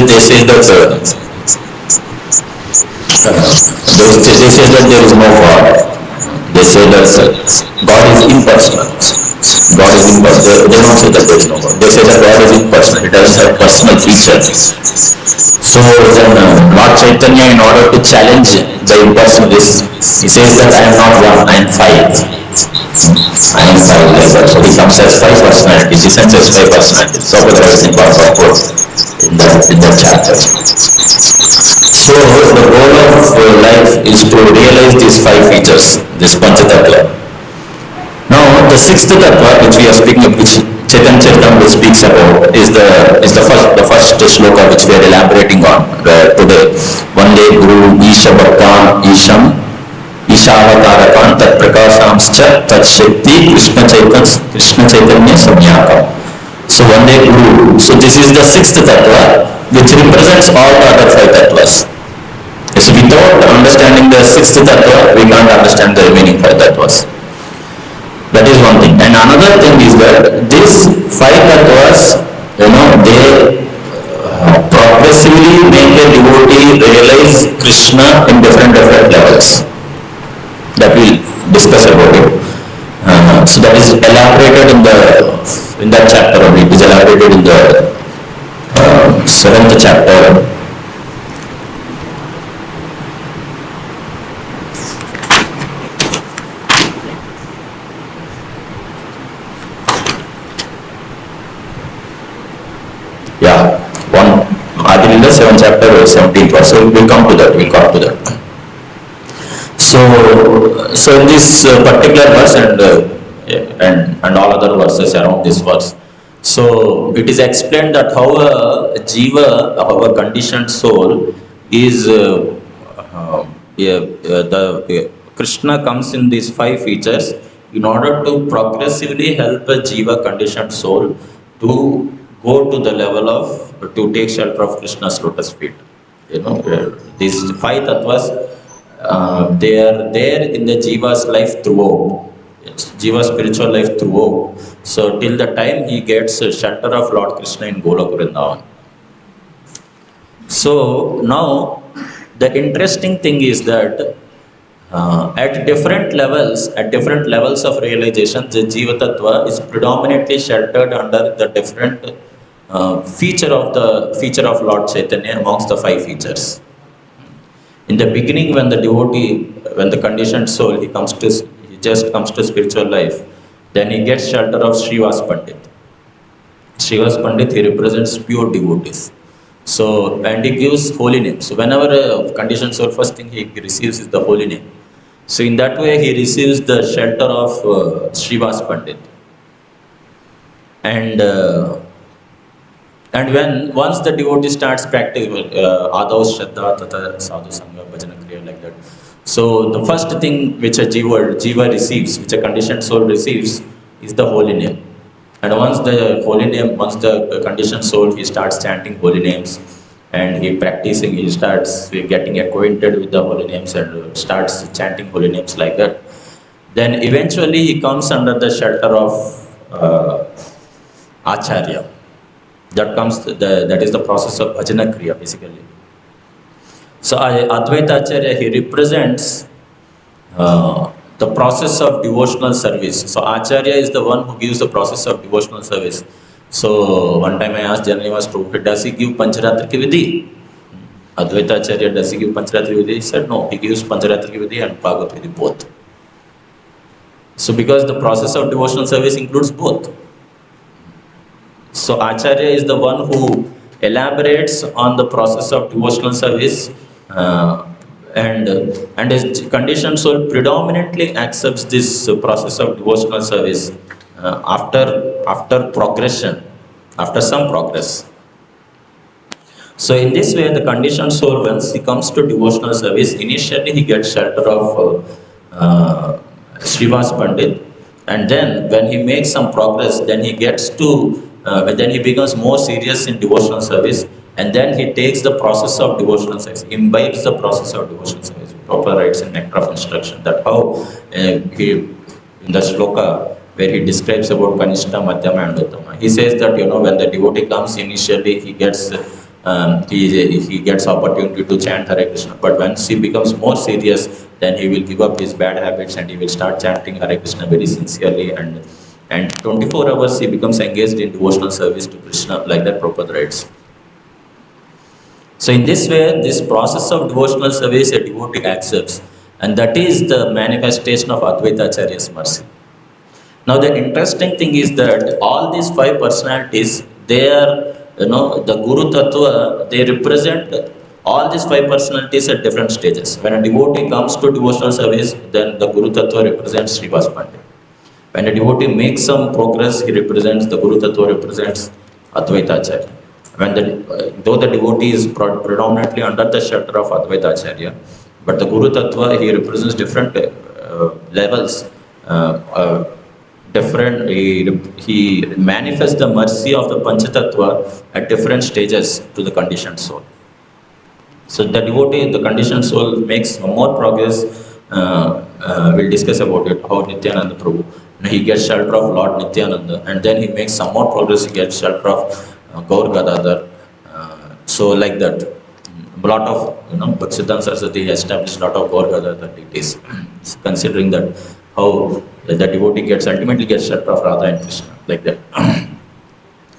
they say that they say that there is no God. They say that God is impersonal. God is impersonal. They don't say that there is no God. They say that God is impersonal. It doesn't have personal features. So then Lord Chaitanya, in order to challenge the impersonalists, he says that I am not one, I am five. I am five, like that. So he comes as five personalities. He sends as five personalities. Prabhupada has involved in that chapter. So the goal of life is to realize these five features, this Panchatattva. Now the sixth tattva which we are speaking of, which Chaitanya Charitamrita speaks about, is the first sloka which we are elaborating on today. Vande Guru Isha Bhaktan Isham Ishavatarakan Tat Prakasamscha Tat Shakti Krishna Chaitanya Samyakam. So Vande Guru. So this is the sixth tattva which represents all the other five tattvas. So without understanding the sixth tattva, we can't understand the remaining five tattvas. That is one thing. And another thing is that these five tattvas, they progressively make a devotee realize Krishna in different levels. That we'll discuss about it. So that is elaborated in that chapter only. It is elaborated in the 7th chapter. In the 7th chapter, 17th verse. So we'll come to that. So in this particular verse and all other verses around this verse, so it is explained that how a jiva, our conditioned soul, is Krishna comes in these five features in order to progressively help a jiva conditioned soul to go to the level of, to take shelter of Krishna's lotus feet. These five tattvas, they are there in the jiva's life throughout. It's jiva's spiritual life throughout. So till the time he gets shelter of Lord Krishna in Golok Vrindavan. So now the interesting thing is that at different levels of realization, the jiva tattva is predominantly sheltered under the different feature of Lord Chaitanya amongst the five features. In the beginning, when the devotee, when the conditioned soul, he just comes to spiritual life, then he gets shelter of Srivas Pandit. Srivas Pandit, he represents pure devotees. So, and he gives holy name. So whenever a conditioned soul, first thing he receives is the holy name. So in that way, he receives the shelter of Srivas Pandit. And once the devotee starts practicing Adav Shraddha Tata Sadhu Sangha Bhajana Kriya, like that. So the first thing which a jiva receives, which a conditioned soul receives, is the holy name. And once the conditioned soul, he starts chanting holy names and he starts getting acquainted with the holy names and starts chanting holy names like that. Then eventually he comes under the shelter of Acharya. That is the process of Bhajana Kriya, basically. So Advaita Acharya, he represents the process of devotional service. So Acharya is the one who gives the process of devotional service. So one time I asked Janani Prabhu, does he give Pancharatrika Vidhi? Advaita Acharya, does he give Pancharatrika Vidhi? He said no, he gives Pancharatrika Vidhi and Bhagavat Vidhi both. So because the process of devotional service includes both. So Acharya is the one who elaborates on the process of devotional service and his conditioned soul predominantly accepts this process of devotional service after progression, after some progress. So in this way, the conditioned soul, once he comes to devotional service, initially he gets shelter of Srivas Pandit, and then when he makes some progress, then he gets to then he becomes more serious in devotional service, and then he takes the process of devotional service, imbibes the process of devotional service. Prabhupada writes in Nectar of Instruction that how in the shloka where he describes about Kanishta, Madhyama and Uttama, he says that when the devotee comes initially, he gets he gets opportunity to chant Hare Krishna. But once he becomes more serious, then he will give up his bad habits and he will start chanting Hare Krishna very sincerely, and 24 hours he becomes engaged in devotional service to Krishna, like that Prabhupada writes. So in this way, this process of devotional service a devotee accepts, and that is the manifestation of Advaita Acharya's mercy. Now the interesting thing is that all these five personalities, they are, the Guru Tattva, they represent all these five personalities at different stages. When a devotee comes to devotional service, then the Guru Tattva represents Srivas Pandit. When a devotee makes some progress, he represents, the Guru Tattva represents Advaita Acharya. Though the devotee is predominantly under the shelter of Advaita Acharya, but the Guru Tattva, he represents different levels, he manifests the mercy of the Panchatattva at different stages to the conditioned soul. So the devotee, the conditioned soul, makes more progress. We'll discuss about it, how Nityananda Prabhu, he gets shelter of Lord Nityananda, and then he makes some more progress, he gets shelter of Gaur Gadadhar. So like that, a lot of, Bhaktisiddhanta Saraswati established a lot of Gaur Gadadhar deities, considering that how the devotee ultimately gets shelter of Radha and Krishna, like that.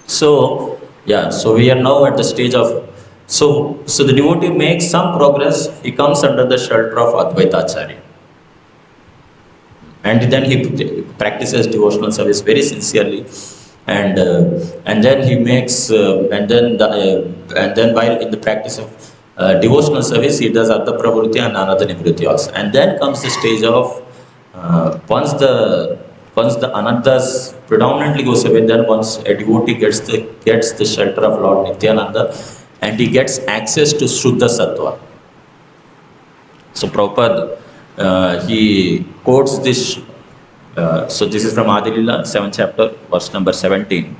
So we are now at the stage of, so the devotee makes some progress, he comes under the shelter of Advaita Acharya. And then he practices devotional service very sincerely, and then he makes, and then while in the practice of devotional service, he does Artha Pravritti and Anartha Nivritti also. And then comes the stage of, once the anarthas predominantly goes away, then once a devotee gets the shelter of Lord Nityananda, and he gets access to Shuddha Sattva. So Prabhupada, he quotes this, so this is from Adi Lila, 7th chapter, verse number 17.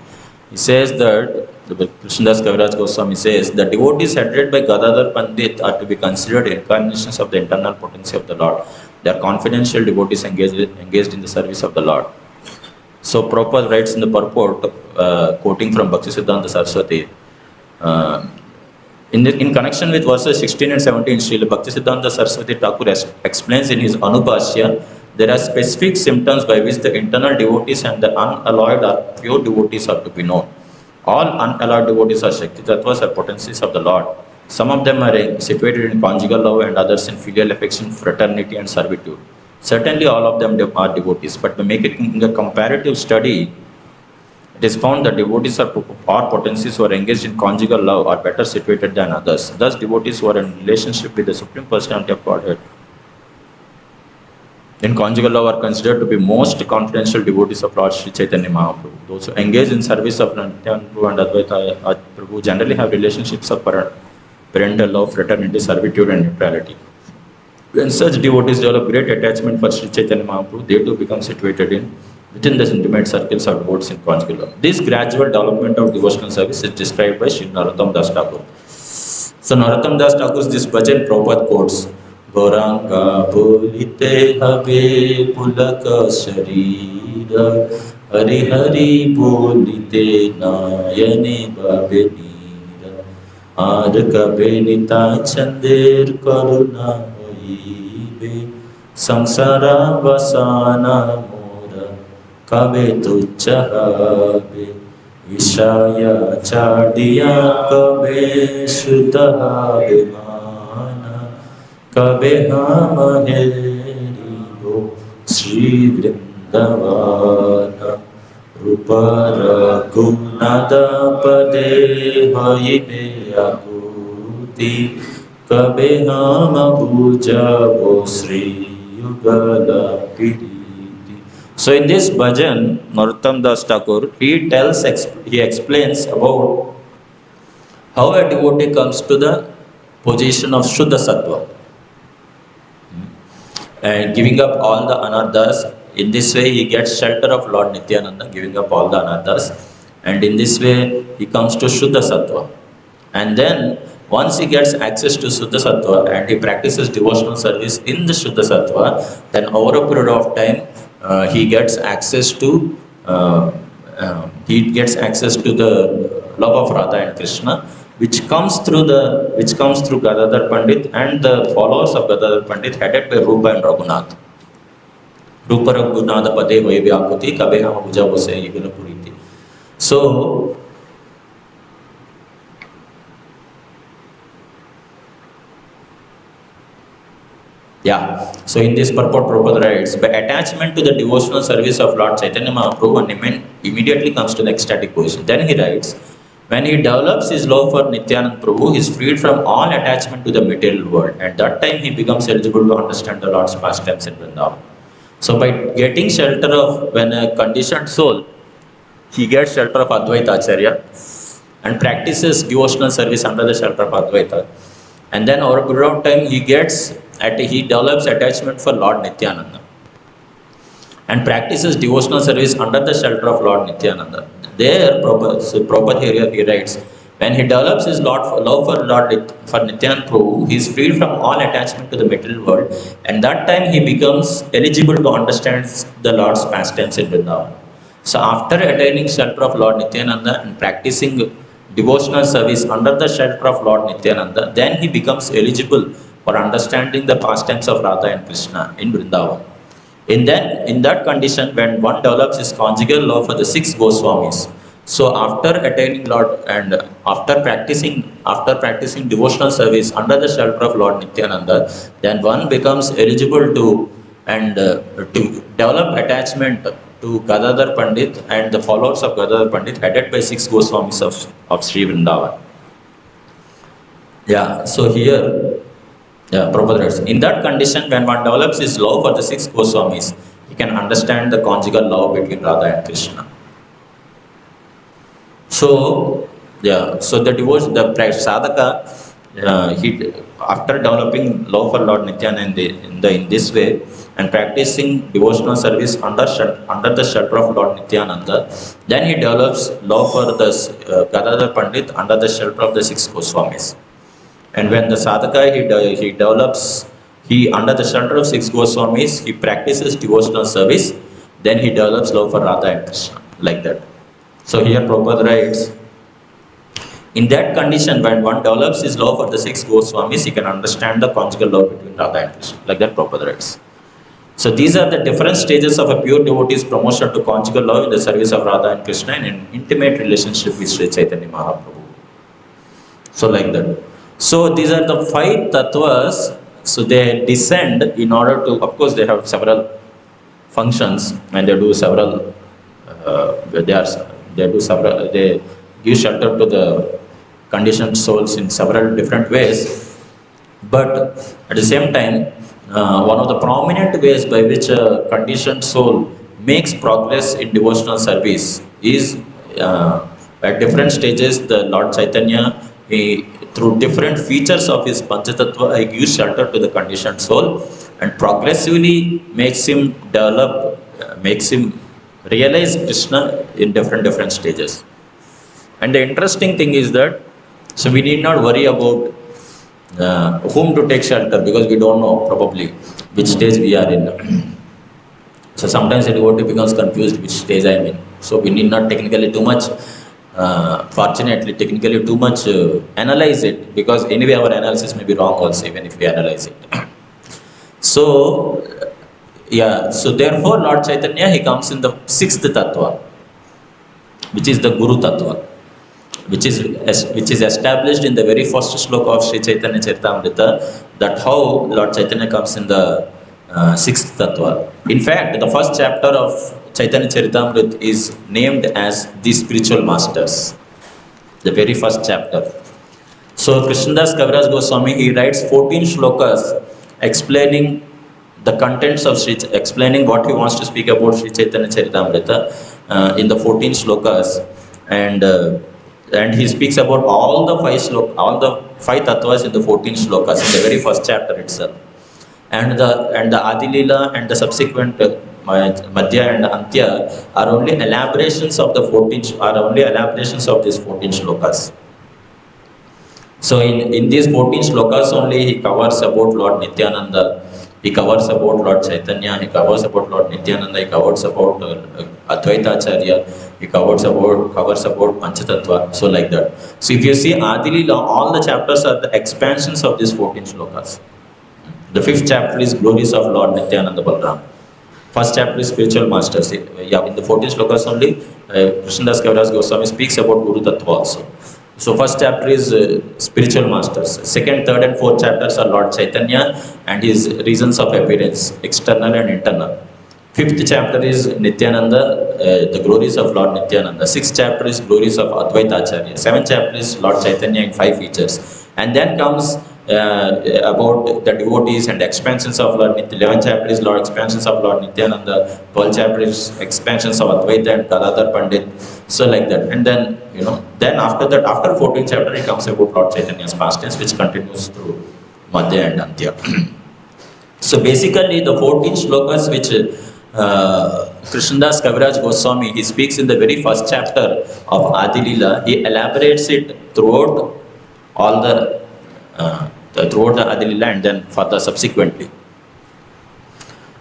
He says that, Krishnadas Kaviraj Goswami says, the devotees headed by Gadadhar Pandit are to be considered incarnations of the internal potency of the Lord. They are confidential devotees engaged in the service of the Lord. So Prabhupada writes in the purport, quoting from Bhaktisiddhanta Saraswati, in connection with verses 16 and 17, Srila Bhaktisiddhanta Saraswati Thakur explains in his Anubhashya, there are specific symptoms by which the internal devotees and the unalloyed or pure devotees are to be known. All unalloyed devotees are Shakti Tattvas or potencies of the Lord. Some of them are situated in conjugal love and others in filial affection, fraternity and servitude. Certainly all of them are devotees, but by making a comparative study, it is found that devotees or potencies who are engaged in conjugal love are better situated than others. Thus, devotees who are in relationship with the Supreme Personality of Godhead in conjugal love are considered to be most confidential devotees of Lord Sri Chaitanya Mahaprabhu. Those who engage in service of Nityananda Prabhu and Advaita Prabhu generally have relationships of parental love, fraternity, servitude and neutrality. When such devotees develop great attachment for Sri Chaitanya Mahaprabhu, they too become situated within the intimate circles of devotees in conjugal love. This gradual development of devotional service is described by Sri Narottam Das Thakur. So Narottam Das Thakur's this bhajan Prabhupada quotes, Gauranga bolite habe pulaka sharira, Hari Hari bolite nayane babenira, Ar kabe nita chander karuna hoibe, Samsara vasana mora kabe tuchha habe, Vishaya chadiya kabe shuddha habe Kabe ham heribo Sri Vrindavana Rupa Raghunada Pade Haibe Aguti Kabe ham bhujavo Sri Yugala Piriti. So in this bhajan, Narottam Das Thakur, he explains about how a devotee comes to the position of Shuddha Sattva. And giving up all the anarthas. In this way, he gets shelter of Lord Nityananda, giving up all the anarthas. And in this way, he comes to Shuddha Sattva. And then, once he gets access to Shuddha Sattva and he practices devotional service in the Shuddha Sattva, then over a period of time, he gets access to the love of Radha and Krishna. which comes through Gadadhar Pandit and the followers of Gadadhar Pandit headed by Rupa and Raghunath. Rupa Raghunath Pade 𝐉𝐻𝐈𝐍 𝐂𝐻𝐌𝐌𝐔𝐍𝐈𝐓𝐘. So, yeah, so in this purport, Prabhupada writes, by attachment to the devotional service of Lord Chaitanya Mahaprabhu, one immediately comes to the ecstatic position. Then he writes, when he develops his love for Nityananda Prabhu, he is freed from all attachment to the material world. At that time, he becomes eligible to understand the Lord's pastimes in Vrindavan. So by getting shelter of, when a conditioned soul, he gets shelter of Advaita Acharya and practices devotional service under the shelter of Advaita. And then over a period of time, he develops attachment for Lord Nityananda and practices devotional service under the shelter of Lord Nityananda. There, Prabhupada here he writes, when he develops his love for Nityananda Prabhu, he is freed from all attachment to the material world, and that time he becomes eligible to understand the Lord's pastimes in Vrindavan. So after attaining shelter of Lord Nityananda and practicing devotional service under the shelter of Lord Nityananda, then he becomes eligible for understanding the pastimes of Radha and Krishna in Vrindavan. In that condition, when one develops his conjugal love for the 6 Goswamis, so after attaining Lord and after practicing devotional service under the shelter of Lord Nityananda, then one becomes eligible to develop attachment to Gadadhar Pandit and the followers of Gadadhar Pandit headed by 6 Goswamis of Sri Vrindavan. Yeah, so here, Prabhupada writes, in that condition, when one develops his love for the 6 Goswamis, he can understand the conjugal love between Radha and Krishna. So, so the sadhaka, after developing love for Lord Nityananda in this way and practicing devotional service under the shelter of Lord Nityananda, then he develops love for the Gadadhar Pandit under the shelter of the 6 Goswamis. And when the sadhaka he under the shelter of 6 Goswamis, he practices devotional service, then he develops love for Radha and Krishna, like that. So here Prabhupada writes, in that condition, when one develops his love for the 6 Goswamis, he can understand the conjugal love between Radha and Krishna, like that Prabhupada writes. So these are the different stages of a pure devotee's promotion to conjugal love in the service of Radha and Krishna in an intimate relationship with Sri Chaitanya Mahaprabhu. So like that. So these are the 5 tattvas. So they descend in order to, of course, they have several functions and they do several. They give shelter to the conditioned souls in several different ways. But at the same time, one of the prominent ways by which a conditioned soul makes progress in devotional service is at different stages. The Lord Chaitanya, through different features of his Panchatattva, he gives shelter to the conditioned soul and progressively makes him develop, makes him realize Krishna in different stages. And the interesting thing is that, so we need not worry about whom to take shelter, because we don't know probably which stage we are in. So sometimes a devotee becomes confused which stage I am in. So we need not technically too much, analyze it, because anyway our analysis may be wrong also even if we analyze it. So so therefore Lord Chaitanya, he comes in the 6th tattva, which is the Guru tattva, which is established in the very first shloka of Sri Chaitanya Charitamrita, that how Lord Chaitanya comes in the 6th tattva. In fact, the first chapter of Chaitanya Charitamrita is named as the spiritual masters, the very first chapter. So Krishnadas Kaviraj Goswami, he writes 14 shlokas explaining the contents of explaining what he wants to speak about Sri Chaitanya Charitamrita in the 14 shlokas, and he speaks about all the 5 tattvas in the 14 shlokas in the very first chapter itself, and the Adilila and the subsequent Madhya and Antya are only elaborations of these 14 shlokas. So in these 14 shlokas only he covers about Lord Nityananda, He covers about Lord Chaitanya, he covers about Lord Nityananda, he covers about Advaita Acharya, he covers about Panchatattva, so like that. So if you see Adi Leela, all the chapters are the expansions of these 14 shlokas. The 5th chapter is glories of Lord Nityananda Balaram. First chapter is spiritual masters. Yeah, in the 14 shlokas only, Krishnadas Kaviraj Goswami speaks about Guru Tattva also. So first chapter is spiritual masters. Second, third and fourth chapters are Lord Chaitanya and his reasons of appearance, external and internal. Fifth chapter is Nityananda, the glories of Lord Nityananda. Sixth chapter is glories of Advaita Acharya. Seventh chapter is Lord Chaitanya in 5 features. And then comes about the devotees and expansions of Lord Nityananda. 11th chapter is Lord expansions of Lord Nityananda. 12th chapter is expansions of Advaita and Gadadhar Pandit. So like that. And then, then after that, after 14th chapter, it comes about Lord Chaitanya's past tense, which continues through Madhya and Antya. So basically, the 14 shlokas which Krishnadas Kaviraj Goswami, he speaks in the very first chapter of Adi Leela, he elaborates it throughout all throughout the Adi Leela and then further subsequently.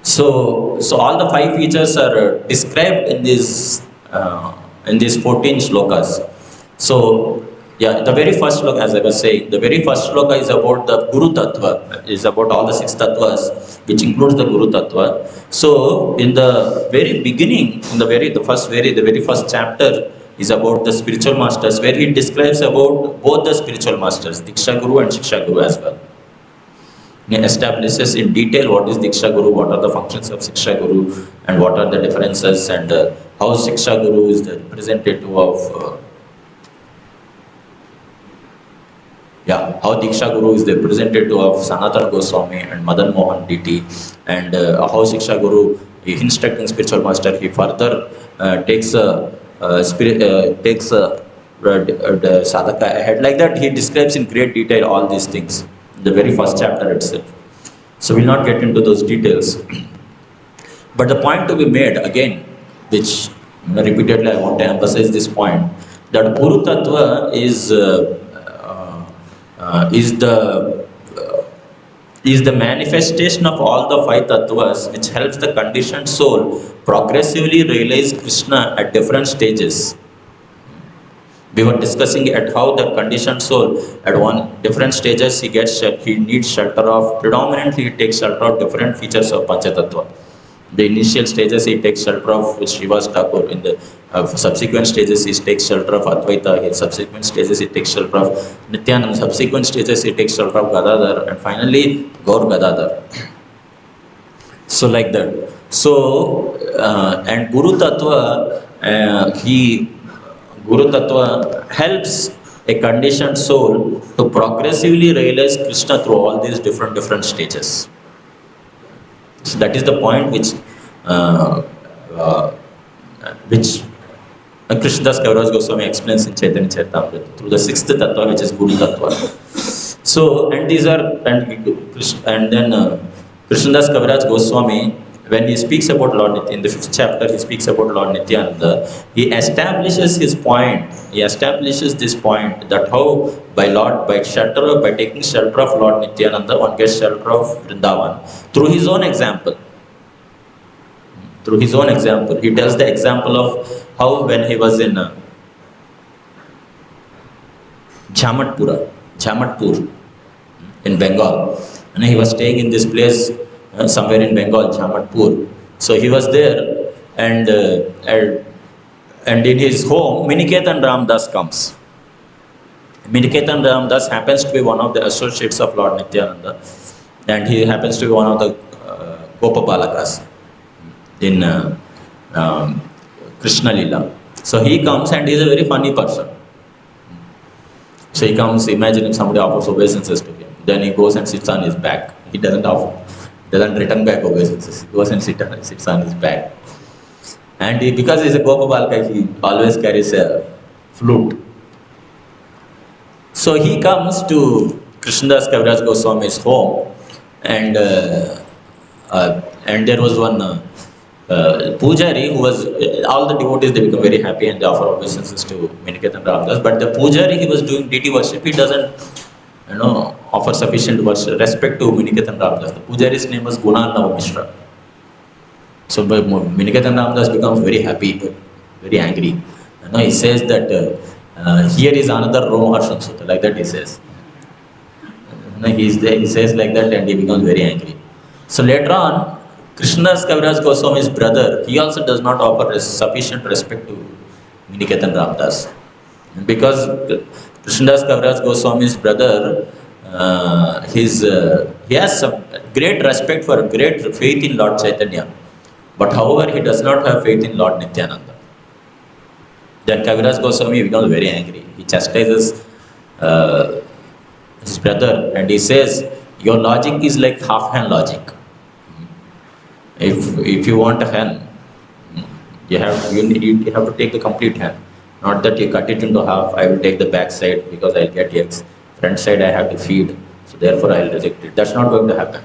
So all the 5 features are described in these 14 shlokas. So yeah, the very first shloka, as I was saying, the very first shloka is about the Guru Tattva, is about all the 6 tattvas, which includes the Guru Tattva. So in the very beginning, in the very first chapter is about the spiritual masters, where he describes about both the spiritual masters, Diksha Guru and Shiksha Guru as well. He establishes in detail what is Diksha Guru, what are the functions of Shiksha Guru, and what are the differences, and how Shiksha Guru is the representative of how Diksha Guru is the representative of Sanatana Goswami and Madan Mohan DT, and how Shiksha Guru, instructing spiritual master, he further takes the sadhaka ahead. Like that, he describes in great detail all these things in the very first chapter itself. So we'll not get into those details. But the point to be made again, which repeatedly I want to emphasize this point, that Guru Tattva is the manifestation of all the 5 tattvas, which helps the conditioned soul progressively realize Krishna at different stages. We were discussing at how the conditioned soul at different stages he needs shelter of, predominantly he takes shelter of different features of Panchatattva. The initial stages he takes shelter of Srivas Thakur, in the subsequent stages he takes shelter of Advaita, in subsequent stages he takes shelter of Nityananda, subsequent stages he takes shelter of Gadadhar, and finally Gaur Gadadhar. So like that. So and Guru Tattva, Guru Tattva helps a conditioned soul to progressively realize Krishna through all these different stages. So that is the point which Krishnadas Kaviraj Goswami explains in Chaitanya Charitamrita through the 6th tattva, which is Guru Tattva. So and then Krishnadas Kaviraj Goswami, when he speaks about Lord Nityananda, in the 5th chapter he speaks about Lord Nityananda, he establishes his point. He establishes this point that how by taking shelter of Lord Nityananda, one gets shelter of Vrindavan through his own example. Through his own example, he tells the example of how when he was in Jamatpur in Bengal, and he was staying in this place somewhere in Bengal, Jamatpur. So he was there, and in his home, Miniketan Ramdas comes. Miniketan Ramdas happens to be one of the associates of Lord Nityananda, and he happens to be one of the Gopa Balakas in Krishna Leela. So he comes, and he is a very funny person. So he comes, imagine if somebody offers obeisances to him, then he goes and sits on his back. He doesn't return back obeisances. He goes and sits on his back. And because he's a Gopa Balaka, he always carries a flute. So he comes to Krishnadas Kaviraj Goswami's home, and there was one Pujari who was, all the devotees, they become very happy and they offer obeisances to Miniketan Ramdas. But the Pujari, he was doing deity worship. He doesn't, offer sufficient respect to Miniketan Ramdas. The Pujari's name was Gunarnava Mishra. So Miniketan Ramdas becomes very happy, very angry. He says that here is another Romaharshan Sutta, like that he says. He says like that and he becomes very angry. So later on, Krishnadas Kaviraj Goswami's brother, he also does not offer sufficient respect to Miniketan Ramdas. Because Krishnadas Kaviraj Goswami's brother, he has some great respect for great faith in Lord Chaitanya. But however, he does not have faith in Lord Nityananda. Then Kaviraj Goswami becomes very angry. He chastises his brother and he says, your logic is like half-hand logic. If you want a hen, you have to take the complete hen. Not that you cut it into half, I will take the back side because I'll get eggs. Front side I have to feed, so therefore I'll reject it. That's not going to happen.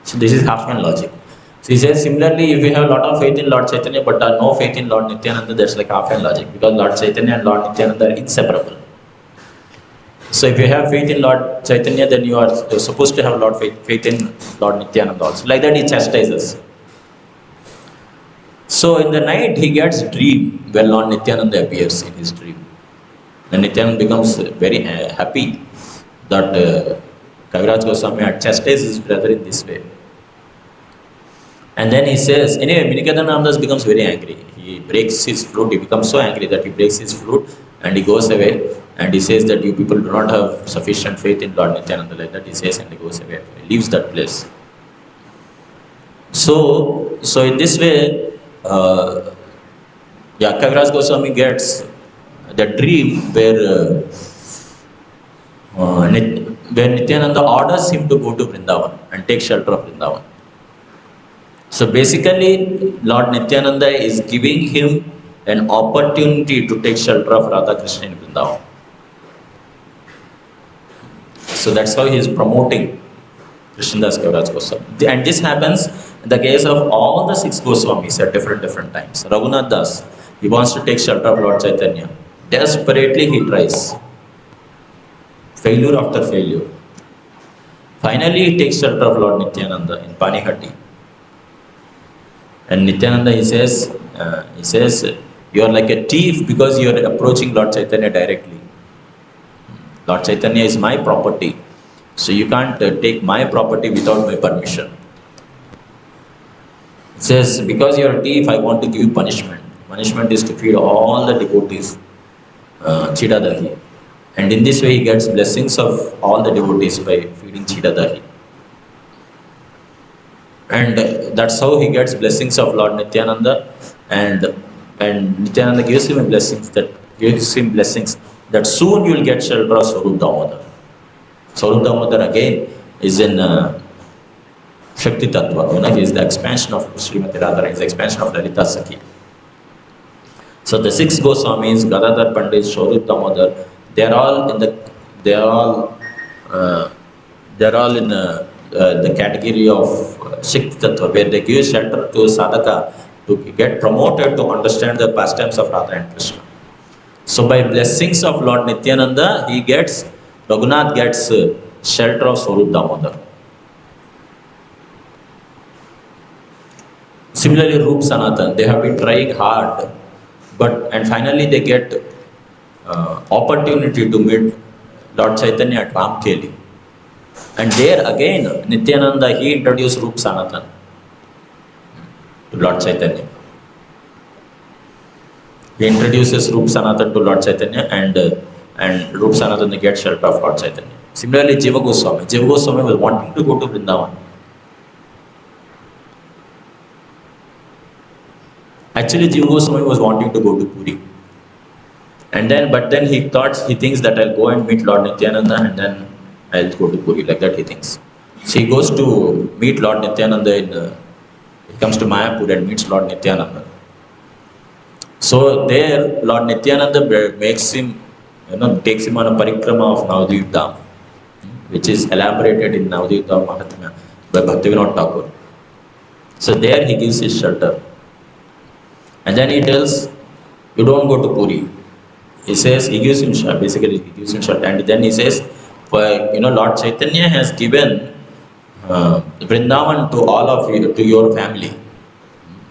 So this is half-hand logic. So he says, similarly, if you have a lot of faith in Lord Chaitanya but no faith in Lord Nityananda, that's like half-hand logic, because Lord Chaitanya and Lord Nityananda are inseparable. So if you have faith in Lord Chaitanya, then you're supposed to have a lot of faith in Lord Nityananda also. Like that he chastises. So in the night he gets dream where Lord Nityananda appears in his dream. And Nityananda becomes very happy that Kaviraj Goswami had chastised his brother in this way. And then he says, anyway, Miniketan Ramdas becomes very angry. He breaks his flute, he becomes so angry that he breaks his flute and he goes away and he says that you people do not have sufficient faith in Lord Nityananda, like that he says, and he goes away. He leaves that place. So in this way, Kaviraj Goswami gets the dream where Nityananda orders him to go to Vrindavan and take shelter of Vrindavan. So basically, Lord Nityananda is giving him an opportunity to take shelter of Radha Krishna in Vrindavan. So that's how he is promoting Krishnadas Kaviraj Goswami. And this happens in the case of all the 6 Goswamis at different times. Raghunath Das, he wants to take shelter of Lord Chaitanya. Desperately he tries. Failure after failure. Finally he takes shelter of Lord Nityananda in Panihati. And Nityananda, he says, you are like a thief because you are approaching Lord Chaitanya directly. Lord Chaitanya is my property. So you can't take my property without my permission. It says, because you are a thief, I want to give you punishment. Punishment is to feed all the devotees Chida Dahi. And in this way he gets blessings of all the devotees by feeding Chida Dahi. And that's how he gets blessings of Lord Nityananda, and Nityananda gives him blessings that soon you will get shelter of Swarup Damodar. Swarup Damodar again is in Shakti Tattva. He is the expansion of Srimati Radharani, he is the expansion of Lalita Sakhi. So the 6 Goswamis, Gadadhar Pandit, Swarup Damodar, they are all in the category of Shakti Tattva, where they give shelter to sadhaka to get promoted to understand the pastimes of Radha and Krishna. So by blessings of Lord Nityananda, Raghunath gets shelter of Swarup Damodar. Similarly, Rup Sanatan, they have been trying hard, and finally they get opportunity to meet Lord Chaitanya at Ramkeli. And there again, Nityananda, he introduced Rup Sanatan to Lord Chaitanya. He introduces Rup Sanatan to Lord Chaitanya, and Rup Sanatan gets shelter of Lord Chaitanya. Similarly, Jiva Goswami was wanting to go to Vrindavan. Actually, Jiva Goswami was wanting to go to Puri. But then he thinks that I'll go and meet Lord Nityananda and then I'll go to Puri, like that he thinks. So he goes to meet Lord Nityananda he comes to Mayapur and meets Lord Nityananda. So there, Lord Nityananda makes him, takes him on a parikrama of Navadvip Dham, which is elaborated in Navadvip Dham Mahatmya by Bhaktivinoda Thakur. So there he gives his shelter. And then he tells, you don't go to Puri. He says, he gives him shelter, and then he says, For Lord Chaitanya has given Vrindavan to all of you, to your family.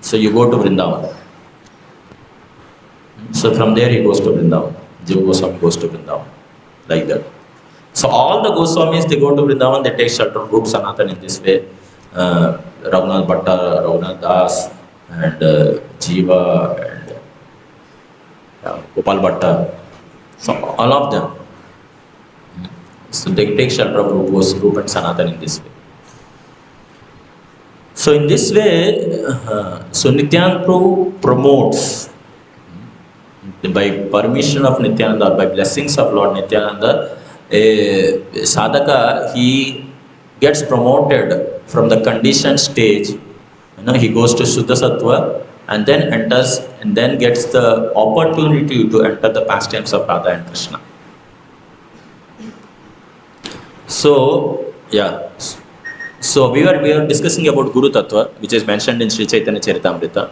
So you go to Vrindavan. So from there he goes to Vrindavan. Jiva Goswami goes to Vrindavan. Like that. So all the Goswamis, they go to Vrindavan, they take shelter of Rup Sanatan in this way. Raghunath Bhatta, Raghunath Das, and Jiva, and Gopal Bhatta. So all of them. So they take shelter of Rup and Sanatan in this way. So in this way, so Nityananda Prabhu promotes, by permission of Nityananda, by blessings of Lord Nityananda, a sadhaka, he gets promoted from the conditioned stage. He goes to Shuddha Sattva and then enters and then gets the opportunity to enter the pastimes of Radha and Krishna. So, yeah. So we were discussing about Guru Tattva, which is mentioned in Sri Chaitanya Charitamrita.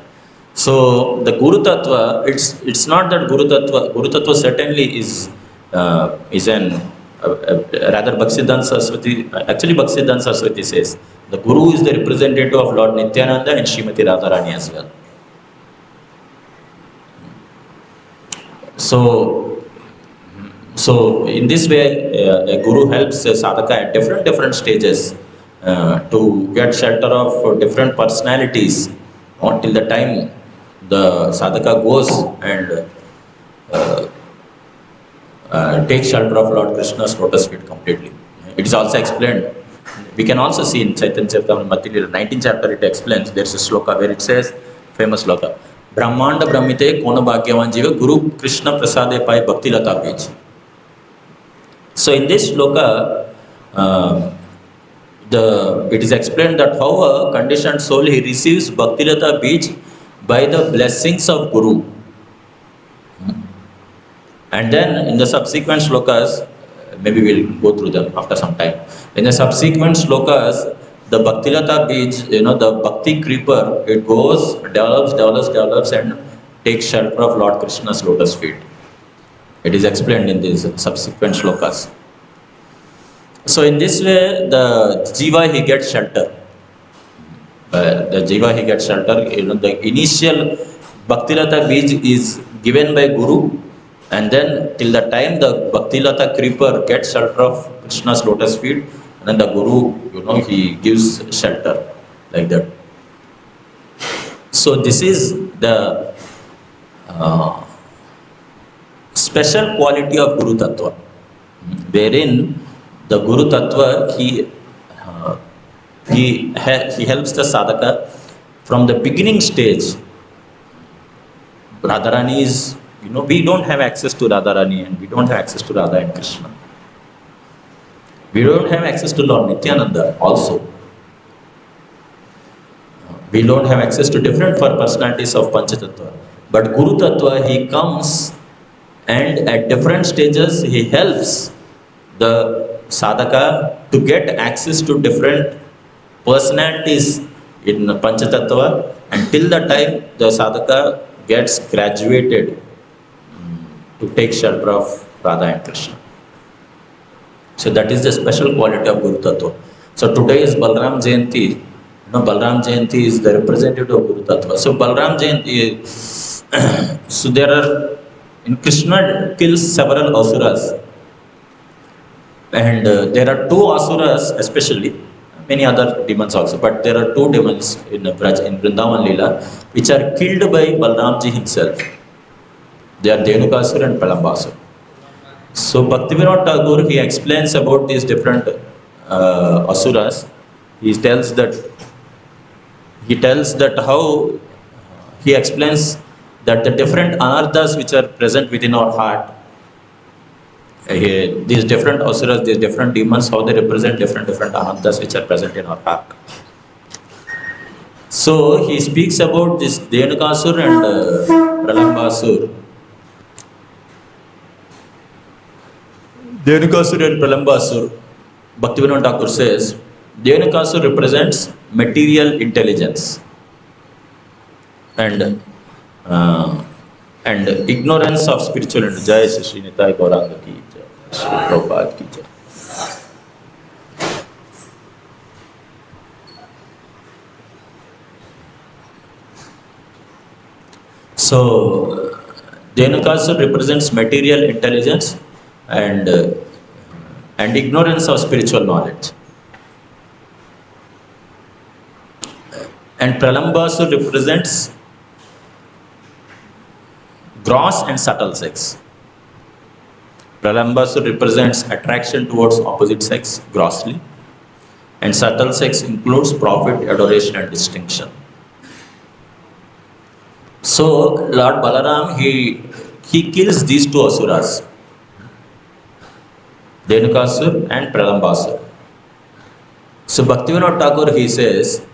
So the Guru Tattva, it's not that Guru Tattva certainly is an rather Bhaktisiddhanta Saraswati. Actually, Bhaktisiddhanta Saraswati says the Guru is the representative of Lord Nityananda and Srimati Radharani as well. So in this way, a Guru helps a sadhaka at different stages to get shelter of different personalities until the time the sadhaka goes and takes shelter of Lord Krishna's lotus feet completely. It is also explained. We can also see in Chaitanya Charitamrita, 19th chapter, it explains. There's a sloka where it says, famous sloka, Brahmanda Brahmite Kona 𝐂𝐻𝐌𝐌𝐍 Guru Krishna Prasade Pai Bhakti Lata Bij. So in this sloka, it is explained that how a conditioned soul, he receives Bhakti Lata Bij by the blessings of Guru. And then in the subsequent slokas, maybe we'll go through them after some time. In the subsequent slokas, the Bhakti Lata Bij, the Bhakti creeper, it goes, develops and takes shelter of Lord Krishna's lotus feet. It is explained in these subsequent slokas. So in this way, the Jiva, he gets shelter. The initial Bhakti Lata Bij is given by Guru, and then till the time the Bhakti Lata creeper gets shelter of Krishna's lotus feet, and then the Guru, he gives shelter like that. So this is the special quality of Guru Tattva, wherein the Guru Tattva, he helps the sadhaka from the beginning stage. Radharani is, we don't have access to Radharani, and we don't have access to Radha and Krishna. We don't have access to Lord Nityananda also. We don't have access to different personalities of Panchatattva. But Guru Tattva, he comes and at different stages he helps the sadhaka to get access to different personalities in Panchatattva until the time the sadhaka gets graduated to take shelter of Radha and Krishna. So that is the special quality of Guru Tattva. So today is Balaram Jayanti. Balaram Jayanti is the representative of Guru Tattva. So Balaram Jayanti, so there are, in Krishna kills several asuras. And there are two asuras especially, many other demons also, but there are two demons in Vrindavan Leela which are killed by Balaramji himself. They are Dhenukasura and Pralambasura. So Bhaktivinoda Tagore, he explains about these different asuras. He tells that how he explains that the different anarthas which are present within our heart, these different asuras, these different demons, how they represent different anarthas which are present in our heart. So he speaks about this Dhenukasura and Pralambasura. Dhenukasura and Pralambasura, Bhaktivinoda Thakur says, Dhenukasura represents material intelligence and ignorance of spiritual intelligence. Jai Shri Nitai Gauranga ki jai, Shri Prabhupada ki jai. So Dhenukasur represents material intelligence and ignorance of spiritual knowledge. And Pralambasur represents gross and subtle sex. Pralambasur represents attraction towards opposite sex grossly, and subtle sex includes profit, adoration, and distinction. So Lord Balaram, he kills these two asuras, Dhenukasur and Pralambasur. So Bhaktivinoda Thakur, he says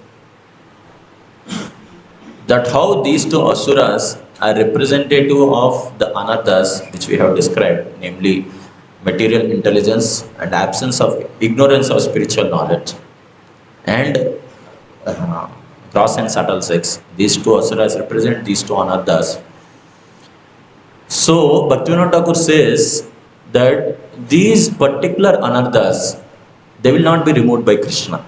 that how these two asuras are representative of the anarthas which we have described, namely material intelligence and absence of ignorance of spiritual knowledge, and gross and subtle sex. These two asuras represent these two anarthas. So Bhaktivinoda Thakur says that these particular anarthas, they will not be removed by Krishna.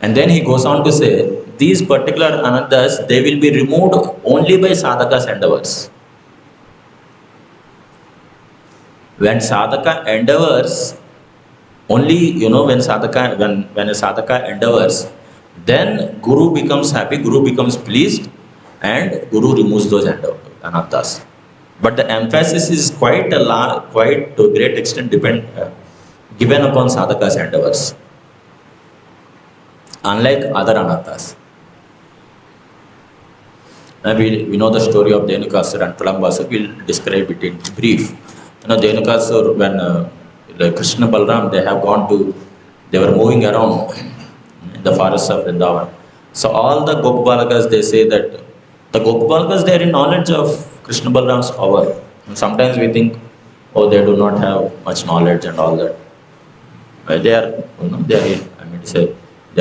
And then he goes on to say, these particular anarthas, they will be removed only by sadhaka's endeavors. When sadhaka endeavors, only, when a sadhaka endeavors, then Guru becomes happy, Guru becomes pleased, and Guru removes those anarthas. But the emphasis is quite to a great extent given upon sadhaka's endeavors, unlike other anarthas. We know the story of Dhenukasur and Pralambasur. We'll describe it in brief. Dhenukasur, when Krishna Balaram, they were moving around in the forests of Vrindavan. So all the Gopalakas, they say that the Gopalakas, they are in knowledge of Krishna Balaram's power. And sometimes we think, oh, they do not have much knowledge and all that. They are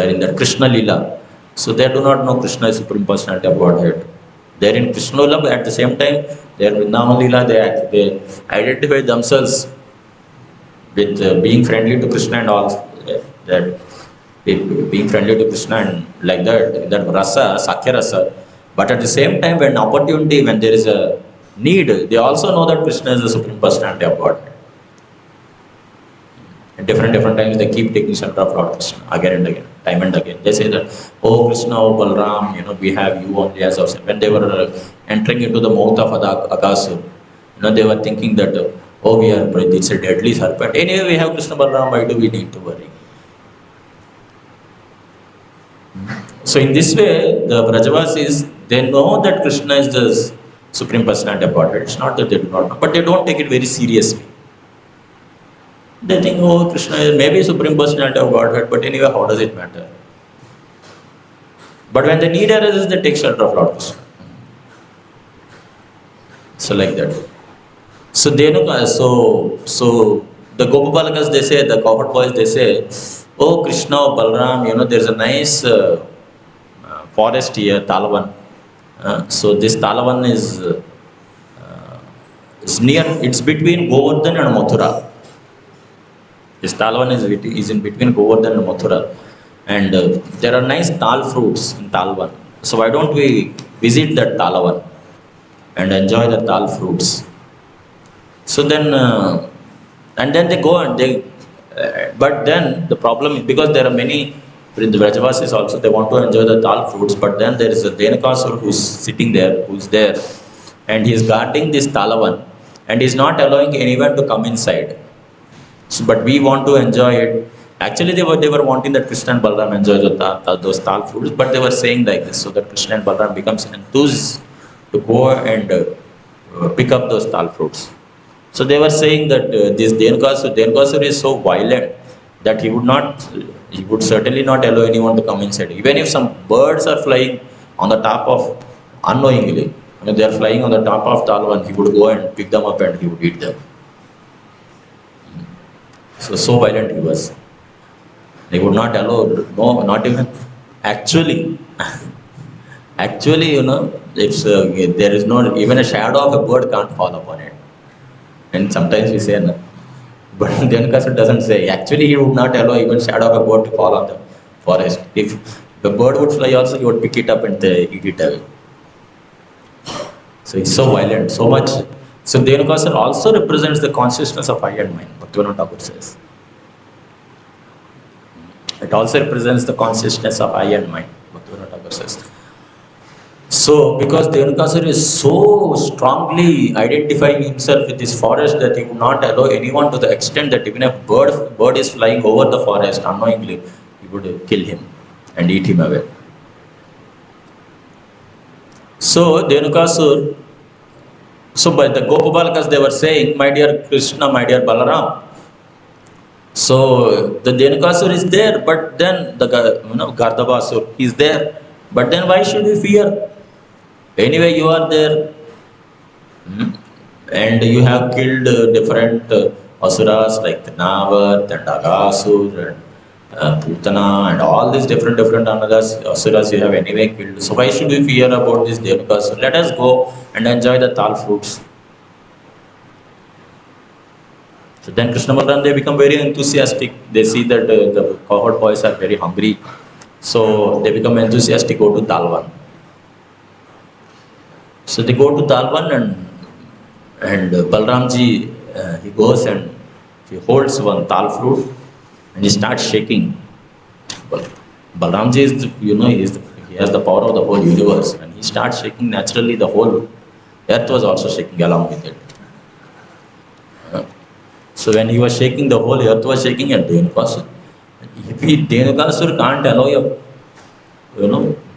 in that Krishna Lila. So they do not know Krishna is Supreme Personality of Godhead. They are in Krishna Lila, but at the same time, they are in Navami Lila. They identify themselves with being friendly to Krishna and all that. Being friendly to Krishna and like that rasa, Sakya rasa. But at the same time, when there is a need, they also know that Krishna is the Supreme Personality of Godhead. At different times, they keep taking shelter of Lord Krishna again and again, time and again. They say that, oh Krishna, oh Balaram, we have you only as of. When they were entering into the mouth of Akasur, they were thinking that, it's a deadly serpent. Anyway, we have Krishna Balaram, why do we need to worry? So in this way, the Vrajavasis, they know that Krishna is the Supreme Personality of Godhead. It's not that they do not know, but they don't take it very seriously. They think, oh, Krishna is maybe Supreme Personality of Godhead, but anyway, how does it matter? But when the need arises, they take shelter of Lord Krishna. So like that. So the Gopalakas, they say, the cowherd boys, they say, oh Krishna, oh Balaram, there's a nice forest here, Talavan. So this Talavan is it's between Govardhan and Mathura. This Talavan is in between Govardhan and Mathura. And there are nice tal fruits in Talavan. So why don't we visit that Talavan and enjoy the tal fruits? So then, and then they go and but then the problem is, because there are many Vrajavasis also, they want to enjoy the tal fruits, but then there is a Dhenukasur who's there, and he is guarding this Talavan, and he is not allowing anyone to come inside. So, but we want to enjoy it. Actually, they were wanting that Krishna and Balaram enjoy those tal fruits, but they were saying like this, so that Krishna and Balaram becomes enthused to go and pick up those tal fruits. So they were saying that this Dhenukasur is so violent that he would certainly not allow anyone to come inside. Even if some birds are flying on the top of, unknowingly, they are flying on the top of Talavan, he would go and pick them up and he would eat them. So violent he was. They would not allow, no, not even, actually, if there is no, even a shadow of a bird can't fall upon it. And sometimes we say, no. But Dhenukasur doesn't say. Actually, he would not allow even shadow of a bird to fall on the forest. If The bird would fly also, he would pick it up and eat it away. So it's so violent, so much. So Dhenukasura also represents the consciousness of I and mine, Bhaktivinoda Thakur says. It also represents the consciousness of I and mine, Bhaktivinoda Thakur says. So, because Dhenukasura is so strongly identifying himself with this forest that he would not allow anyone, to the extent that even if bird is flying over the forest unknowingly, he would kill him and eat him away. So, Dhenukasura, so by the Gopabalakas they were saying, my dear Krishna, my dear Balaram. So, the Dhenukasura is there, but then the Gardhabasur is there. But then why should we fear? Anyway, you are there, and you have killed different asuras like Navat and Agasur and Putana and all these different asuras you have anyway killed. So why should we fear about this Dhenukasura? Let us go and enjoy the tal fruits. So then Krishna Balaram, they become very enthusiastic. They see that the cohort boys are very hungry. So they become enthusiastic, go to Talvan. So they go to Talvan and Balaramji, he goes and he holds one tal fruit and he starts shaking. Balaramji is, he has the power of the whole universe, and he starts shaking naturally. The whole earth was also shaking along with it. So when he was shaking, the whole earth was shaking, and Dhenukasura. If Dhenukasura can't allow a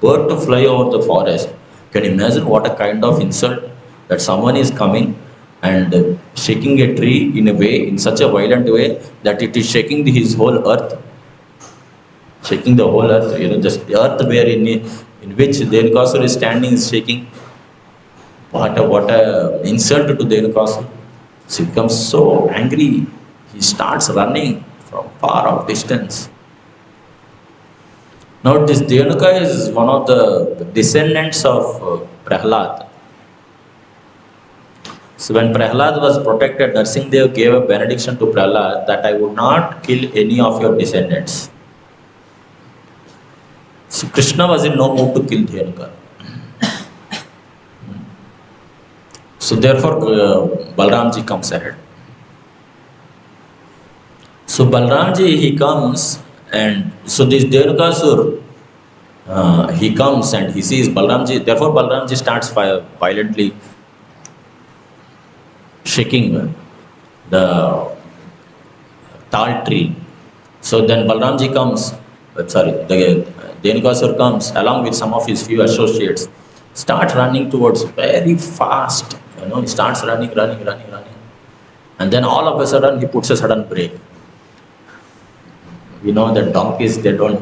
bird to fly over the forest, can you imagine what a kind of insult that someone is coming and shaking a tree in such a violent way that it is shaking his whole earth, shaking the whole earth. Just the earth in which Dhenukasura is standing is shaking. What a insult to Dhenukasura. So he becomes so angry, he starts running from far off distance. Now this Dhenuka is one of the descendants of Prahlad. So when Prahlad was protected, Narsimhadev gave a benediction to Prahlad that I would not kill any of your descendants. So Krishna was in no mood to kill Dhenuka. So therefore Balaramji comes ahead. So Balaramji, he comes, and so this Dhenukasura, he comes and he sees Balaramji. Therefore Balaramji starts violently shaking the tal tree. So then Balaramji comes, the Dhenukasura comes along with some of his few associates, start running towards very fast. He starts running. And then all of a sudden he puts a sudden break. We know that donkeys, they don't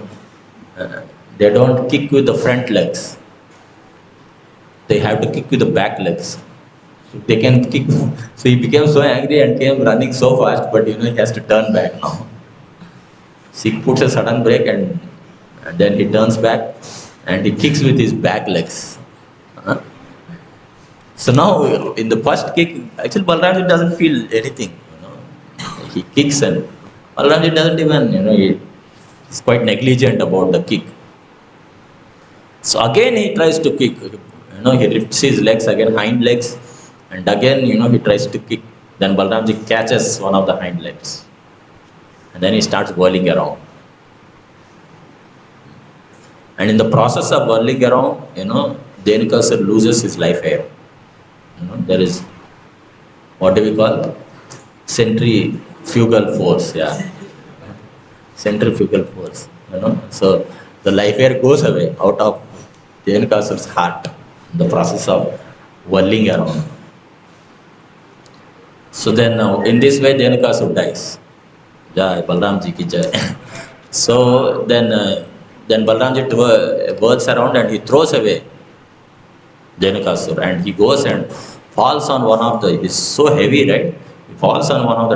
kick with the front legs. They have to kick with the back legs. So they can kick. So he became so angry and came running so fast, but he has to turn back now. So he puts a sudden break and then he turns back and he kicks with his back legs. So now in the first kick, actually Balaramji doesn't feel anything. He kicks and Balaramji doesn't even, he's quite negligent about the kick. So again he tries to kick. He lifts his legs again, hind legs, and again he tries to kick. Then Balaramji catches one of the hind legs, and then he starts whirling around. And in the process of whirling around, Dhenukasura loses his life hair. There is, what do we call? Centrifugal force, Centrifugal force, So the life hair goes away out of Dhenukasura's heart in the process of whirling around. So then in this way Dhenukasura dies. Jai Balaramji ki jai. So then Balaramji whirls around and he throws away Dhenukasura, and he goes and falls on one of the, it's so heavy, right? He falls on on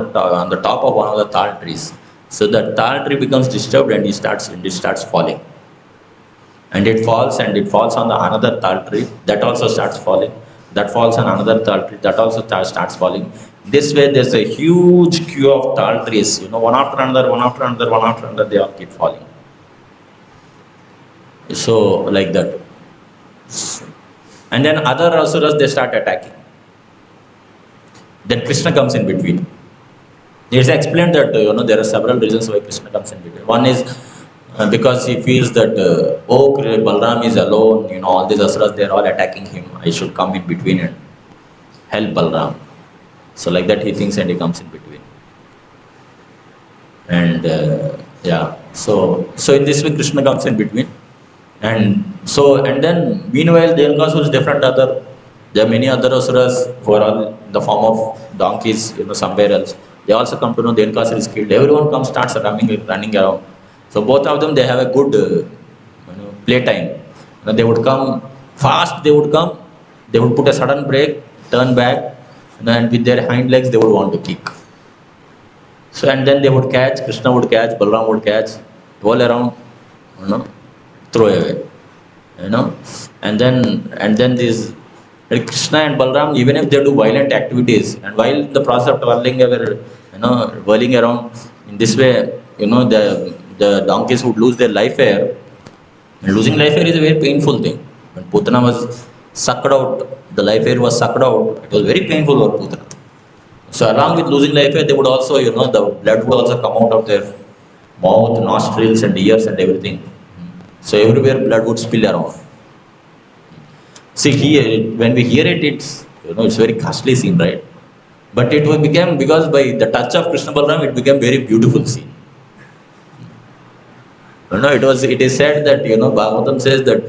the top of one of the tal trees. So the tal tree becomes disturbed and it starts falling. And it falls on another tal tree, that also starts falling. That falls on another tal tree, that also starts falling. This way there's a huge queue of tal trees, one after another, they all keep falling. So like that. And then other asuras, they start attacking. Then Krishna comes in between. It is explained that there are several reasons why Krishna comes in between. One is because he feels that Balaram is alone. All these asuras, they are all attacking him. I should come in between and help Balaram. So like that he thinks, and he comes in between. And yeah, so in this way Krishna comes in between. And then meanwhile Dhenukasura is different. There are many other asuras who are all in the form of donkeys, somewhere else. They also come to know Dhenukasura is killed. Everyone comes, starts running around. So both of them, they have a good playtime. They would come fast. They would put a sudden break, turn back, and with their hind legs they would want to kick. So and then they would catch. Krishna would catch. Balaram would catch. Roll around, throw away. And then these Krishna and Balaram, even if they do violent activities, and while in the process of whirling around in this way, the donkeys would lose their life air. And losing life air is a very painful thing. When Putana was sucked out, the life air was sucked out. It was very painful for Putana. So along with losing life air, they would also, the blood would also come out of their mouth, nostrils, and ears and everything. So everywhere blood would spill around. See here, when we hear it, it's very ghastly scene, right? But it became, because by the touch of Krishna Balaram, it became very beautiful scene. It is said that Bhagavatam says that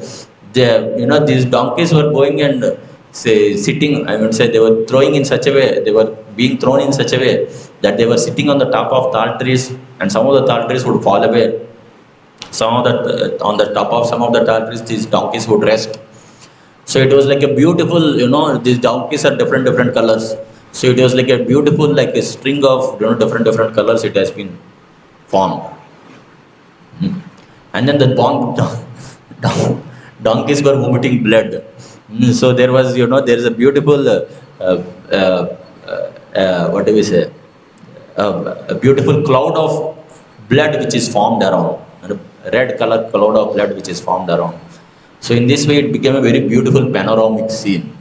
these donkeys were going and sitting. I would say they were throwing in such a way. They were being thrown in such a way that they were sitting on the top of tal trees, and some of the tal trees would fall away. On the top of some of the tal trees, these donkeys would rest. So it was like a beautiful, these donkeys are different colors. So it was like a beautiful, like a string of different colors. It has been formed. And then the donkeys were vomiting blood. So there was, there is a beautiful, what do we say? A beautiful cloud of blood which is formed around. Red color cloud of blood which is formed around. So in this way, it became a very beautiful panoramic scene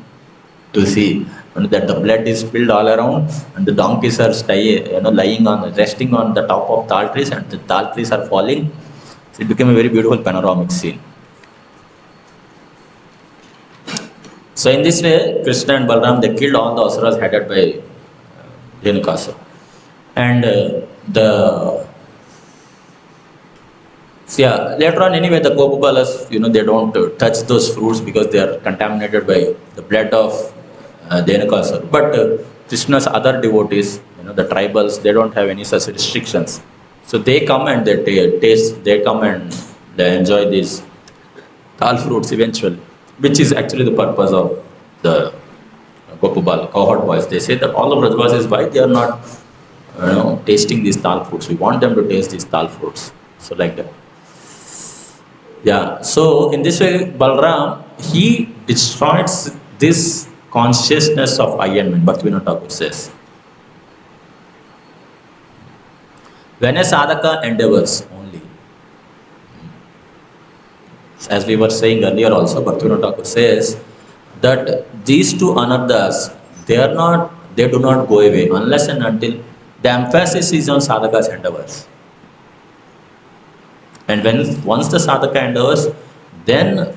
to see, that the blood is spilled all around, and the donkeys are resting on the top of tal trees, and the tal trees are falling. So it became a very beautiful panoramic scene. So in this way, Krishna and Balaram, they killed all the asuras headed by Dhenukasura. And later on, anyway, the Gopabalas, they don't touch those fruits because they are contaminated by the blood of Dhenukasura. But Krishna's other devotees, the tribals, they don't have any such restrictions. So they come and they taste, they come and they enjoy these tal fruits eventually, which is actually the purpose of the Gopabala, cohort boys. They say that all of Brajavasis, why they are not tasting these tal fruits. We want them to taste these tal fruits. So like that. Yeah, so in this way, Balaram, he destroys this consciousness of I and mine, Bhaktivinoda Thakur says. When a sadhaka endeavors only, as we were saying earlier also, Bhaktivinoda Thakur says that these two anarthas, they do not go away unless and until the emphasis is on sadhaka's endeavors. And once the sadhaka endeavors, then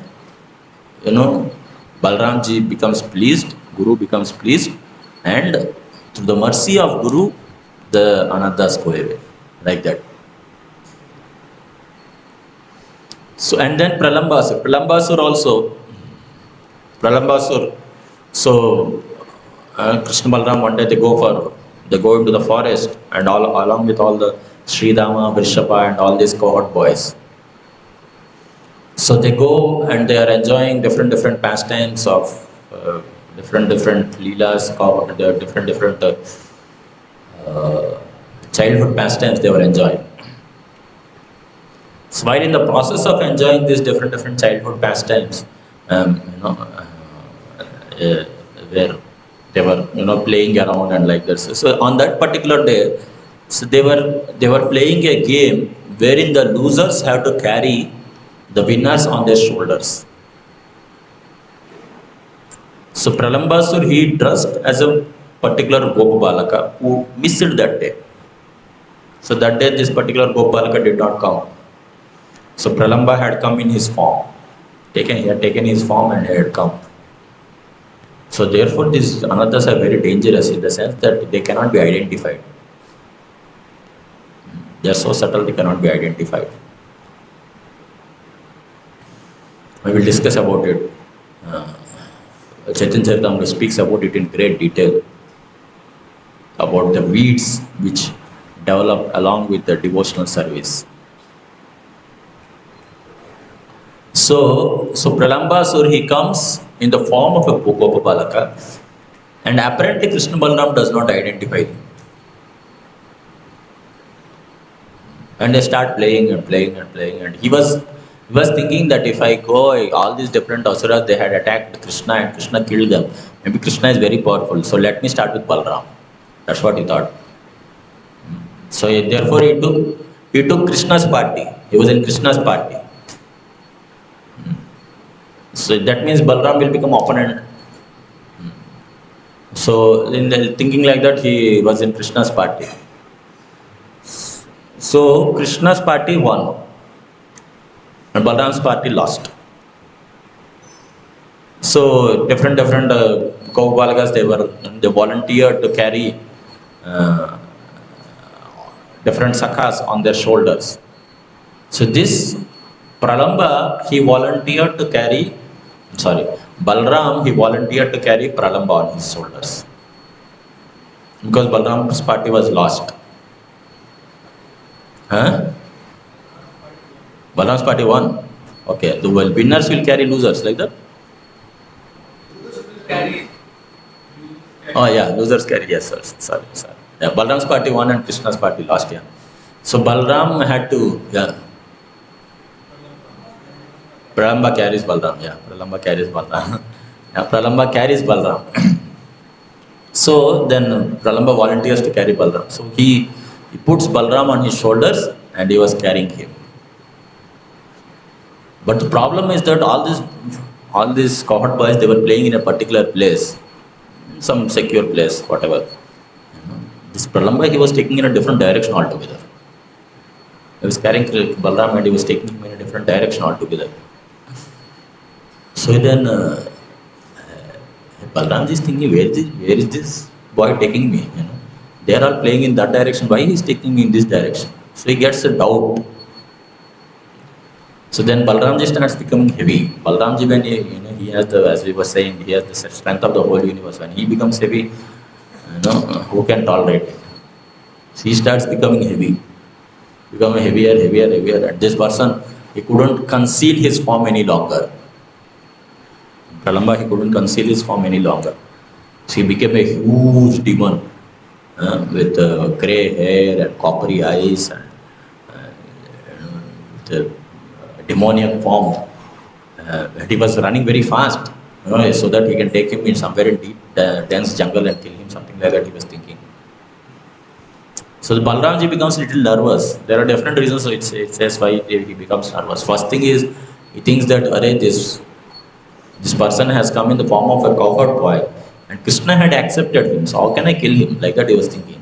Balaramji becomes pleased, Guru becomes pleased, and through the mercy of Guru, the anarthas go away, like that. So and then Pralambasur also, so Krishna Balaram, one day they go into the forest, and along with all the Sridama, Vrishapa, and all these cohort boys. So they go and they are enjoying different pastimes of different leelas, different childhood pastimes they were enjoying. So while in the process of enjoying these different childhood pastimes, where they were playing around and like this. So on that particular day, so they were playing a game wherein the losers have to carry the winners on their shoulders. So Pralambasur, he dressed as a particular Gopabalaka who missed that day. So that day this particular Gopabalaka did not come. So Pralamba had come in his form. He had taken his form and he had come. So therefore these anathas are very dangerous in the sense that they cannot be identified. They are so subtle they cannot be identified. We will discuss about it. Chaitanya Charitamrita speaks about it in great detail, about the weeds which develop along with the devotional service. So Pralambasur, he comes in the form of a Gopabalaka, and apparently Krishna Balaram does not identify him. And they start playing and playing and playing, and he was thinking that if I go, all these different asuras, they had attacked Krishna and Krishna killed them. Maybe Krishna is very powerful, so let me start with Balaram. That's what he thought. So therefore he took Krishna's party. He was in Krishna's party. So that means Balaram will become opponent. So in the thinking like that, he was in Krishna's party. So Krishna's party won and Balaram's party lost. So different Gopalakas, they volunteered to carry different sakhas on their shoulders. So this Pralamba, he volunteered to carry, Balaram, he volunteered to carry Pralamba on his shoulders. Because Balaram's party was lost. Balaram's party won. Okay, the winners will carry losers, like that? Oh yeah, losers carry, yes sir. Sorry. Yeah, Balaram's party won and Krishna's party lost, yeah. So Balaram had to, Pralamba carries Balaram, Pralamba carries Balaram. Pralamba carries Balaram. So then Pralamba volunteers to carry Balaram. So he puts Balaram on his shoulders and he was carrying him. But the problem is that all these cohort boys, they were playing in a particular place, some secure place, whatever. This Pralamba, he was taking in a different direction altogether. He was carrying Balaram and he was taking him in a different direction altogether. So then Balaram is thinking, where is this boy taking me? They are all playing in that direction. Why he is taking me in this direction? So he gets a doubt. So then Balaramji starts becoming heavy. Balaramji, when he has the, as we were saying, he has the strength of the whole universe. When he becomes heavy, who can tolerate it? So he starts becoming heavy. Becoming heavier. And this person, he couldn't conceal his form any longer. Pralamba, he couldn't conceal his form any longer. So he became a huge demon with grey hair and coppery eyes and with a demoniac form. He was running very fast, so that he can take him in somewhere in deep, dense jungle and kill him, something like that he was thinking. So the Balaramji becomes a little nervous. There are different reasons, so it says why he becomes nervous. First thing is, he thinks that, this person has come in the form of a cowherd boy and Krishna had accepted him, so how can I kill him? Like that he was thinking.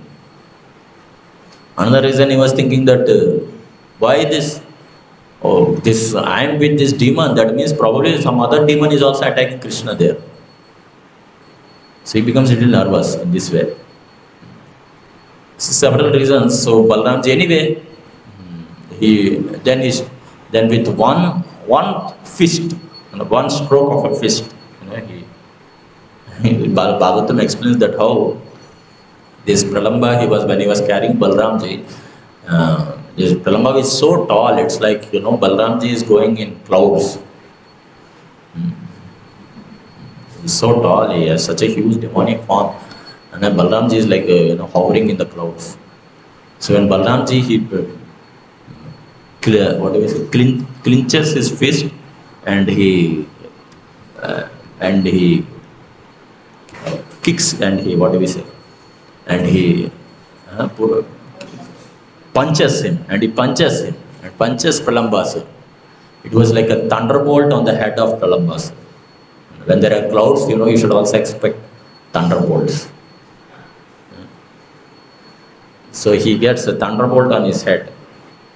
Another reason he was thinking that, why this? Oh, I am with this demon, that means probably some other demon is also attacking Krishna there. So he becomes a little nervous in this way. So several reasons. So Balaramji, anyway, then with one fist, one stroke of a fist, Bhagavatam explains that how this Pralamba, when he was carrying Balaramji, this Pralamba is so tall, it's like, Balaramji is going in clouds. He's so tall, he has such a huge demonic form. And then Balaramji is like, hovering in the clouds. So when Balaramji, clinches his fist and he kicks and he punches him and punches Pralambasur. It was like a thunderbolt on the head of Columbus. When there are clouds, you should also expect thunderbolts. So he gets a thunderbolt on his head,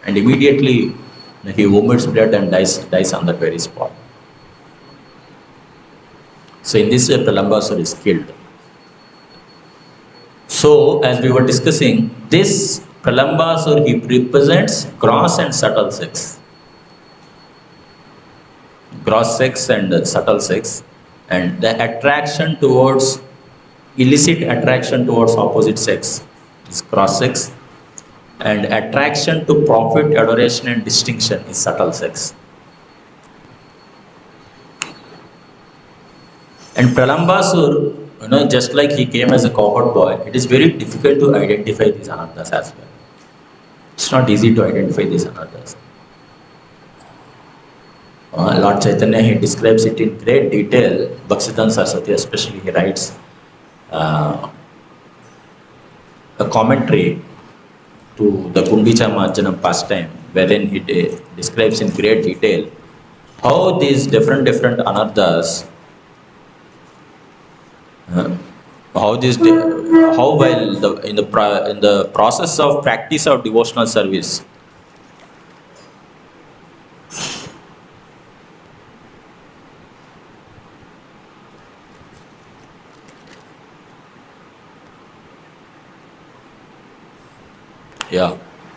and immediately he vomits blood and dies on that very spot. So in this way, Pralambasur is killed. So as we were discussing, this Pralambasur, he represents gross and subtle sex. Gross sex and subtle sex, and the attraction towards, illicit attraction towards opposite sex is gross sex, and attraction to profit, adoration and distinction is subtle sex. And Pralambasur, just like he came as a cowherd boy, it is very difficult to identify these anarthas as well. It's not easy to identify these anarthas. Lord Chaitanya, he describes it in great detail. Bhaktisiddhanta Saraswati especially, he writes a commentary to the Gundicha Marjanam pastime, wherein he describes in great detail how these different anarthas, how while in the process of practice of devotional service,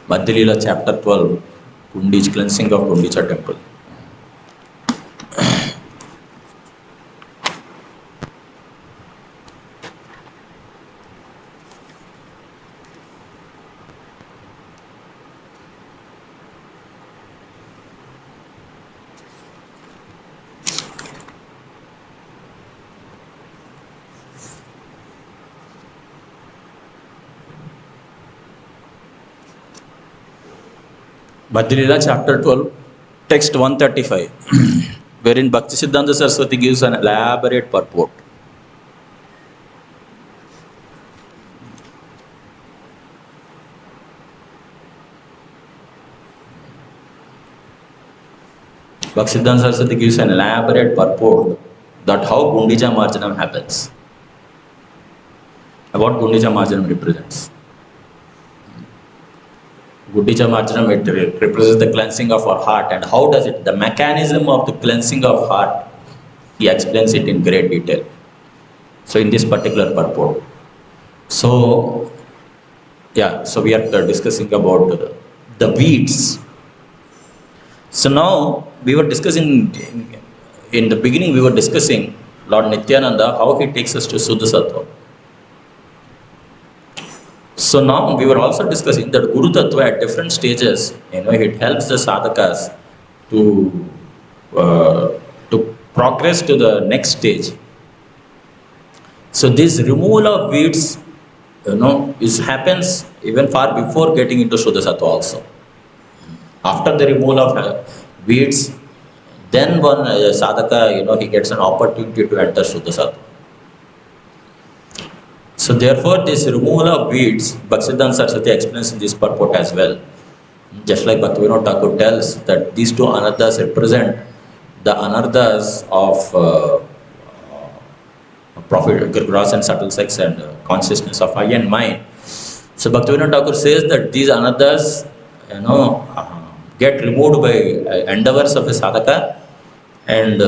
Madhya chapter 12, cleansing of Gundicha temple. Madhya chapter 12, text 135, wherein Bhaktisiddhanta Saraswati gives an elaborate purport. Bhaktisiddhanta Saraswati gives an elaborate purport that how Gundicha Marjanam happens, what Gundicha Marjanam represents. Gundicha Marjanam, it represents the cleansing of our heart, and how does it, the mechanism of the cleansing of heart, he explains it in great detail. So in this particular purport. So we are discussing about the weeds. So now we were discussing, in the beginning we were discussing Lord Nityananda, how he takes us to Suddha Sattva. So now we were also discussing that Guru Tattva at different stages, it helps the sadhakas to progress to the next stage. So this removal of weeds, happens even far before getting into Shuddha Sattva also. After the removal of weeds, then one sadhaka, he gets an opportunity to enter Shuddha Sattva. So therefore, this removal of weeds, Bhaktisiddhanta Saraswati explains in this purport as well. Just like Bhaktivinoda Thakur tells that these two anarthas represent the anarthas of profit, gross and subtle sex, and consciousness of eye and mind. So Bhaktivinoda Thakur says that these anarthas, get removed by endeavors of a sadhaka, and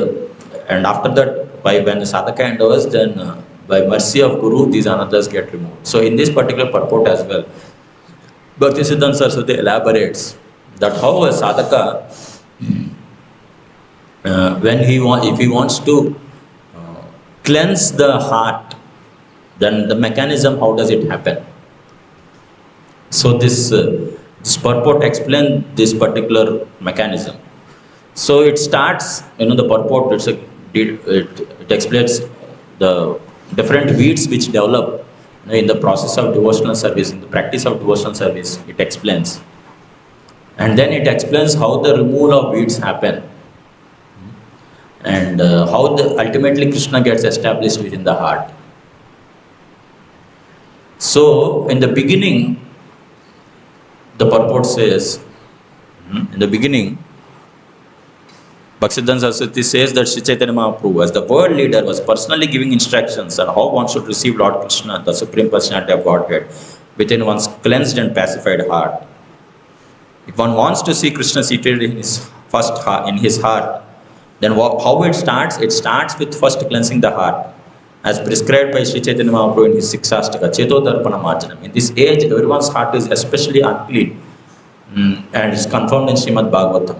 after that, when the sadhaka endeavors, then by mercy of Guru, these anarthas get removed. So in this particular purport as well, Bhaktisiddhanta Saraswati elaborates that how a sadhaka, if he wants to cleanse the heart, then the mechanism, how does it happen? So this purport explains this particular mechanism. So it starts, the purport, it explains the different weeds which develop in the process of devotional service, in the practice of devotional service, it explains. And then it explains how the removal of weeds happen, and how ultimately Krishna gets established within the heart. So in the beginning, the purport says, in the beginning, Bhaktisiddhanta Saraswati says that Sri Chaitanya Mahaprabhu, as the world leader, was personally giving instructions on how one should receive Lord Krishna, the Supreme Personality of Godhead, within one's cleansed and pacified heart. If one wants to see Krishna seated in his in his heart, then how it starts? It starts with first cleansing the heart, as prescribed by Sri Chaitanya Mahaprabhu in his Sikshastaka, Cheto Darpana Marjanam. In this age, everyone's heart is especially unclean, and it's confirmed in Srimad Bhagavatam.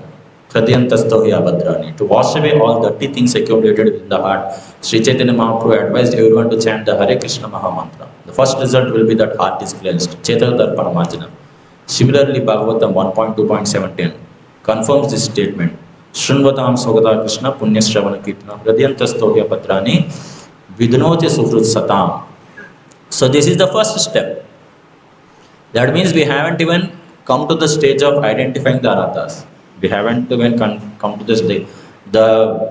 To wash away all dirty things accumulated in the heart, Sri Chaitanya Mahaprabhu advised everyone to chant the Hare Krishna Mahamantra. The first result will be that heart is cleansed. Cheto Darpana Marjanam. Similarly, Bhagavatam 1.2.17 confirms this statement. Shrunvatam Sogata Krishna Punya Shravana Kirtana Hridyantastohya Patrani Vidnoti Sufrut Satam. So this is the first step. That means we haven't even come to the stage of identifying the anathas. We haven't even come to this stage. The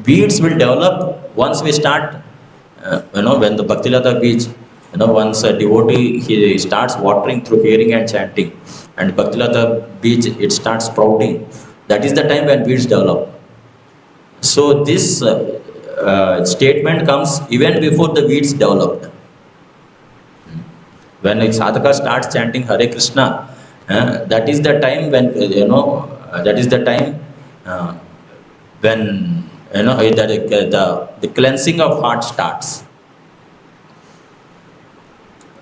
weeds will develop once we start, when the Bhaktilata beach, once a devotee, he starts watering through hearing and chanting, and Bhaktilata beach, it starts sprouting. That is the time when weeds develop. So this statement comes even before the weeds developed. When a sadhaka starts chanting Hare Krishna, that is the time when when the cleansing of heart starts.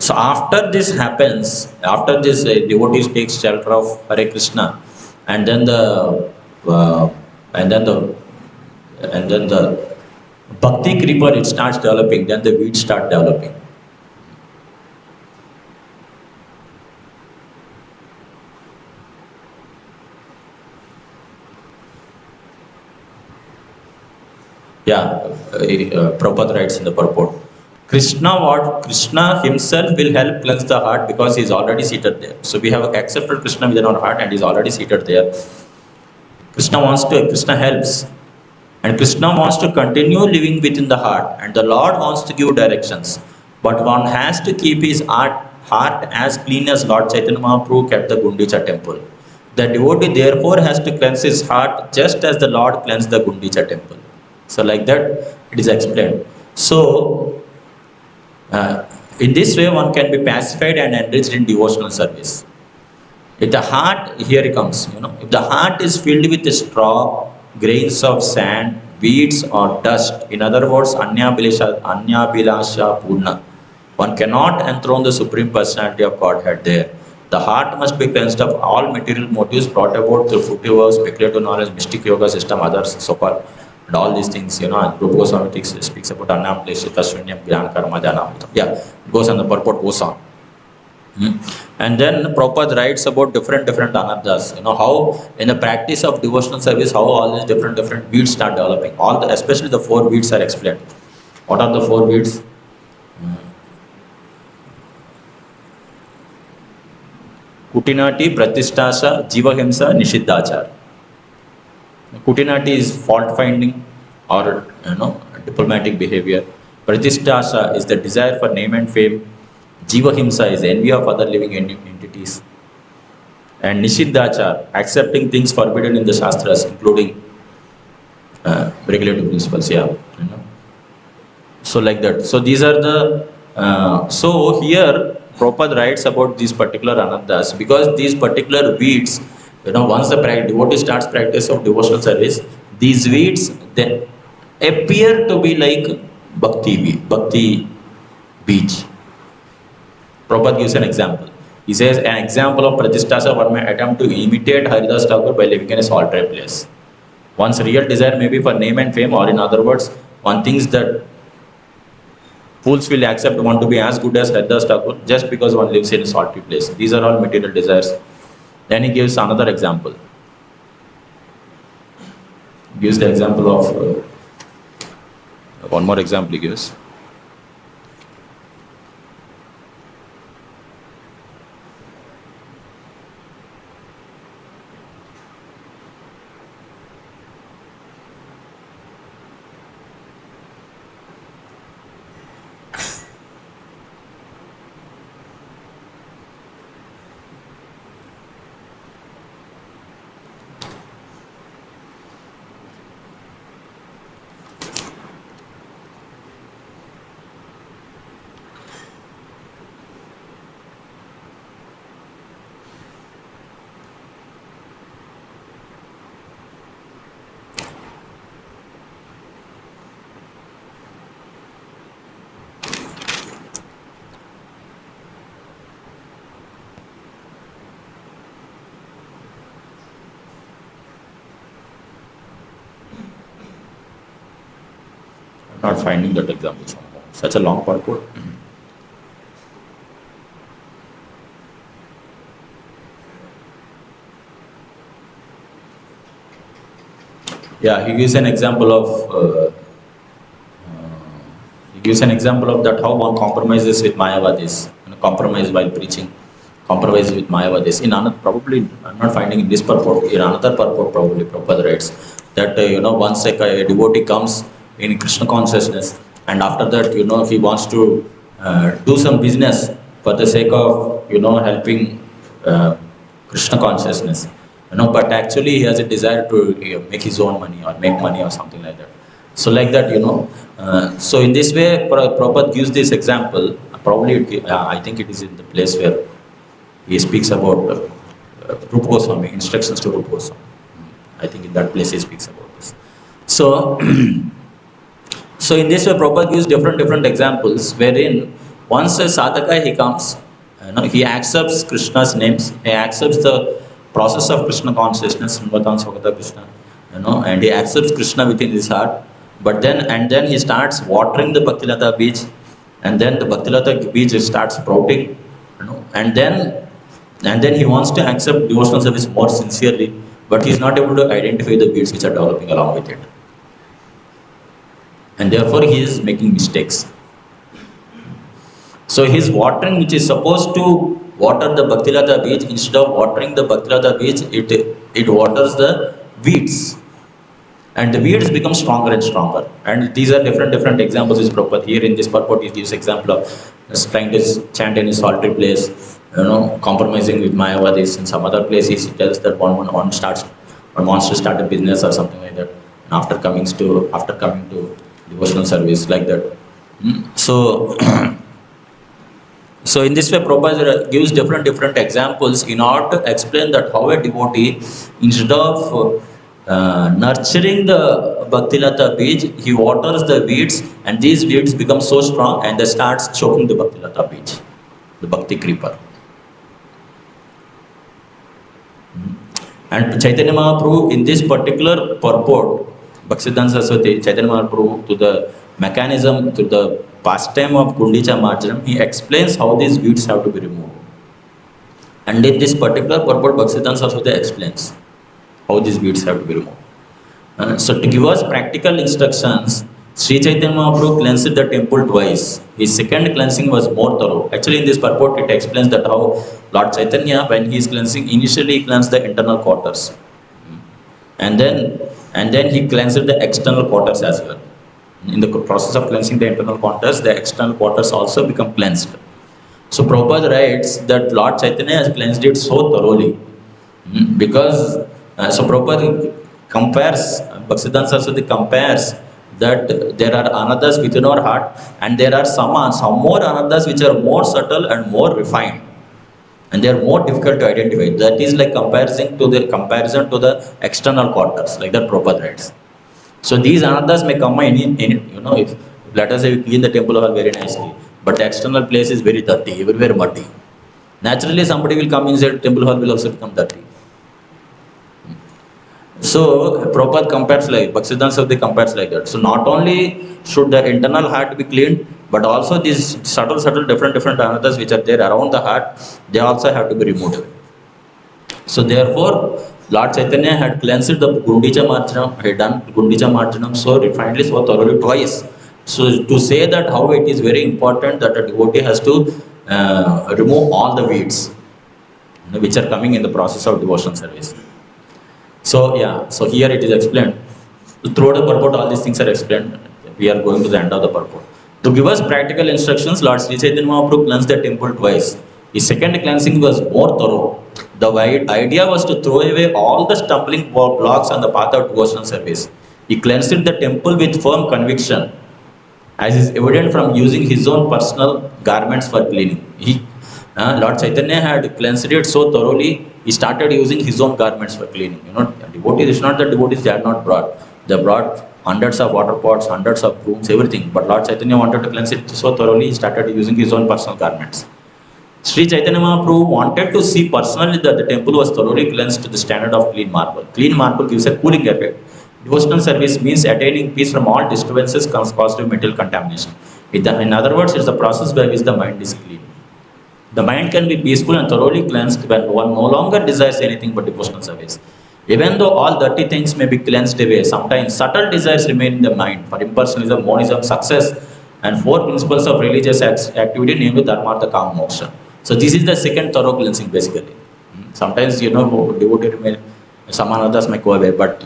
So after this happens, after this devotee takes shelter of Hare Krishna, and then the bhakti creeper, it starts developing. Then the weeds start developing. Prabhupada writes in the purport, Krishna himself will help cleanse the heart because he is already seated there. So we have accepted Krishna within our heart and he is already seated there. Krishna helps, and Krishna wants to continue living within the heart, and the Lord wants to give directions. But one has to keep his heart as clean as Lord Chaitanya Mahaprabhu kept the Gundicha temple. The devotee therefore has to cleanse his heart just as the Lord cleansed the Gundicha temple. So like that it is explained. So in this way one can be pacified and enriched in devotional service. If the heart, here it comes, if the heart is filled with straw, grains of sand, weeds or dust, in other words, Anyabhilasha Purna, one cannot enthrone the Supreme Personality of Godhead there. The heart must be cleansed of all material motives brought about through fruitive works, speculative knowledge, mystic yoga system, others, so called, and all these things, Rupa Goswami speaks about Annam, Pleshita, Shunyam, Gyan, Karma, Jnana. Yeah, it goes on, the purport goes on. And then Prabhupada writes about different anarthas. How in the practice of devotional service, how all these different weeds start developing. Especially the 4 weeds are explained. What are the 4 weeds? Kutinati, Pratisthasha, Jivahimsa, Nishiddhachar. Kutinati is fault finding or diplomatic behavior. Pratisthasha is the desire for name and fame. Jivahimsa is envy of other living entities. And Nishiddhachar, accepting things forbidden in the Shastras, including regulative principles. So like that. So these are the, so here Prabhupada writes about these particular anarthas, because these particular weeds, once the devotee starts practice of devotional service, these weeds, they appear to be like bhakti beach. Prabhupada gives an example. He says, an example of Pratisthasha, one may attempt to imitate Haridas Thakur by living in a solitary place. One's real desire may be for name and fame, or in other words, one thinks that fools will accept one to be as good as Haridas Thakur just because one lives in a solitary place. These are all material desires. Then he gives another example. He gives the example of, one more example he gives. not finding that example somehow. Such a long purport. Yeah, he gives an example of that how one compromises with Mayavadis, compromise while preaching, compromise with Mayavadis. In another, probably I'm not finding in this purport. In another purport, probably Prabhupada writes that once a devotee comes in Krishna consciousness, and after that he wants to do some business for the sake of helping Krishna consciousness. But actually he has a desire to make his own money or make money or something like that. So like that, so in this way, Prabhupada gives this example. Probably, I think it is in the place where he speaks about Rupa Goswami, instructions to Rupa Goswami. I think in that place he speaks about this. So, so in this way, Prabhupada gives different examples wherein once a sadhaka he comes, he accepts Krishna's names, he accepts the process of Krishna consciousness, Krishna, and he accepts Krishna within his heart. But then he starts watering the Bhaktilata beach, and then the Bhaktilata beach starts sprouting, and then he wants to accept devotional service more sincerely, but he is not able to identify the beads which are developing along with it, and therefore he is making mistakes. So his watering, which is supposed to water the Bhaktilata beach, instead of watering the Bhaktilata beach, it waters the weeds. And the weeds become stronger and stronger. And these are different examples is proper. Here in this purport, he gives example of trying to chant in a solitary place, compromising with Mayavadis. In some other places, he tells that one wants to start a business or something like that. And after coming to devotional service, like that. So, so in this way, Prabhupada gives different examples in order to explain that how a devotee, instead of nurturing the Bhaktilata beach, he waters the weeds, and these weeds become so strong and they start choking the Bhaktilata beach, the Bhakti creeper. And Chaitanya Mahaprabhu, in this particular purport, Bhaktisiddhanta Saraswati, Chaitanya Mahaprabhu, to the mechanism, to the pastime of Gundicha Marjanam, he explains how these weeds have to be removed. And in this particular purport, Bhaktisiddhanta Saraswati explains how these weeds have to be removed. So to give us practical instructions, Sri Chaitanya Mahaprabhu cleansed the temple twice. His second cleansing was more thorough. Actually, in this purport, it explains that how Lord Chaitanya, when he is cleansing, initially he cleansed the internal quarters, and then he cleansed the external quarters as well. In the process of cleansing the internal quarters, the external quarters also become cleansed. So Prabhupada writes that Lord Chaitanya has cleansed it so thoroughly, because so Prabhupada compares, Bhaktisiddhanta Saraswati compares that there are anandhas within our heart, and there are some more anandhas which are more subtle and more refined, and they are more difficult to identify. That is like comparison to the external quarters, like that Prabhupada writes. So these anandhas may come in if let us say we clean the temple hall very nicely, but the external place is very dirty, everywhere muddy. Naturally, somebody will come inside temple hall will also become dirty. So Prabhupada compares like, Bhaktisiddhanta Saraswati compares like that. So not only should the internal heart be cleaned, but also these subtle different anandhas which are there around the heart, they also have to be removed. So therefore, Lord Chaitanya had cleansed the Gundicha Marjanam, had done Gundicha Marjanam so refinedly, so thoroughly twice. So to say that how it is very important that a devotee has to remove all the weeds which are coming in the process of devotional service. So yeah, so here it is explained. Throughout the purport, all these things are explained. We are going to the end of the purport. To give us practical instructions, Lord Sri Chaitanya Mahaprabhu cleansed the temple twice. His second cleansing was more thorough. The idea was to throw away all the stumbling blocks on the path of devotional service. He cleansed the temple with firm conviction, as is evident from using his own personal garments for cleaning. Lord Chaitanya had cleansed it so thoroughly, he started using his own garments for cleaning. Devotees, it's not that devotees they had not brought. They brought hundreds of water pots, hundreds of brooms, everything. But Lord Chaitanya wanted to cleanse it so thoroughly, he started using his own personal garments. Sri Chaitanya Mahaprabhu wanted to see personally that the temple was thoroughly cleansed to the standard of clean marble. Clean marble gives a cooling effect. Devotional service means attaining peace from all disturbances caused by mental contamination. In other words, it's the process by which the mind is clean. The mind can be peaceful and thoroughly cleansed when one no longer desires anything but devotional service. Even though all dirty things may be cleansed away, sometimes subtle desires remain in the mind. For impersonalism, monism, success, and four principles of religious activity, namely dharma, artha, kama, moksha. So this is the second thorough cleansing, basically. Sometimes, devotee remain, some others may go away, but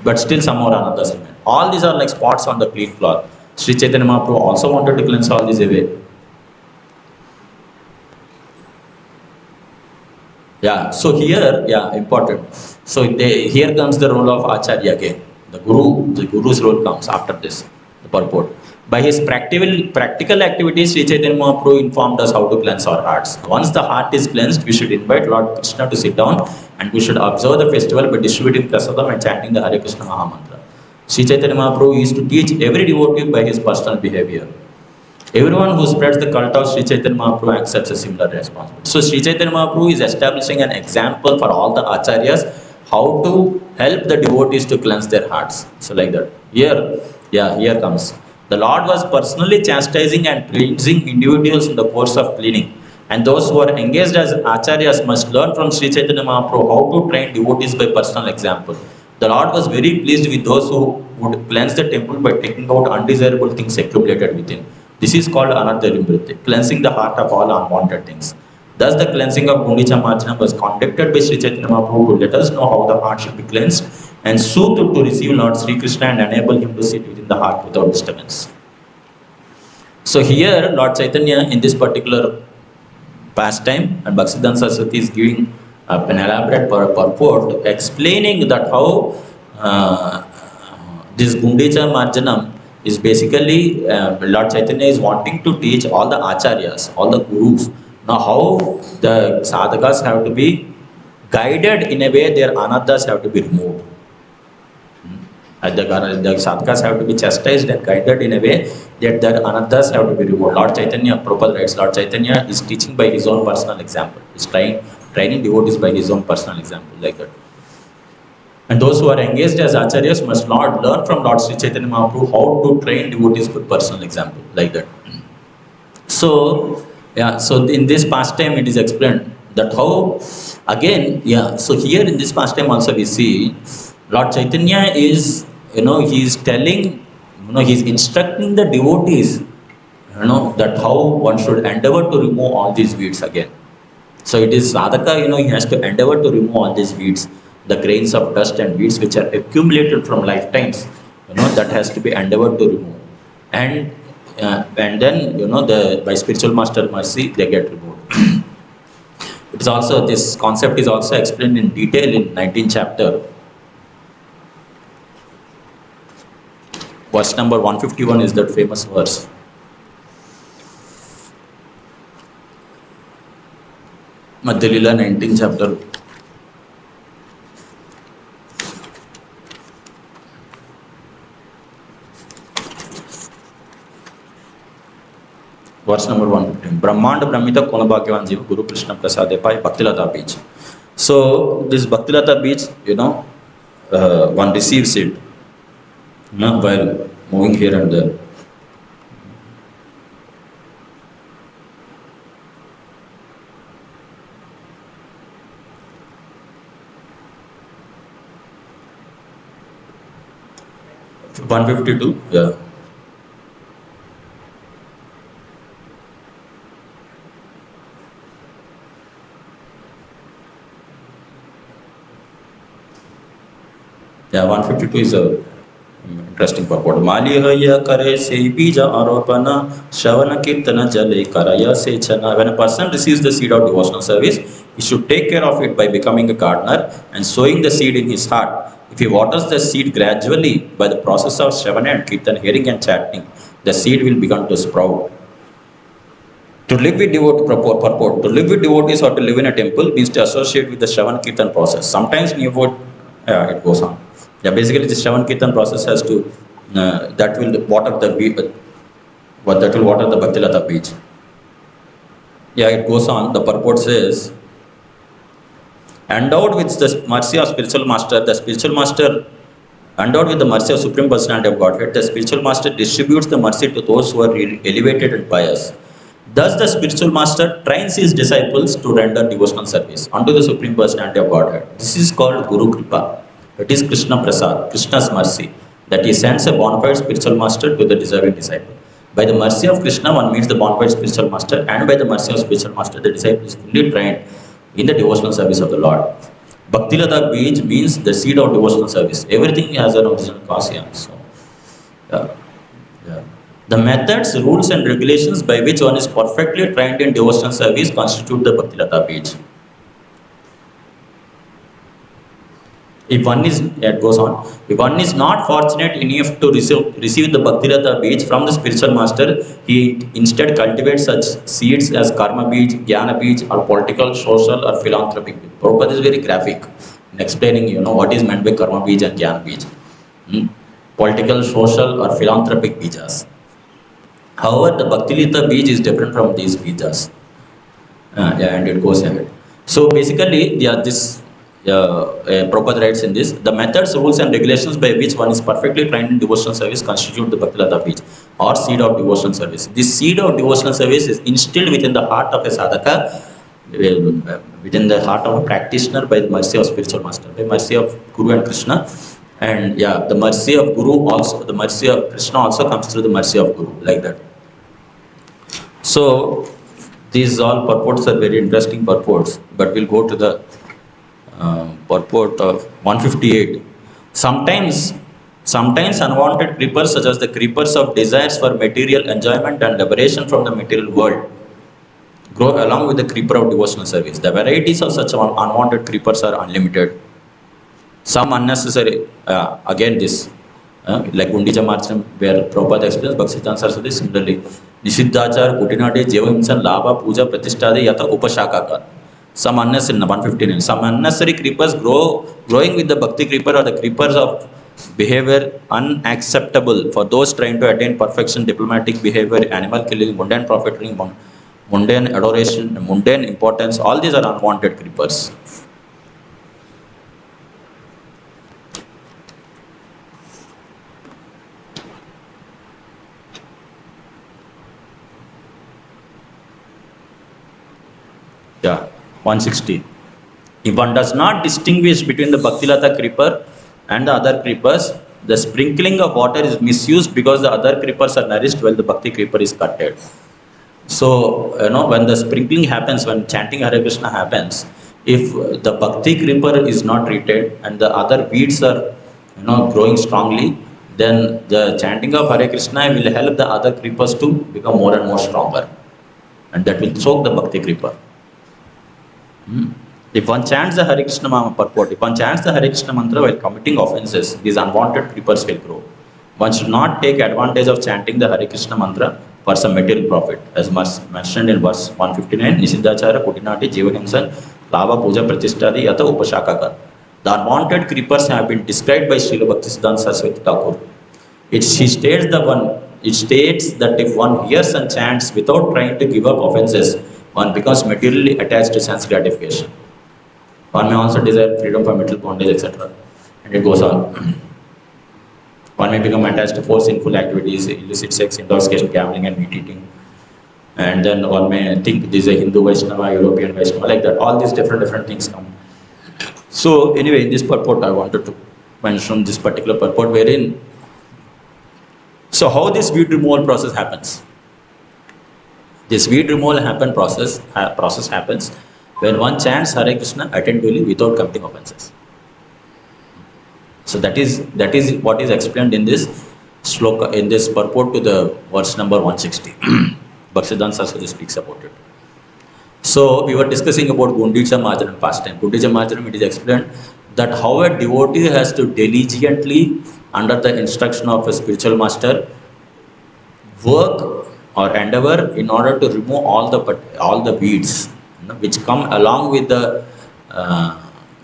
but still some more others remain. All these are like spots on the clean cloth. Sri Chaitanya Mahaprabhu also wanted to cleanse all these away. Yeah, so here, important. So here comes the role of Acharya again. The Guru's role comes after this, the purport. By his practical activities, Sri Chaitanya Mahaprabhu informed us how to cleanse our hearts. Once the heart is cleansed, we should invite Lord Krishna to sit down and we should observe the festival by distributing prasadam and chanting the Hare Krishna Mahamantra. Sri Chaitanya Mahaprabhu used to teach every devotee by his personal behavior. Everyone who spreads the cult of Sri Chaitanya Mahaprabhu accepts a similar responsibility. So Sri Chaitanya Mahaprabhu is establishing an example for all the acharyas how to help the devotees to cleanse their hearts. So like that. Here comes. The Lord was personally chastising and cleansing individuals in the course of cleaning. And those who are engaged as acharyas must learn from Sri Chaitanya Mahaprabhu how to train devotees by personal example. The Lord was very pleased with those who would cleanse the temple by taking out undesirable things accumulated within. This is called anartha, cleansing the heart of all unwanted things. Thus, the cleansing of Gundicha Marjanam was conducted by Sri Chaitanya Mahaprabhu to let us know how the heart should be cleansed and soothed to receive Lord Sri Krishna and enable him to sit within the heart without disturbance. So here, Lord Chaitanya in this particular pastime, and Bhaktisiddhanta Saraswati is giving an elaborate purport explaining that how this Gundicha Marjanam is basically Lord Chaitanya is wanting to teach all the acharyas, all the gurus, now how the sadhakas have to be guided in a way their anarthas have to be removed. The sadhakas have to be chastised and guided in a way that their anarthas have to be removed. Lord Chaitanya, Prabhupada writes, Lord Chaitanya is teaching by his own personal example. He's training devotees by his own personal example, like that. And those who are engaged as acharyas must not learn from Lord Sri Chaitanya Mahaprabhu how to train devotees with personal example, like that. So, so in this pastime it is explained that how, again, so here in this pastime also we see Lord Chaitanya is, he is telling, he is instructing the devotees, that how one should endeavor to remove all these weeds again. So it is sadhaka, he has to endeavor to remove all these weeds. The grains of dust and weeds which are accumulated from lifetimes, that has to be endeavored to remove. And then, by spiritual master mercy, they get removed. It is also, this concept is also explained in detail in 19th chapter. Verse number 151 is that famous verse. Madhya Lila, 19th chapter. Verse number 115. Brahmanda Brahmita Kona Bhagyavan Jiva Guru Krishna Prasadepai Bhaktilata Beach. So this Bhaktilata Beach, one receives it while moving here and there. $152, Yeah, 152 is a interesting purport. Malihaya kare se bija aropana shavana kirtana jale karaya se chana. When a person receives the seed of devotional service, he should take care of it by becoming a gardener and sowing the seed in his heart. If he waters the seed gradually by the process of Shravana and Kirtan, hearing and chanting, the seed will begin to sprout. To live with purport. To live with devotees or to live in a temple means to associate with the Shravana Kirtan process. Sometimes it goes on. Basically the Shravan Kirtan process has to, that will water the Bhaktilata beach. It goes on. The purport says, endowed with the mercy of spiritual master, the spiritual master Endowed with the mercy of Supreme Personality of Godhead, the spiritual master distributes the mercy to those who are elevated and pious. Thus, the spiritual master trains his disciples to render devotional service unto the Supreme Personality of Godhead. This is called Guru Kripa. It is Krishna Prasad, Krishna's mercy, that he sends a bona fide spiritual master to the deserving disciple. By the mercy of Krishna, one meets the bona fide spiritual master, and by the mercy of spiritual master, the disciple is fully trained in the devotional service of the Lord. Bhaktilata Bij means the seed of devotional service. Everything has an original cause here. So, yeah. The methods, rules, and regulations by which one is perfectly trained in devotional service constitute the Bhaktilata Bij. If one is, it goes on, if one is not fortunate enough to receive the Bhaktilata Bij from the spiritual master, he instead cultivates such seeds as Karma Bij, Jnana Bij, or political, social, or philanthropic Bij. Prabhupada is very graphic in explaining, what is meant by Karma Bij and Jnana Bij. Political, social, or philanthropic Bijas. However, the Bhaktilata Bij is different from these Bijas. And it goes ahead. So basically, Prabhupada writes in this, the methods, rules, and regulations by which one is perfectly trained in devotional service constitute the Bhaktilata Bij, or seed of devotional service. This seed of devotional service is instilled within the heart of a sadhaka, within the heart of a practitioner by the mercy of spiritual master, by mercy of Guru and Krishna. And the mercy of Guru also, the mercy of Krishna also comes through the mercy of Guru, like that. So, these all purports are very interesting purports, but we'll go to the purport of 158. Sometimes unwanted creepers, such as the creepers of desires for material enjoyment and liberation from the material world, grow along with the creeper of devotional service. The varieties of such unwanted creepers are unlimited. Some unnecessary, again this, like Gundicha Marcham, where Prabhupada explains, Bhaktisiddhanta Saraswati similarly, Nishiddhachar, Kutinade, Jevahimsa, Labha, Puja, Pratistade, Yata, Upashakaka. Some unnecessary, 159, some unnecessary creepers growing with the Bhakti creeper or the creepers of behavior unacceptable for those trying to attain perfection, diplomatic behavior, animal killing, mundane profiteering, mundane adoration, mundane importance. All these are unwanted creepers. Yeah. 160. If one does not distinguish between the Bhaktilata creeper and the other creepers, the sprinkling of water is misused because the other creepers are nourished while the Bhakti creeper is cutted. So, when the sprinkling happens, when chanting Hare Krishna happens, if the Bhakti creeper is not treated and the other weeds are, growing strongly, then the chanting of Hare Krishna will help the other creepers to become more and more stronger. And that will choke the Bhakti creeper. If one chants the Hare Krishna purport, if one chants the Hare Krishna mantra while committing offenses, these unwanted creepers will grow. One should not take advantage of chanting the Hare Krishna mantra for some material profit, as mentioned in verse 159, Nishiddhachara, Kutinati, Jivahimsan, Lava, Puja, Pratishtadi, Yata, Upashakaka. The unwanted creepers have been described by Srila Bhaktisiddhanta Saraswati Thakur. It states that if one hears and chants without trying to give up offenses, one becomes materially attached to sense gratification. One may also desire freedom from material bondage, etc. And it goes on. One may become attached to 4 sinful activities, illicit sex, intoxication, gambling, and meat eating. And then one may think this is a Hindu Vaishnava, European Vaishnava, like that. All these different things come. So anyway, in this purport, I wanted to mention this particular purport wherein, so how this weed removal process happens? This weed removal process happens when one chants Hare Krishna attentively without committing offenses. So that is what is explained in this shloka, in this purport to the verse number 160. Bhaktisiddhanta Saraswati speaks about it. So we were discussing about Gundicha Marjanam past time. Gundicha Marjanam, it is explained that how a devotee has to diligently, under the instruction of a spiritual master, work or endeavor in order to remove all the weeds, which come along with the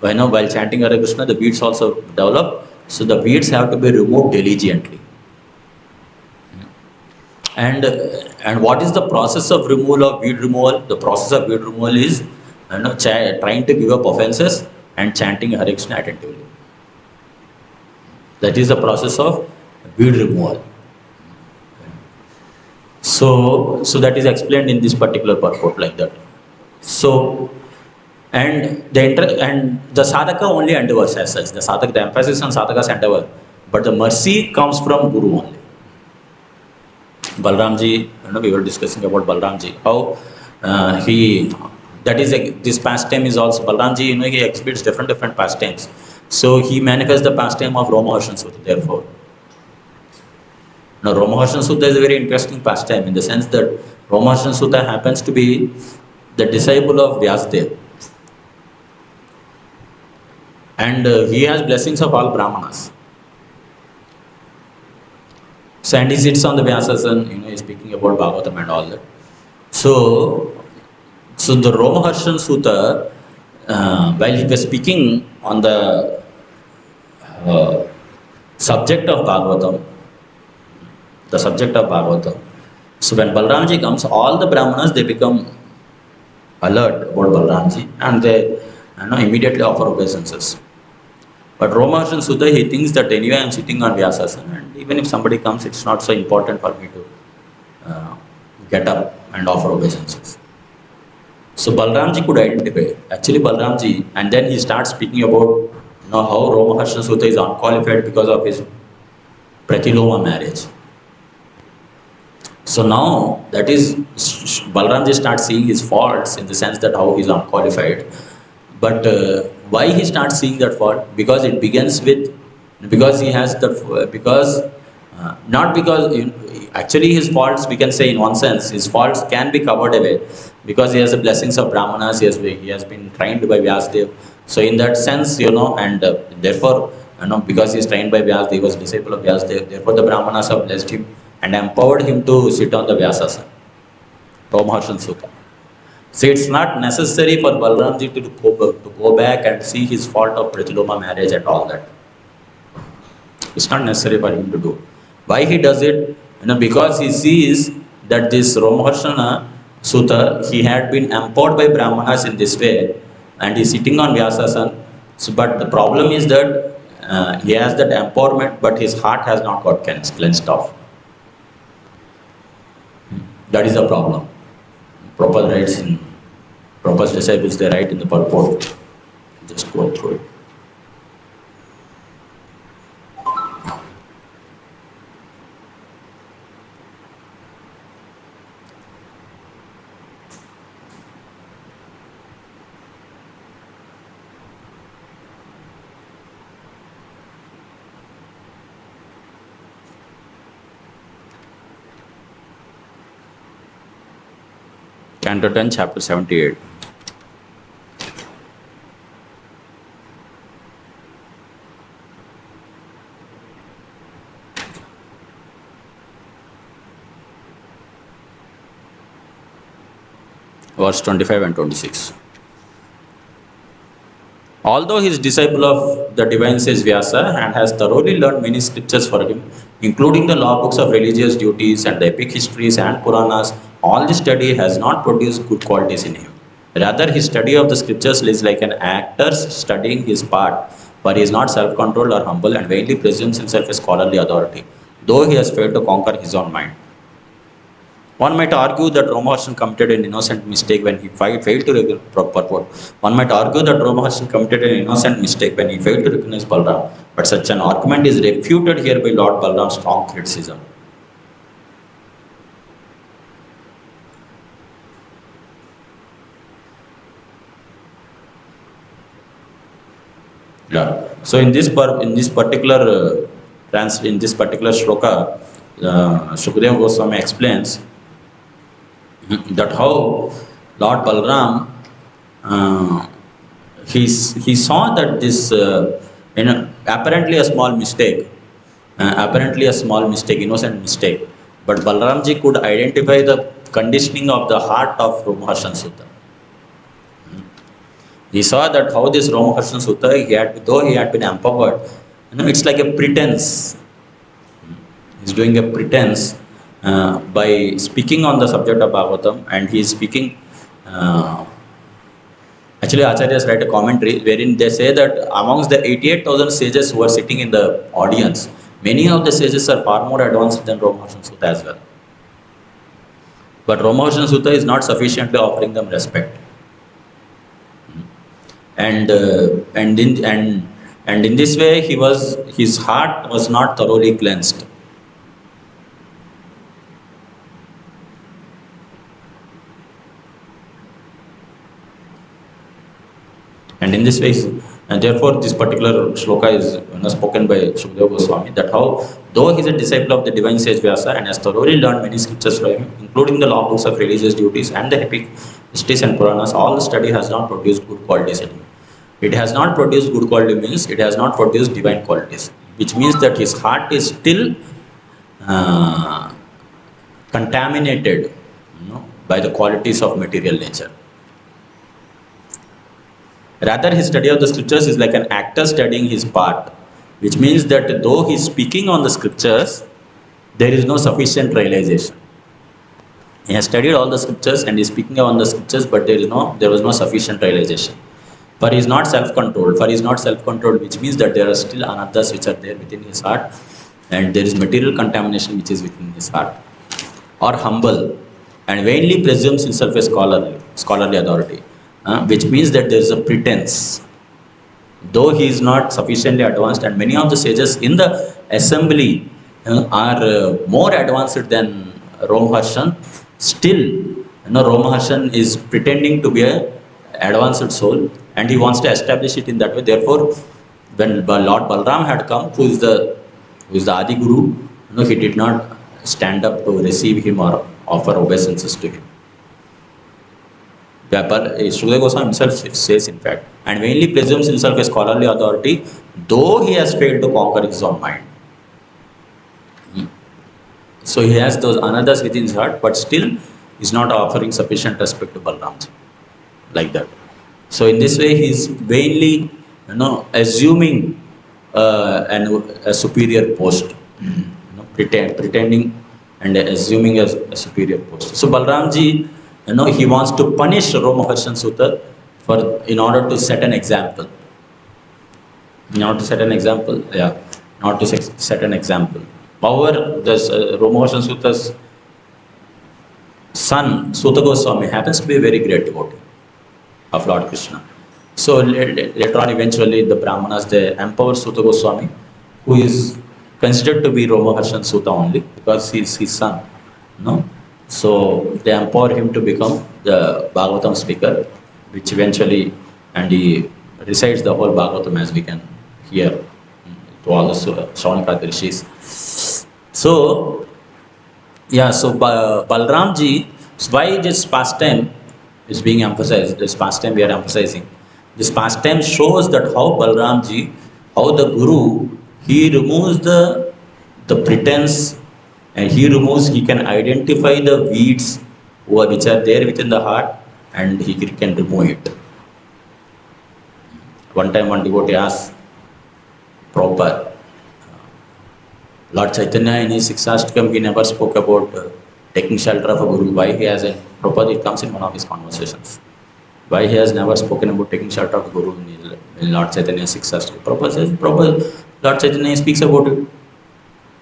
while chanting Hare Krishna, the weeds also develop. So the weeds have to be removed diligently. And what is the process of removal of weed removal? The process of weed removal is trying to give up offenses and chanting Hare Krishna attentively. That is the process of weed removal. So that is explained in this particular purport like that. So, and the sadhaka only endeavors as such. The sadhaka, the emphasis on sadhaka's endeavor, but the mercy comes from Guru only. Balaramji, we were discussing about Balaramji, how this pastime is also Balaramji. He exhibits different pastimes. So he manifests the pastime of Romaharshan Sutta. Therefore, now Romaharshan Sutta is a very interesting pastime in the sense that Romaharshan Sutta happens to be the disciple of Vyasadeva, and he has blessings of all Brahmanas. So, and he sits on the Vyasasana, he's speaking about Bhagavatam and all that. So the Romaharshan Sutta, while he was speaking on the subject of Bhagavatam, so when Balaramji comes, all the Brahmanas, they become alert about Balaramji and they immediately offer obeisances. But Romaharshan Sutta, he thinks that anyway I am sitting on Vyasasana, and even if somebody comes, it's not so important for me to get up and offer obeisances. So Balaramji could identify, actually Balaramji, and then he starts speaking about how Romaharshan Sutta is unqualified because of his Pratiloma marriage. So now, that is, Balaramji starts seeing his faults in the sense that how he is unqualified. But why he starts seeing that fault? Because it begins with, because he has the, not because, actually his faults, we can say in one sense, his faults can be covered away because he has the blessings of Brahmanas, he has been trained by Vyasadeva. So in that sense, and therefore, because he is trained by Vyasadeva, he was disciple of Vyasadeva, therefore the Brahmanas have blessed him and empowered him to sit on the Vyasasana, Romaharshan Sutta. So it's not necessary for Balaramji to go back and see his fault of Pratiloma marriage and all that. It's not necessary for him to do. Why he does it? Because he sees that this Romaharshan Sutta, he had been empowered by Brahmanas in this way, and he is sitting on Vyasasana. So, but the problem is that he has that empowerment, but his heart has not got cleansed off. That is the problem. Prabhupada writes in Prabhupada's disciples, they write in the purport. Just go through it. Canto 10, chapter 78. Verse 25 and 26. Although he is disciple of the divine sage Vyasa and has thoroughly learned many scriptures for him, including the law books of religious duties and the epic histories and Puranas, all this study has not produced good qualities in him. Rather, his study of the scriptures is like an actor studying his part, for he is not self-controlled or humble and vainly presumes himself a scholarly authority, though he has failed to conquer his own mind. One might argue that Romaharshan committed an innocent mistake when he failed to purport. One might argue that Romaharshan committed an innocent mistake when he failed to recognize Balaram, but such an argument is refuted here by Lord Balaram's strong criticism. Yeah. So in this particular shloka, Shukadeva Goswami explains that how Lord Balaram he saw that this apparently a small mistake, innocent mistake, but Balaramji could identify the conditioning of the heart of Romaharshan Sutta. He saw that how this Romaharshan Sutta, though he had been empowered, it's like a pretense. He's doing a pretense by speaking on the subject of Bhagavatam, and he is speaking Actually, Acharyas write a commentary wherein they say that amongst the 88,000 sages who are sitting in the audience, many of the sages are far more advanced than Ramaharshan Sutta as well. But Ramaharshan Sutta is not sufficiently offering them respect. And in this way, his heart was not thoroughly cleansed. And in this way, and therefore this particular shloka is spoken by Shukadeva Goswami, that how, though he is a disciple of the divine sage Vyasa and has thoroughly learned many scriptures from him, including the law books of religious duties and the epic histories and Puranas, all the study has not produced good qualities in him. It has not produced good quality means it has not produced divine qualities, which means that his heart is still contaminated, by the qualities of material nature. Rather, his study of the scriptures is like an actor studying his part, which means that though he is speaking on the scriptures, there is no sufficient realization. He has studied all the scriptures and is speaking on the scriptures, but there was no sufficient realization. For he is not self-controlled, which means that there are still anarthas which are there within his heart, and there is material contamination which is within his heart. Or humble, and vainly presumes himself a scholarly authority. Which means that there is a pretense, though he is not sufficiently advanced, and many of the sages in the assembly are more advanced than Ramaharshan. Still, Ramaharshan is pretending to be an advanced soul, and he wants to establish it in that way. Therefore, when Lord Balaram had come, who is the Adi Guru, he did not stand up to receive him or offer obeisances to him. But Shukadeva Goswami himself says, in fact, and vainly presumes himself a scholarly authority, though he has failed to conquer his own mind. So he has those anarthas within his heart, but still is not offering sufficient respect to Balaramji, like that. So in this way, he is vainly, assuming a superior post, pretending and assuming a superior post. So Balaramji, he wants to punish Ramaharshan Sutta in order to set an example. However, Ramaharshan Sutta's son, Sutta Goswami, happens to be a very great devotee of Lord Krishna. So later on, eventually, the Brahmanas, they empower Sutta Goswami, who is considered to be Ramaharshan Sutta only, because he is his son. So they empower him to become the Bhagavatam speaker, which eventually, and he recites the whole Bhagavatam, as we can hear to all the Shravanakadi Rishis. So, Balaramji, why this pastime is being emphasized, this pastime we are emphasizing. This pastime shows that how Balaramji, how the Guru, he removes the pretense, and he can identify the weeds which are there within the heart, and he can remove it. One time one devotee asked Prabhupada, Lord Chaitanya in his Siksashtakam, he never spoke about taking shelter of a Guru. Why he hasn't? Prabhupada, it comes in one of his conversations. Why he has never spoken about taking shelter of a Guru in Lord Chaitanya's Siksashtakam? Prabhupada says, Lord Chaitanya speaks about it.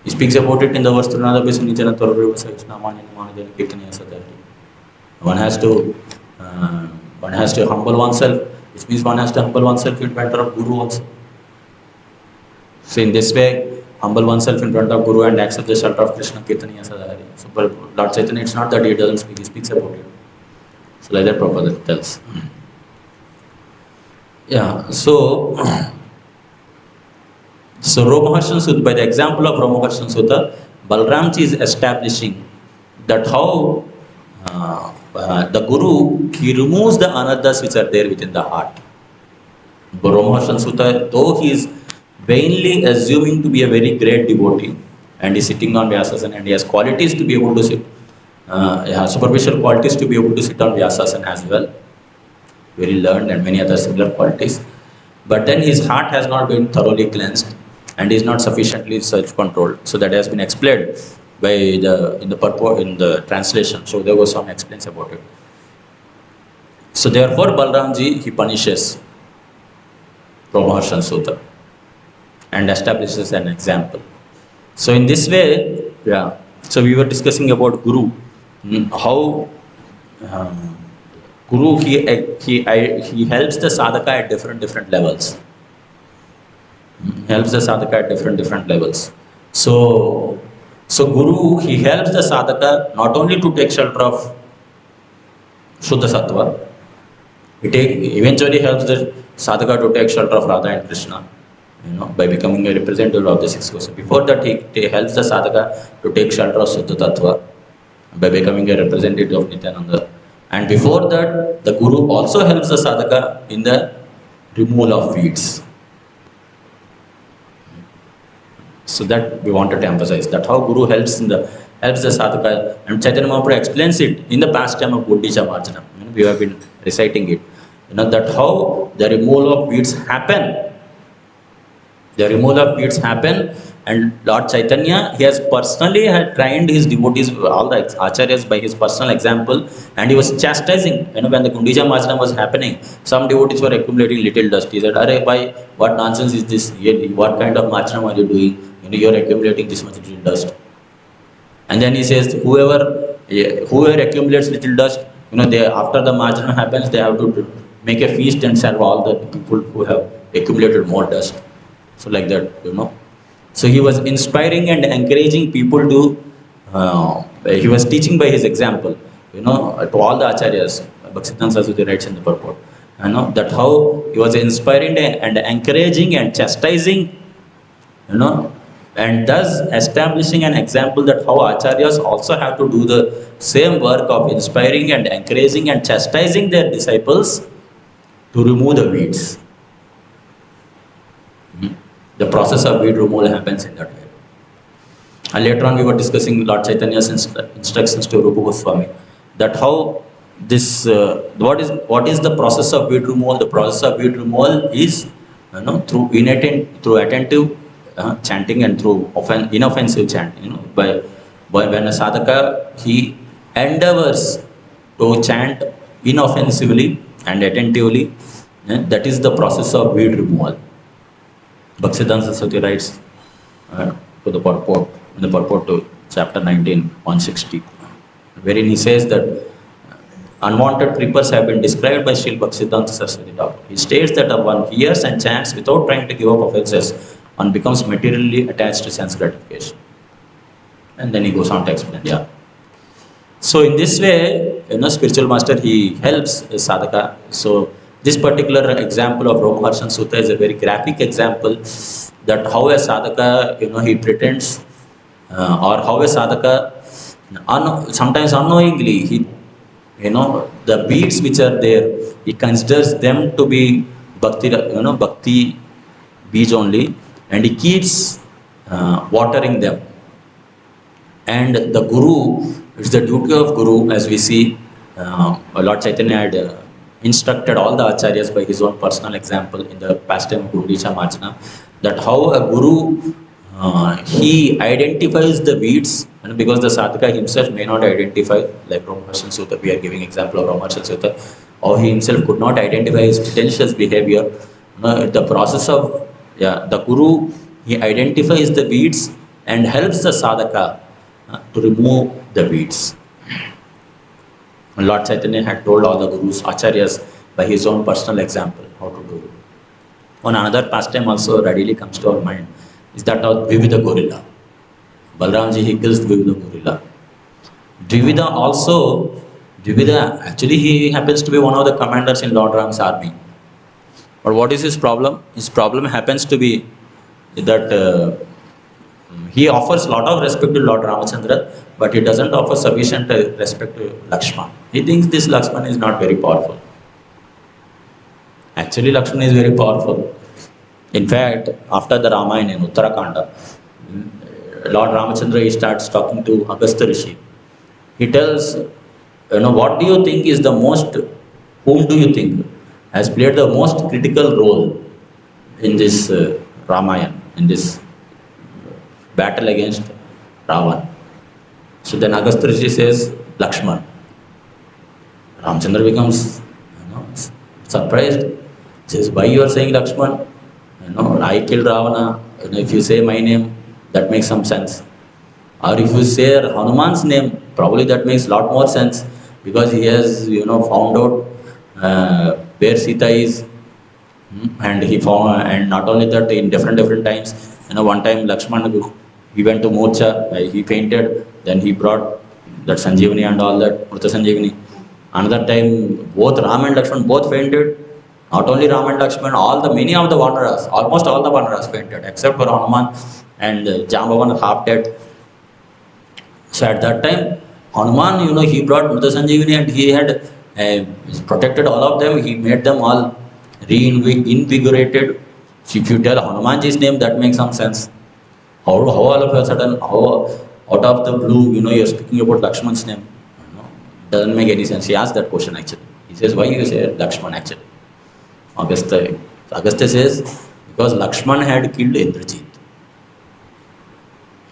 He speaks about it in the verse One has to humble oneself, which means one has to humble oneself in front of Guru also. So in this way, humble oneself in front of Guru and accept the shelter of Krishna Kirtaniya Sadhari. So but Lord Chaitanya, it's not that he doesn't speak, he speaks about it. So like that Prabhupada tells. So Ramaharshan Sutta, by the example of Ramaharshan Sutta, Balaramji is establishing that how the Guru, he removes the anarthas which are there within the heart. But Ramaharshan Sutta, though he is vainly assuming to be a very great devotee, and is sitting on Vyasasana, and he has qualities to be able to sit, superficial qualities to be able to sit on Vyasasana as well, very learned and many other similar qualities, but then his heart has not been thoroughly cleansed, and is not sufficiently self-controlled. So that has been explained by in the translation. So Shukadeva Goswami explains about it. So therefore Balaramji, he punishes Brahmaharshan Sutra and establishes an example. So in this way, yeah. So we were discussing about Guru, how Guru he helps the sadhaka at different levels. Helps the sadhaka at different levels. So Guru, he helps the sadhaka not only to take shelter of Shuddha Sattva, eventually helps the sadhaka to take shelter of Radha and Krishna, by becoming a representative of the six koshas. Before that, he helps the sadhaka to take shelter of Shuddha Tattva by becoming a representative of Nityananda. And before that, the Guru also helps the sadhaka in the removal of weeds. So that we wanted to emphasize, that how Guru helps the sadhaka, and Chaitanya Mahaprabhu explains it in the pastime of Gundicha Marjanam. We have been reciting it. That how the removal of weeds happen. The removal of weeds happen, and Lord Chaitanya, he has personally trained his devotees, all the acharyas, by his personal example, and he was chastising. When the Gundicha Marjanam was happening, some devotees were accumulating little dust. He said, "Arey, bhai, what nonsense is this? What kind of Marjanam are you doing? You are accumulating this much little dust." And then he says, whoever accumulates little dust, after the Marjanam happens, they have to make a feast and serve all the people who have accumulated more dust. So like that, So he was inspiring and encouraging people to, he was teaching by his example, to all the acharyas. Bhaktisiddhanta Saraswati writes in the purport, that how he was inspiring and encouraging and chastising, and thus establishing an example that how acharyas also have to do the same work of inspiring and encouraging and chastising their disciples to remove the weeds. The process of weed removal happens in that way. And later on we were discussing Lord Chaitanya's instructions to Rupa Goswami, that how this, what is the process of weed removal? The process of weed removal is through attentive chanting and through inoffensive chanting. By when a sadhaka, he endeavors to chant inoffensively and attentively, that is the process of weed removal. Bhaktisiddhanta Saraswati writes to the purport, in the purport to chapter 19, 160, wherein he says that unwanted creepers have been described by Srila Bhaktisiddhanta Saraswati Thakur. He states that one hears and chants without trying to give up offenses, one becomes materially attached to sense gratification. And then he goes on to explain, So in this way, spiritual master, he helps a sadhaka. So this particular example of Brahmaharshan Sutta is a very graphic example, that how a sadhaka, he pretends, or how a sadhaka, sometimes unknowingly, he, the beads which are there, he considers them to be bhakti, bhakti beads only, and he keeps watering them. And the Guru, it's the duty of Guru, as we see, Lord Chaitanya had instructed all the acharyas by his own personal example in the pastime of Gundicha Marjanam, that how a Guru, he identifies the weeds, because the sadhaka himself may not identify, like Brahmaharshan Sutta, we are giving example of Brahmaharshan Sutta, or he himself could not identify his pretentious behavior. The process of, the Guru, he identifies the weeds and helps the sadhaka to remove the weeds. Lord Chaitanya had told all the Gurus, acharyas, by his own personal example, how to do it. One another pastime also readily comes to our mind is that of Dvivida gorilla. Balaramji, he kills Dvivida gorilla. Dvivida, actually he happens to be one of the commanders in Lord Ram's army. But what is his problem? His problem happens to be that he offers a lot of respect to Lord Ramachandra, but he doesn't offer sufficient respect to Lakshman. He thinks this Lakshman is not very powerful. Actually, Lakshman is very powerful. In fact, after the Ramayana in Uttarakanda, Lord Ramachandra, he starts talking to Agastya Rishi. He tells, what do you think is the most, whom do you think has played the most critical role in this Ramayana, in this battle against Ravan? So then Agastya Rishi says, Lakshman. Ramachandra becomes surprised. He says, why you are saying Lakshman? You know, I killed Ravana. You know, if you say my name, that makes some sense. Or if you say Hanuman's name, probably that makes a lot more sense because he has, you know, found out where Sita is. And he found, and not only that, in different times, you know, one time Lakshman, he went to Mocha, he fainted, then he brought that Sanjeevani and all that, Mrita Sanjeevani. Another time, both Ram and Lakshman both fainted. Not only Ram and Lakshman, many of the Vanaras, almost all the Vanaras fainted, except for Hanuman and Jambavan half dead. So at that time, Hanuman, you know, he brought Mrita Sanjeevani and he had protected all of them. He made them all reinvigorated. So if you tell Hanumanji's name, that makes some sense. How all of a sudden, how out of the blue, you know, you're speaking about Lakshman's name? You know, doesn't make any sense. He asked that question actually. He says, why you say Lakshman actually? Agastya says, because Lakshman had killed Indrajit.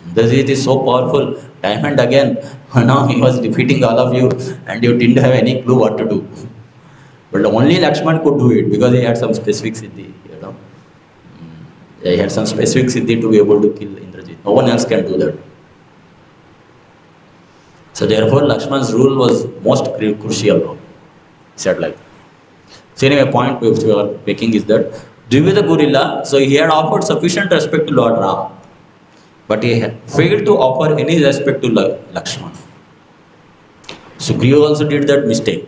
Indrajit is so powerful. Time and again, you know, he was defeating all of you and you didn't have any clue what to do. But only Lakshman could do it because he had some specific siddhi, you know. He had some specific siddhi to be able to kill Indrajit. No one else can do that. So therefore, Lakshman's rule was most crucial role. He said like. So anyway, point which we are making is that Dvivida Gorilla, so he had offered sufficient respect to Lord Ram, but he had failed to offer any respect to Lakshman. Sugriva also did that mistake.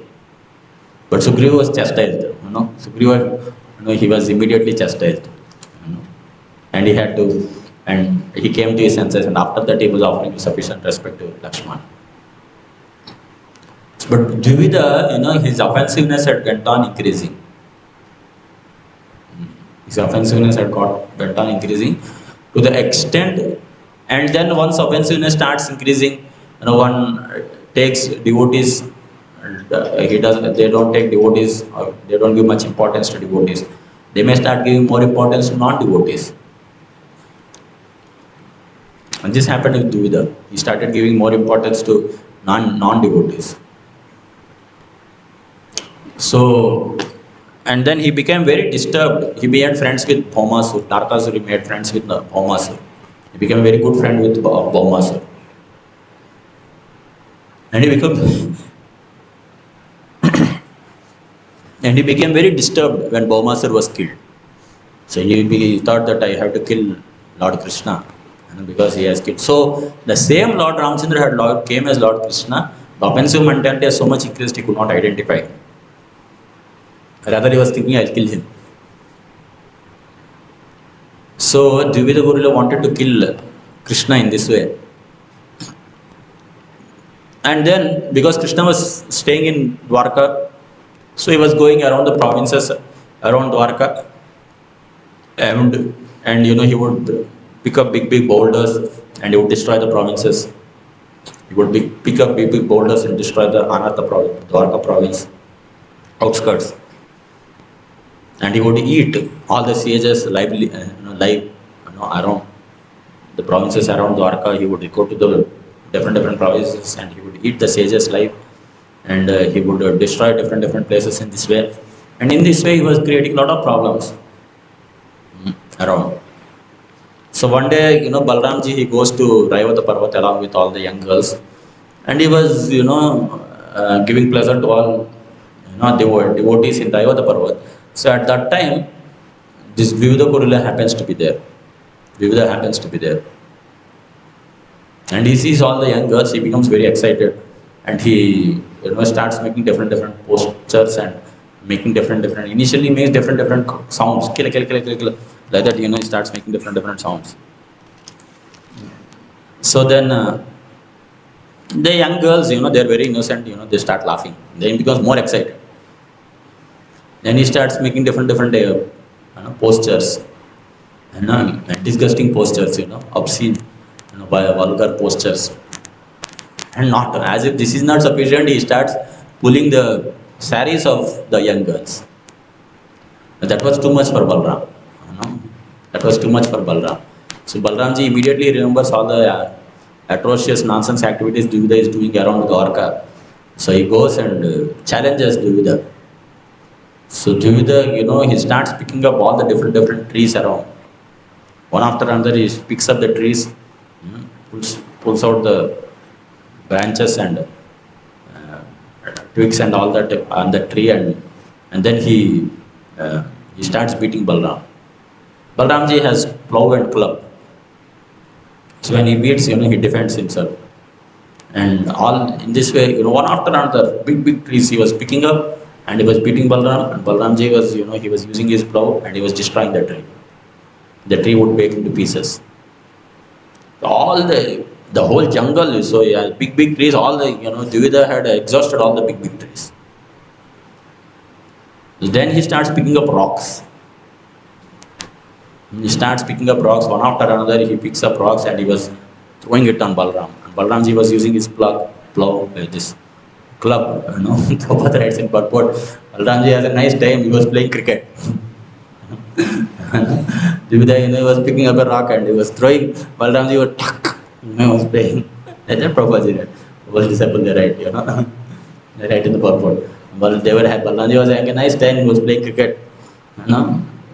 But Sugriva was chastised, you know. Sugriva, you know, he was immediately chastised, you know, and he had to, and he came to his senses, and after that he was offering sufficient respect to Lakshman. But Dvivida, you know, his offensiveness had went on increasing. His offensiveness had went on increasing to the extent, and then once offensiveness starts increasing, you know, one takes devotees. They don't take devotees, or they don't give much importance to devotees. They may start giving more importance to non-devotees. And this happened with Dvivida. He started giving more importance to non-devotees. So, and then he became very disturbed. He made friends with Bhaumasur. Narkasur made friends with Bhaumasur. He became a very good friend with Bhaumasur. And he became very disturbed when Bhaumasur was killed. So he thought that I have to kill Lord Krishna, you know, because he has killed. So the same Lord Ramchandra came as Lord Krishna. The offensive mentality has so much increased he could not identify him. Rather he was thinking I'll kill him. So Dvivida Gorilla wanted to kill Krishna in this way. And then because Krishna was staying in Dwarka, so he was going around the provinces around Dwarka, and you know, he would pick up big boulders and he would destroy the provinces. He would pick up big boulders and destroy the Anartha province, Dwarka province, outskirts. And he would eat all the sages live around the provinces around Dwarka. He would go to the different provinces and he would eat the sages live, and he would destroy different places in this way. And in this way he was creating a lot of problems around. So one day, you know, Balaramji, he goes to Raivata Parvat along with all the young girls, and he was, you know, giving pleasure to all, you know, devotees in Raivata Parvat. So at that time, this Dvivida Gorilla happens to be there. Dvivida happens to be there. And he sees all the young girls, he becomes very excited. And he, you know, starts making different postures and making initially makes different sounds. Killa, killa, killa, killa, killa. Like that, you know, he starts making different sounds. So then, the young girls, you know, they're very innocent, you know, they start laughing. Then he becomes more excited. Then he starts making different postures, and disgusting postures, you know, obscene, you know, vulgar postures. And not as if this is not sufficient, he starts pulling the saris of the young girls. That was too much for Balaram. You know? That was too much for Balaram. So Balaramji immediately remembers all the atrocious nonsense activities Dvivida is doing around Dwarka. So he goes and challenges Dvivida. So Dvivida, he starts picking up all the different trees around. One after another, he picks up the trees, pulls out the branches and twigs and all that on the tree, and then he starts beating Balaram. Balaramji has plow and club. So when he beats, he defends himself. And all in this way, one after another, big trees he was picking up and he was beating Balaram. And Balaramji was, he was using his plow and he was destroying the tree. The tree would break into pieces. All the whole jungle, so yeah, big trees, all the, Dvivida had exhausted all the big trees. Then he starts picking up rocks. He starts picking up rocks, one after another, he picks up rocks and he was throwing it on Balaram. And Balaramji was using his plow, this club, Prabhupada writes in purport, Balaramji has a nice time, he was playing cricket. Dvivida, he was picking up a rock and he was throwing, Balaramji was tuck, was playing. That's what Prabhupada read. Prabhupada disciple, they write, they write in the purport. But Balaramji was having a nice time, he was playing cricket.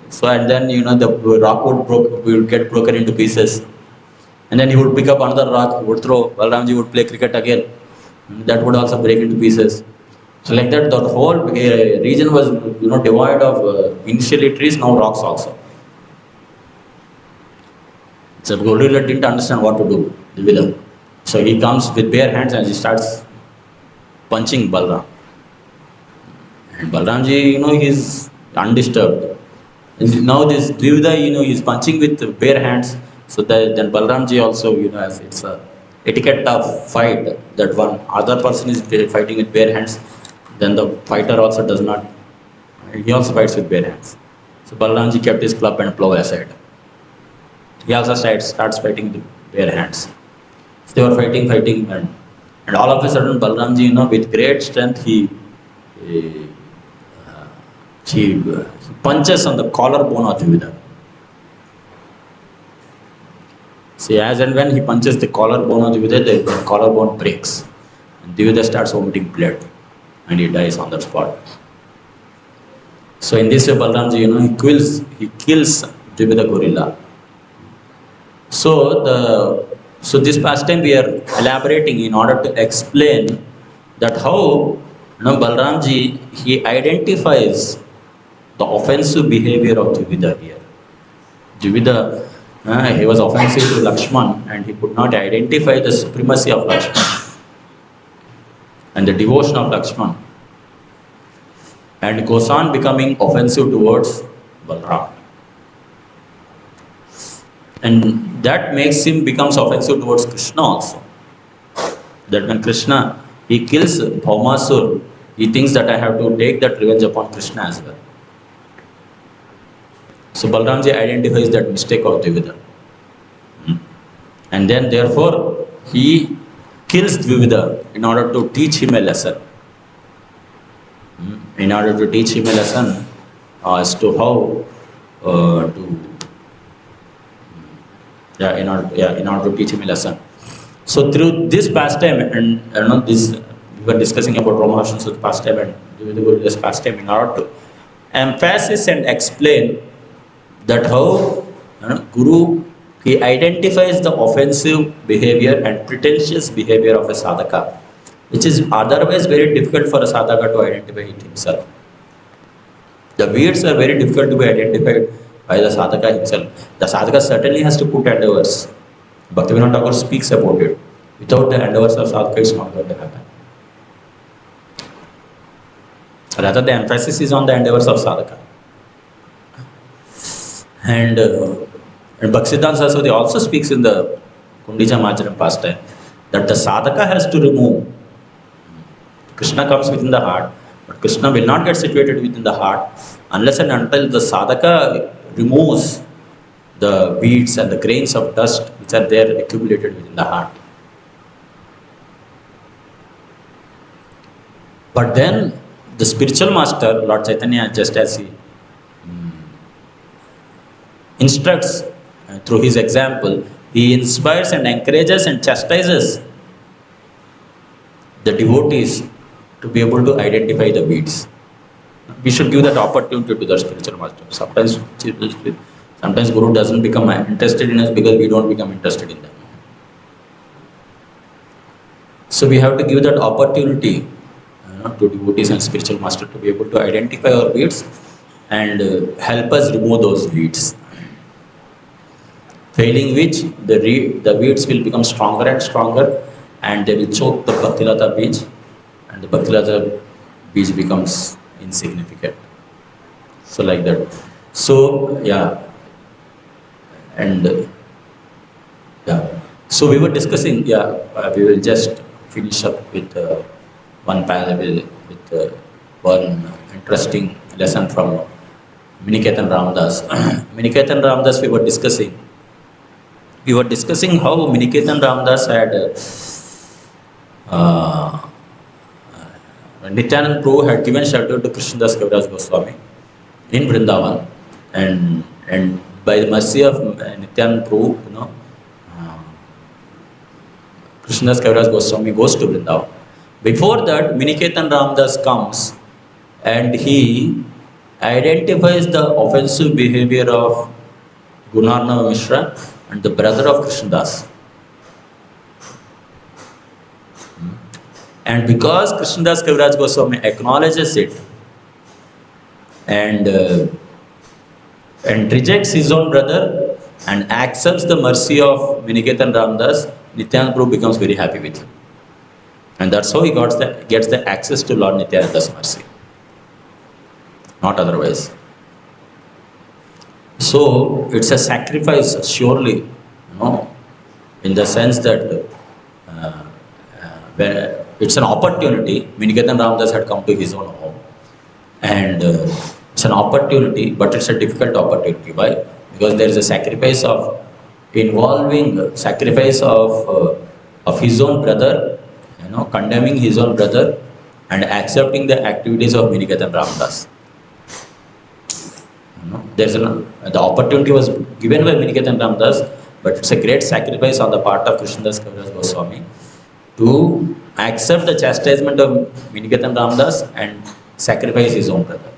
So and then the rock would get broken into pieces, and then he would pick up another rock, would throw. Balaramji would play cricket again. That would also break into pieces. So like that, the whole region was devoid of initially trees, now rocks also. So Gorilla didn't understand what to do, Dvivida. So he comes with bare hands and he starts punching Balaram. And Balaramji, he's undisturbed. And now this Dvivida, he's punching with bare hands. So that then Balaramji also, as it's a etiquette of fight, that one other person is fighting with bare hands, then the fighter also does not, he also fights with bare hands. So Balaramji kept his club and plow aside. He also starts fighting with bare hands. So they were fighting, and all of a sudden Balaramji, with great strength, he punches on the collarbone of Dvivida. See, as and when he punches the collarbone of Dvivida, the collarbone breaks. And Dvivida starts vomiting blood. And he dies on the spot. So in this way, Balaramji, he kills Dvivida gorilla. So this pastime we are elaborating in order to explain that how Balaramji, he identifies the offensive behavior of Dvivida here. Dvivida, he was offensive to Lakshman and he could not identify the supremacy of Lakshman and the devotion of Lakshman, and goes on becoming offensive towards Balaram. And that makes him becomes offensive towards Krishna also. That when Krishna, he kills Bhaumasur, he thinks that I have to take that revenge upon Krishna as well. So Balaramji identifies that mistake of Dvivida. And then therefore he kills Dvivida in order to teach him a lesson. In order to teach him a lesson as to how in order to teach him a lesson. So through this pastime, and this we were discussing about Ramaharshan's pastime and Dvivida pastime, in order to emphasize and explain that how Guru, he identifies the offensive behavior and pretentious behavior of a sadhaka, which is otherwise very difficult for a sadhaka to identify it himself. The weeds are very difficult to be identified by the sadhaka himself. The sadhaka certainly has to put endeavors. Bhaktivinoda Thakur speaks about it. Without the endeavors of sadhaka, it's not going to happen. Rather, the emphasis is on the endeavors of sadhaka. And Bhaktisiddhanta Saraswati also speaks in the Kundija Macharam pastime that the sadhaka has to remove. Krishna comes within the heart, but Krishna will not get situated within the heart unless and until the sadhaka removes the weeds and the grains of dust which are there accumulated within the heart. But then the spiritual master, Lord Chaitanya, just as he instructs through his example, he inspires and encourages and chastises the devotees to be able to identify the weeds. We should give that opportunity to the spiritual master. Sometimes Guru doesn't become interested in us because we don't become interested in them. So we have to give that opportunity to devotees and spiritual master to be able to identify our weeds and help us remove those weeds. Failing which, the weeds will become stronger and stronger, and they will choke the Bhaktilata beach, and the Bhaktilata beach becomes insignificant. So like that. So yeah, and yeah. So we were discussing. Yeah, we will just finish up with one parable with one interesting lesson from Miniketan Ramdas. Miniketan Ramdas, we were discussing. We were discussing how Miniketan Ramdas had Nityananda Prabhu had given shelter to Krishnadas Kaviraj Goswami in Vrindavan, and by the mercy of Nityananda Prabhu, Krishnadas Kaviraj Goswami goes to Vrindavan. Before that, Miniketan Ramdas comes and he identifies the offensive behavior of Gunarnava Mishra and the brother of Krishnadas. And because Krishnadas Kaviraj Goswami acknowledges it and rejects his own brother and accepts the mercy of Miniketan Ramdas, Nityananda Prabhu becomes very happy with him. And that's how he gets the access to Lord Nityananda's mercy. Not otherwise. So it's a sacrifice, surely, in the sense that it's an opportunity. Miniketan Ramdas had come to his own home, and it's an opportunity, but it's a difficult opportunity. Why? Because there is a sacrifice of his own brother, condemning his own brother and accepting the activities of Miniketan Ramdas. The opportunity was given by Miniketan Ramdas, but it's a great sacrifice on the part of Krishnadas Kaviraj Goswami to accept the chastisement of Miniketan Ramdas and sacrifice his own brother,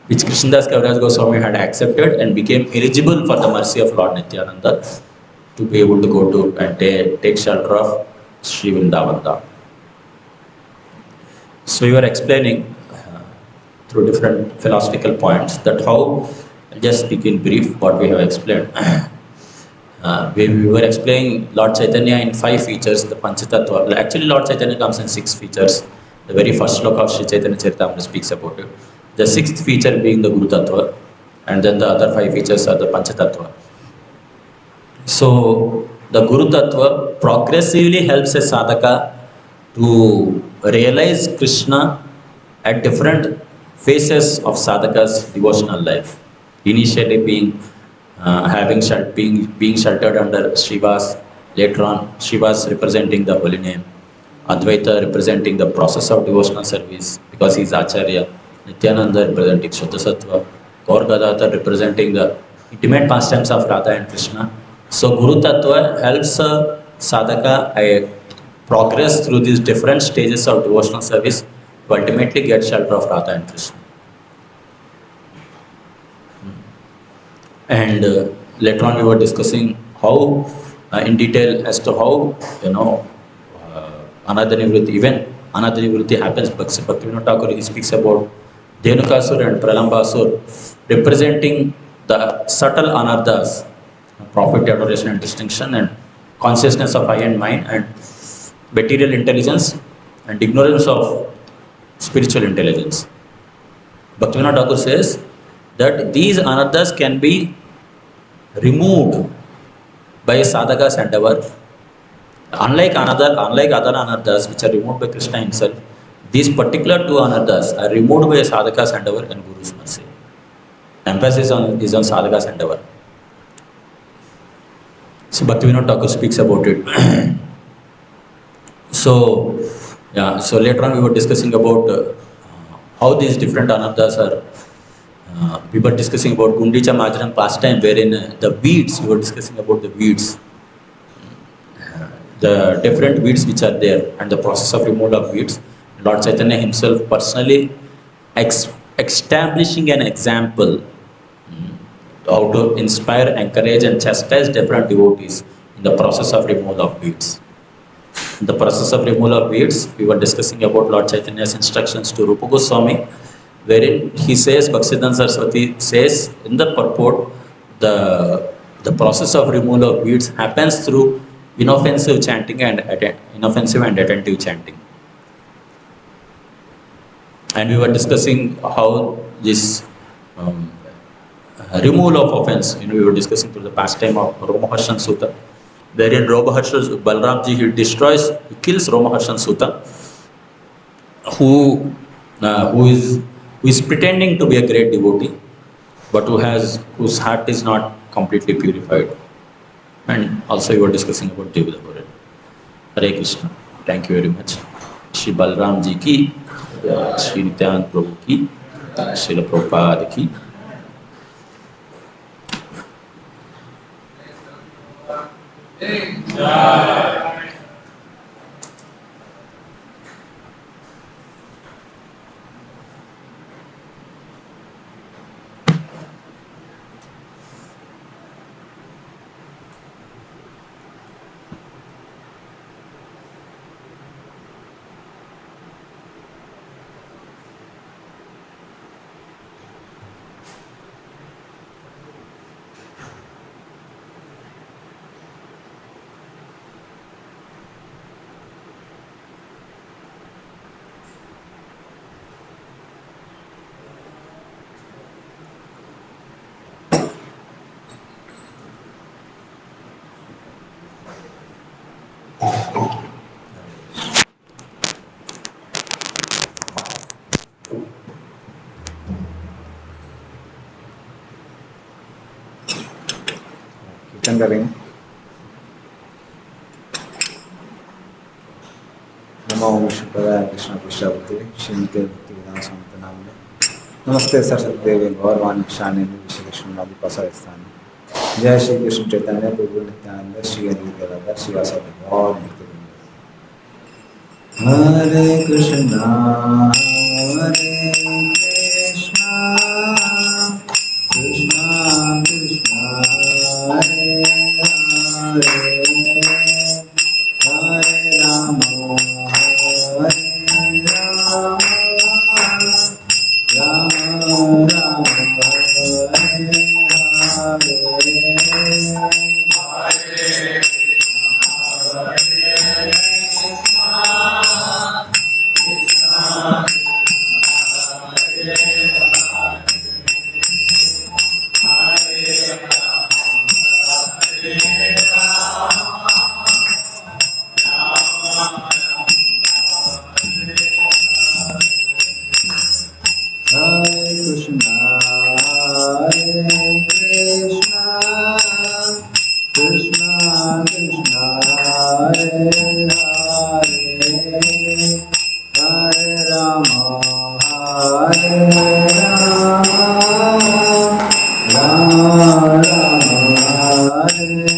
which Krishnadas Kaviraj Goswami had accepted and became eligible for the mercy of Lord Nityananda to be able to go to and take shelter of Sri Vrindavan. So we were explaining through different philosophical points that how, I'll just speak in brief what we have explained. We were explaining Lord Chaitanya in 5 features, the Panchatattva. Actually, Lord Chaitanya comes in 6 features. The very first sloka of Sri Chaitanya Charitamrita speaks about it. The 6th feature being the Guru Tattva, and then the other 5 features are the Panchatattva. So, the Guru Tattva progressively helps a sadhaka to realize Krishna at different phases of sadhaka's devotional life. Initially being sheltered under Srivas, later on Srivas representing the holy name, Advaita representing the process of devotional service because he is Acharya, Nityananda representing Shuddha Sattva, Gaur Gadadhar representing the intimate pastimes of Radha and Krishna. So Guru Tattva helps a sadhaka progress through these different stages of devotional service to ultimately get shelter of Radha and Krishna. And later on we were discussing how in detail as to how Anadhanivritti happens. Bhaktivinoda Thakur, he speaks about Dhenukasur and Pralambasur representing the subtle anarthas, profit, adoration and distinction, and consciousness of eye and mind, and material intelligence and ignorance of spiritual intelligence. Bhaktivinoda Thakur says that these anarthas can be removed by a sadhaka's endeavor. Unlike other anarthas which are removed by Krishna himself, these particular 2 anarthas are removed by a sadhaka's endeavor and Guru's mercy. Emphasis is on sadhaka's endeavor. So Bhaktivinoda Thakur speaks about it. So later on we were discussing about how these different anarthas are. We were discussing about Gundicha Majaram pastime, wherein the weeds, we were discussing about the weeds, the different weeds which are there and the process of removal of weeds. Lord Chaitanya himself personally establishing an example how to inspire, encourage and chastise different devotees in the process of removal of weeds. In the process of removal of weeds, we were discussing about Lord Chaitanya's instructions to Rupa Goswami, wherein he says, Bhaktisiddhanta Saraswati says in the purport, the process of removal of weeds happens through inoffensive chanting and inoffensive and attentive chanting. And we were discussing how this removal of offense, we were discussing through the pastime of Romaharshan Sutta, wherein Balaramji, he destroys, he kills Romaharshan Sutta, who is pretending to be a great devotee, but whose heart is not completely purified. And also we were discussing about Devadapuran. Hare Krishna. Thank you very much. Shri Balaram ji ki, Shri Nityananda Prabhu ki, Srila Prabhupada ki. Karaenge. Namo Vishnupadaya Krishna Prabhupada Shrimate Bhaktivedanta Swami Namne. Namaste Saraswati Devi Gaurvani Kshani Vishnu Krishna Nadi Pasarasthani. Jai Shri Krishna Chaitanya Prabhu Nityananda Shri Advaita Shri Vasadi Gaur Bhaktivedanta. Hare Krishna Krishna Krishna Krishna Hare Hare Hare Rama Hare Rama Rama Rama Hare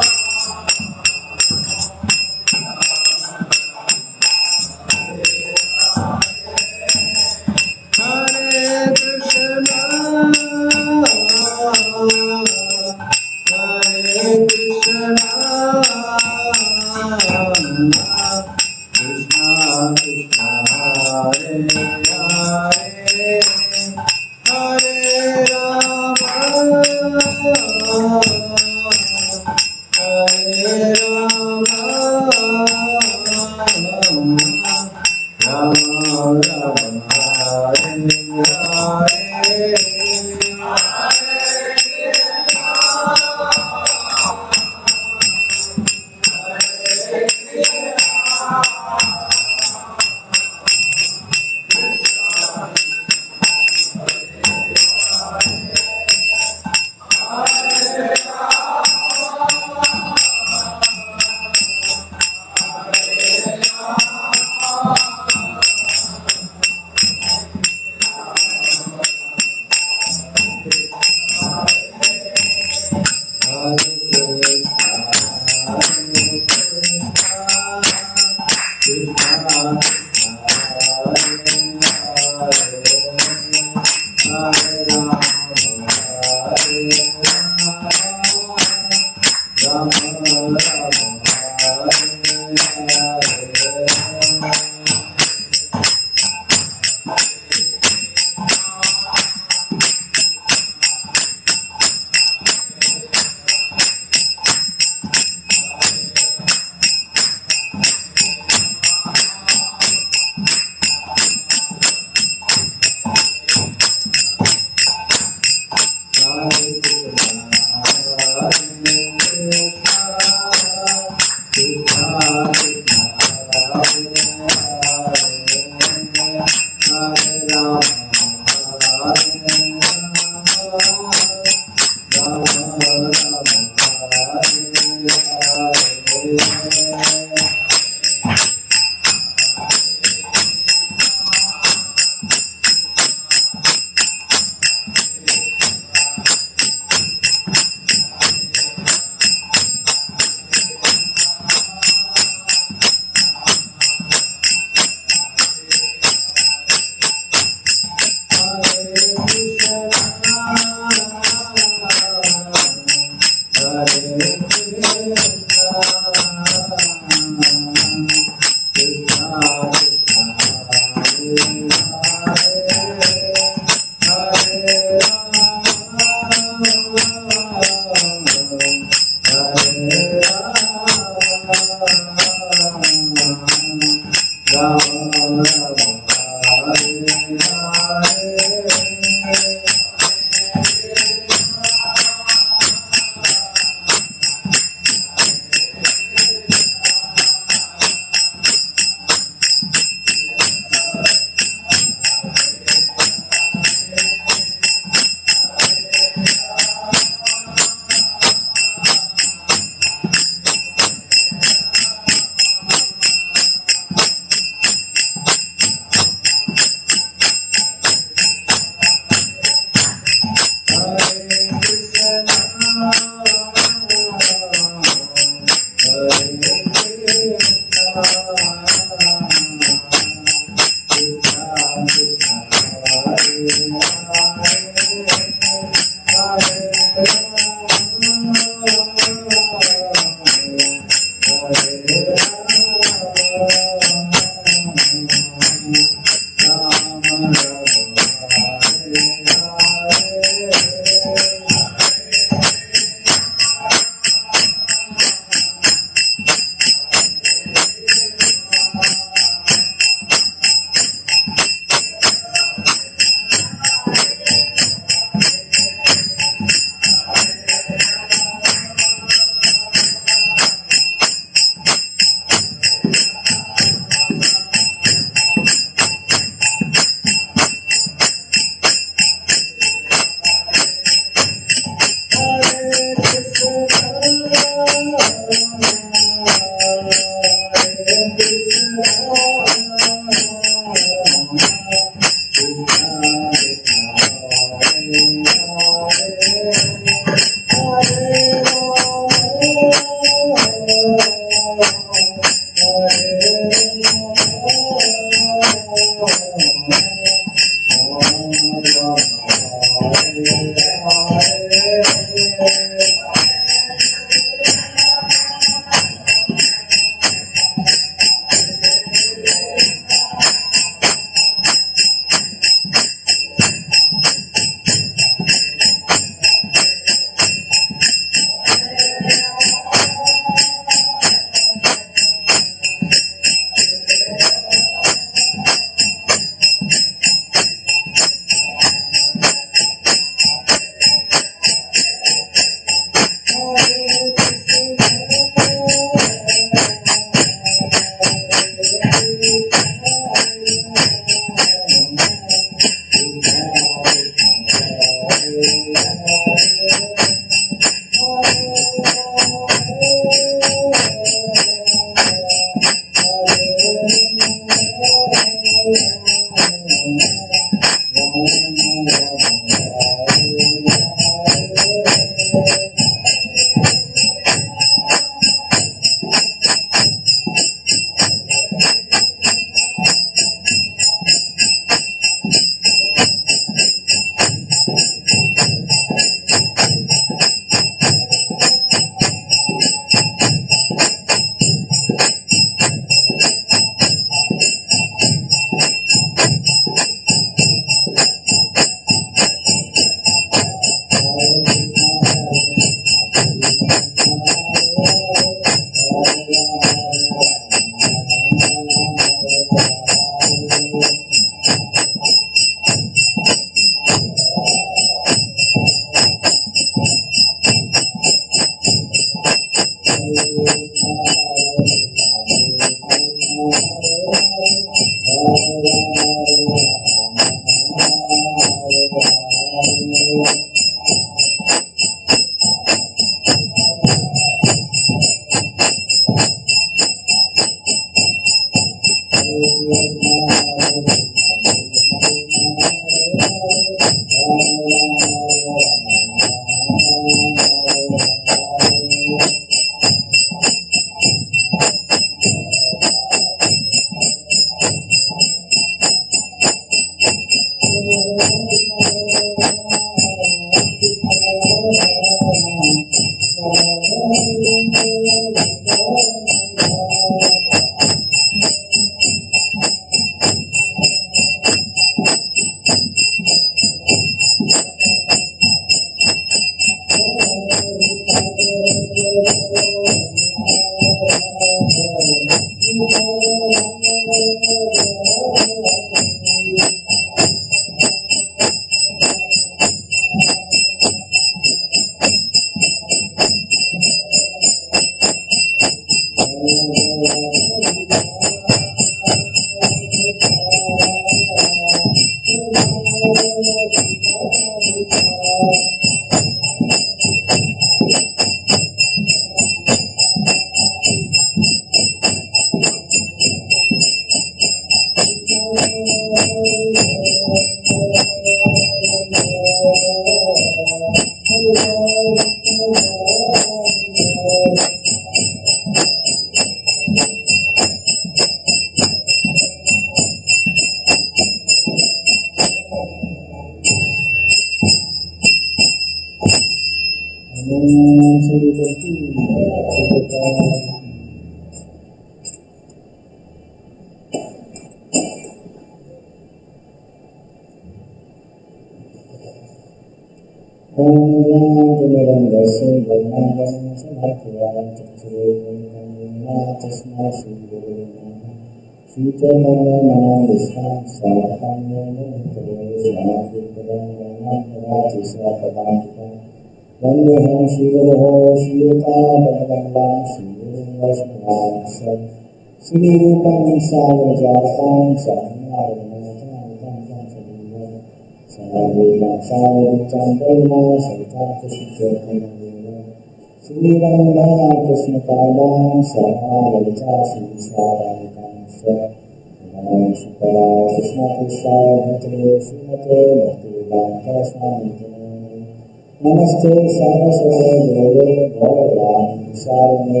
नमस्ते सरस्वते देवे गौरवाणी शारदे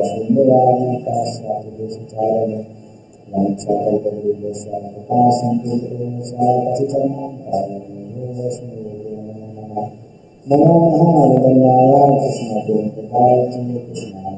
सुंदराणी काश्यादिचारणे नमो महाविद्याय कृष्णदेवताय कृष्णाय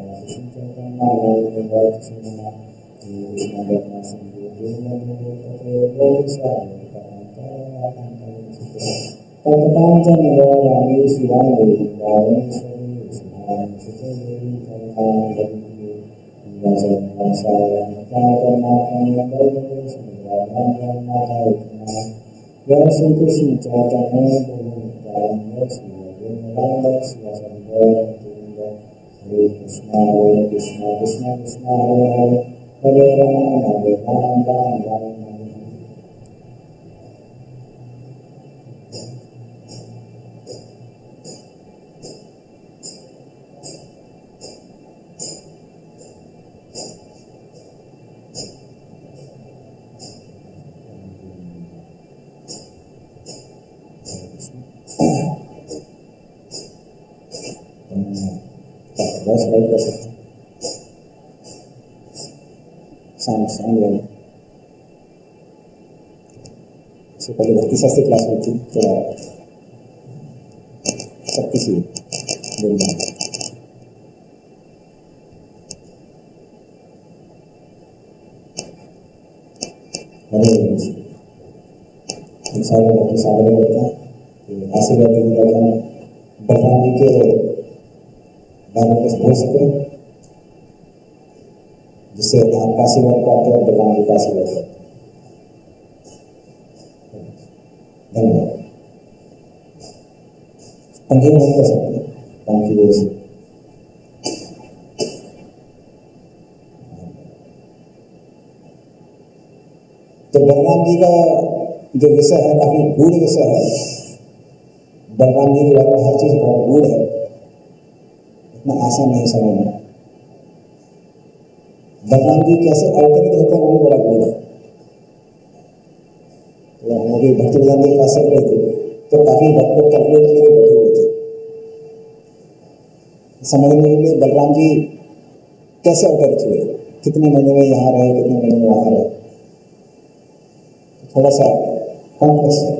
श्री कृष्ण चैतन्य हरे कृष्ण कृष्ण कृष्ण हरे हरे राम राम राम इससे पहले भक्ति Shastri class में थी थोड़ा सब किसी बोलना सारे भक्ति सारे होते हैं आशीर्वाद बलराम जी के बारे में बोल सके जिससे आपका आशीर्वाद प्राप्त हो बलराम जी का आशीर्वाद प्राप्त धन्यवाद पंखे नहीं कर सकते पंखी वजह से तो बलराम जी का जो विषय है काफी गूढ़ विषय है बलराम जी के बारे में हर चीज बहुत गूढ़ है इतना आसान नहीं समझना बलराम जी कैसे अवतरित होते हैं वो बड़ा गूढ़ है तो हम अभी भक्ति वेदांत के पास चल रहे थे तो काफी भक्त लोग कैलकुलेट लेके बैठे हुए थे समझने के लिए बलराम जी कैसे अवतरित हुए कितने महीने में यहाँ रहे कितने महीने में वहाँ रहे थोड़ा सा कॉम्प्लेक्स है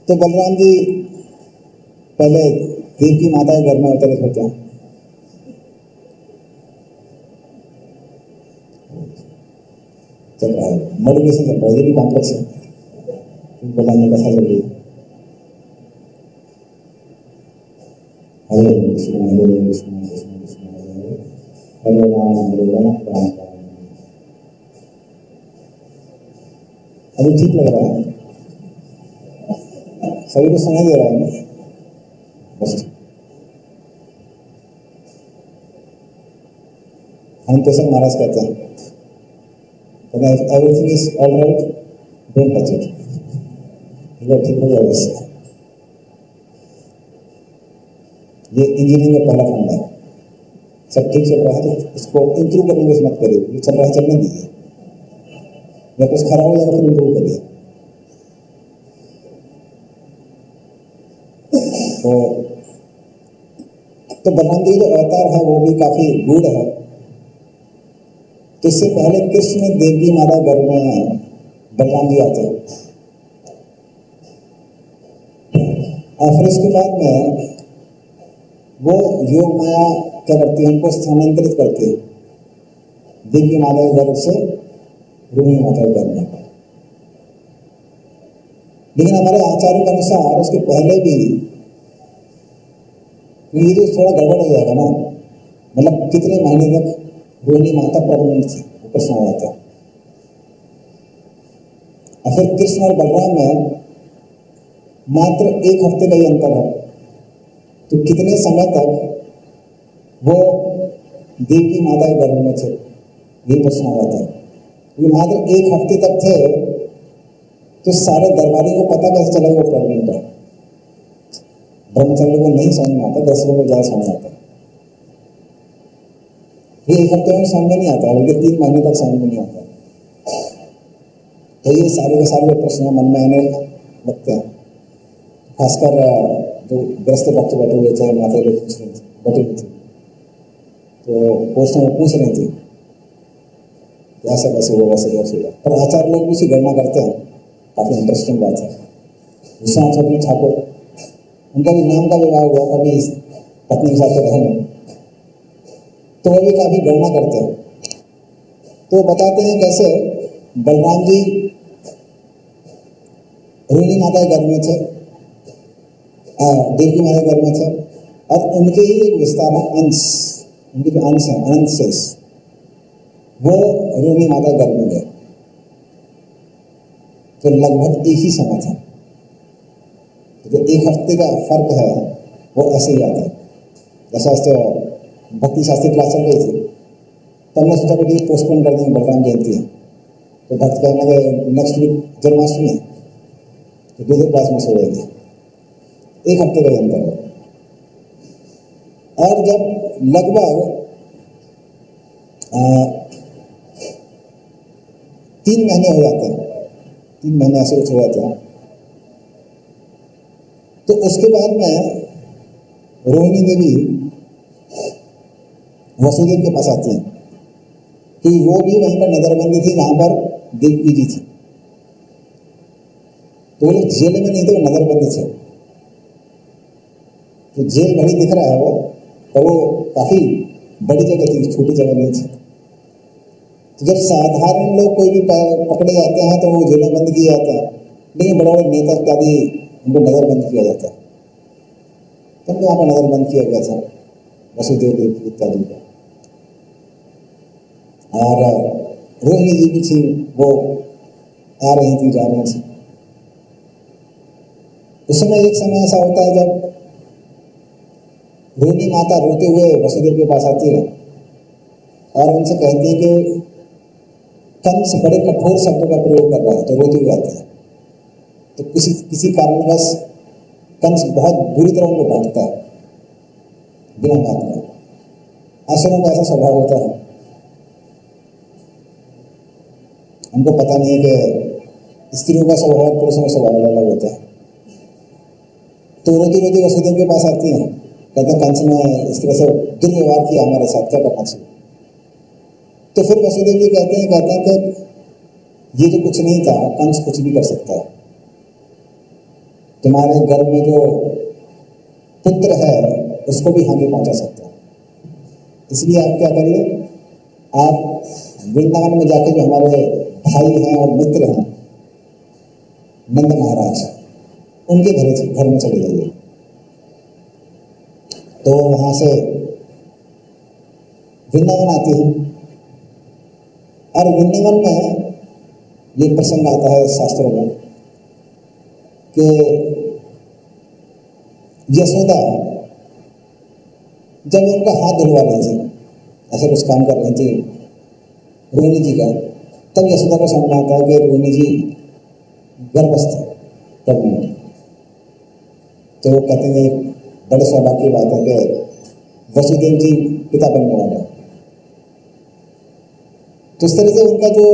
तो बलराम जी पहले देवकी माता के घर में अवतरित होते हैं चल रहा है मोटिवेशन चल रहा है ये भी कॉम्प्लेक्स है बलराम जी कथा चल रही है हरे कृष्ण कृष्ण कृष्ण कृष्ण हरे राम राम अभी ठीक लग रहा है सभी को सुनाई दे रहा है ना बस हम केशव महाराज कहते हैं everything is all right don't touch it ठीक हो जाएगा इससे ये इंजीनियरिंग का पहला फंडा है सब ठीक चल रहा है तो इसको इंप्रूव करने की मत करिए ये चल रहा है चलने दीजिए या कुछ खराब हो जाएगा फिर इंप्रूव करिए तो बलराम जी जो अवतार है वो भी काफी गूढ़ है तो इससे पहले कृष्ण देवी माता घर में बलराम जी आते हैं और फिर उसके बाद में वो योग माया क्या करती है, उनको स्थानांतरित करती है दिव्य माता के गर्भ से रोहिणी माता के गर्भ में। लेकिन हमारे आचार्य के अनुसार उसके पहले भी ये तो थोड़ा गड़बड़ हो जाएगा ना, मतलब कितने महीने तक रोहिणी माता प्रेग्नेंट थी, प्रश्न आ जाता है। और फिर कृष्ण और बलराम में मात्र 1 हफ्ते का ही अंतर है, तो कितने समय तक वो देवी माता के गर्भ में थे, ये प्रश्न आ जाता है। ये मात्र 1 हफ्ते तक थे, तो सारे दरबारी को पता कैसे चला वो प्रेग्नेंट है? ब्रह्मचर्य को नहीं समझ में आता, 10 लोगों को ज़्यादा समझ आता है। ये 1 हफ्ते में समझ में नहीं आता, बल्कि 3 महीने तक समझ में नहीं आता। तो ये सारे के सारे प्रश्न मन में आने लगते हैं, खासकर जो ग्रस्त भक्त बैठे हुए थे, माता लोग बैठे हुए थे, तो प्रश्न पूछ रहे थे ऐसा कैसे होगा, वैसे कैसे होगा। पर आचार्य लोग भी उसी गणना करते हैं, काफ़ी इंटरेस्टिंग बात है। विश्वनाथ चौधरी ठाकुर, उनका भी नाम का विवाह हुआ, कभी पत्नी के साथ रहे नहीं, तो वो भी काफ़ी गणना करते हैं। तो बताते हैं कैसे बलराम जी रोहिणी माता के गर्भ में थे, देवी माता के गर्भ में थे, और उनके ही एक विस्तार है, अंश, उनके जो अंश है, अनंत शेष, वो रोहिणी माता के गर्भ में गए। तो लगभग एक ही समय था, जो 1 हफ्ते का फर्क है वो ऐसे ही आता है। जैसा भक्ति शास्त्री क्लास चल रही थी, तो हमने सोचा कि पोस्टपोन कर देंगे, बलराम जयंती है, तो भक्त कहने लगे नेक्स्ट वीक जन्माष्टमी है, तो दूसरे क्लास में सो जाएंगे। 1 हफ्ते का अंतर है। और जब लगभग 3 महीने हो जाते हैं, 3 महीने ऐसे कुछ हो जाते हैं, तो उसके बाद में रोहिणी देवी वसुदेव के पास आती है, कि वो भी वहीं पर नजरबंदी थी जहाँ पर देवकी जी थी। तो वो जेल में नहीं थे, वो नजरबंदी थे। तो जेल भरी दिख रहा है वो, तो वो काफ़ी बड़ी जगह थी, छोटी जगह नहीं थी। तो जब साधारण लोग कोई भी पकड़े जाते हैं तो वो जेल में बंद किया जाता है, लेकिन बड़े बड़े नेता इत्यादि उनको नजरबंद किया जाता है। तब तो वहाँ पर नजरबंद किया गया था वसुदेव देव इत्यादि को। और रोहिणी जी भी थी, वो आ रही थी, जा रही थी। उस समय एक समय ऐसा होता है जब रोहिणी माता रोते हुए वसुदेव के पास आती है और उनसे कहती है कि कंस बड़े कठोर शब्दों का प्रयोग कर रहा है, तो रोती हुई आती है। तो किसी कारणवश कंस बहुत बुरी तरह उनको डांटता है बिना बात में। असुरों का ऐसा स्वभाव होता है, हमको पता नहीं है कि स्त्रियों का स्वभाव और पुरुषों का स्वभाव अलग होता है। तो रोती रोती वसुदेव के पास आती है, कहते हैं कंस ने इस तरह से दुर्व्यवहार किया हमारे साथ, क्या करना चाहिए? तो फिर वसुदेव जी कहते हैं कि ये तो कुछ नहीं था, कंस कुछ भी कर सकता है। तुम्हारे गर्भ में जो पुत्र है उसको भी हानि पहुंचा सकता है। इसलिए आप क्या करिए, आप वृंदावन में जाके जो हमारे भाई हैं और मित्र हैं नंद महाराज, उनके घर में चले जाइए। तो वहां से वृंदावन आती है, और वृंदावन में ये प्रसंग आता है शास्त्रों में कि यशोदा जब उनका हाथ धुलवा रही थी, ऐसे कुछ काम कर रही थी रोहिणी जी का, तब यशोदा को समझ आता है कि रोहिणी जी गर्भस्थ प्रेग्नेंट। तो वो कहते हैं बड़े सौभाग्य की बात है कि वसुदेव जी पिता बनने वाले। तो इस तरह से उनका जो,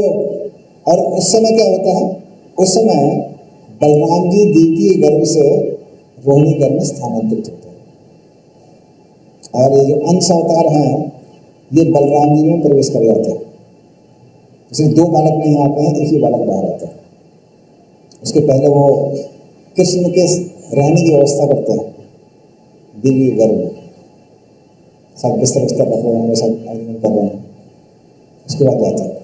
और उस समय क्या होता है, उस समय बलराम जी देवी के गर्भ से रोहिणी गर्भ में स्थानांतरित होते हैं, और ये जो अंश अवतार हैं ये बलराम जी में प्रवेश कर जाते हैं। जैसे 2 बालक नहीं आते हैं, एक ही बालक बाहर आता है। उसके पहले वो कृष्ण के रहने की व्यवस्था करते हैं देवी घर में, सब बिस्तर बिस्तर रख रहे हैं, सब अरेंजमेंट कर रहे हैं, उसके बाद जाते हैं।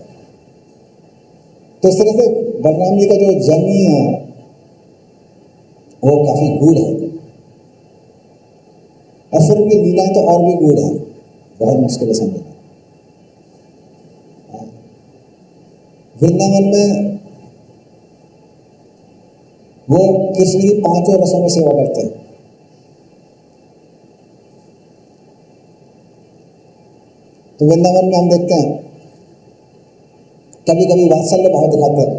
तो इस तरह से बलराम जी का जो जर्नी है वो काफी गूढ़ है, और फिर उनकी लीलाएं तो और भी गूढ़ है, बहुत मुश्किल है समझना। वृंदावन में वो कृष्ण की 5 रसों में सेवा करते हैं। तो वृंदावन में हम देखते हैं कभी कभी वात्सल्य भाव दिखाते हैं,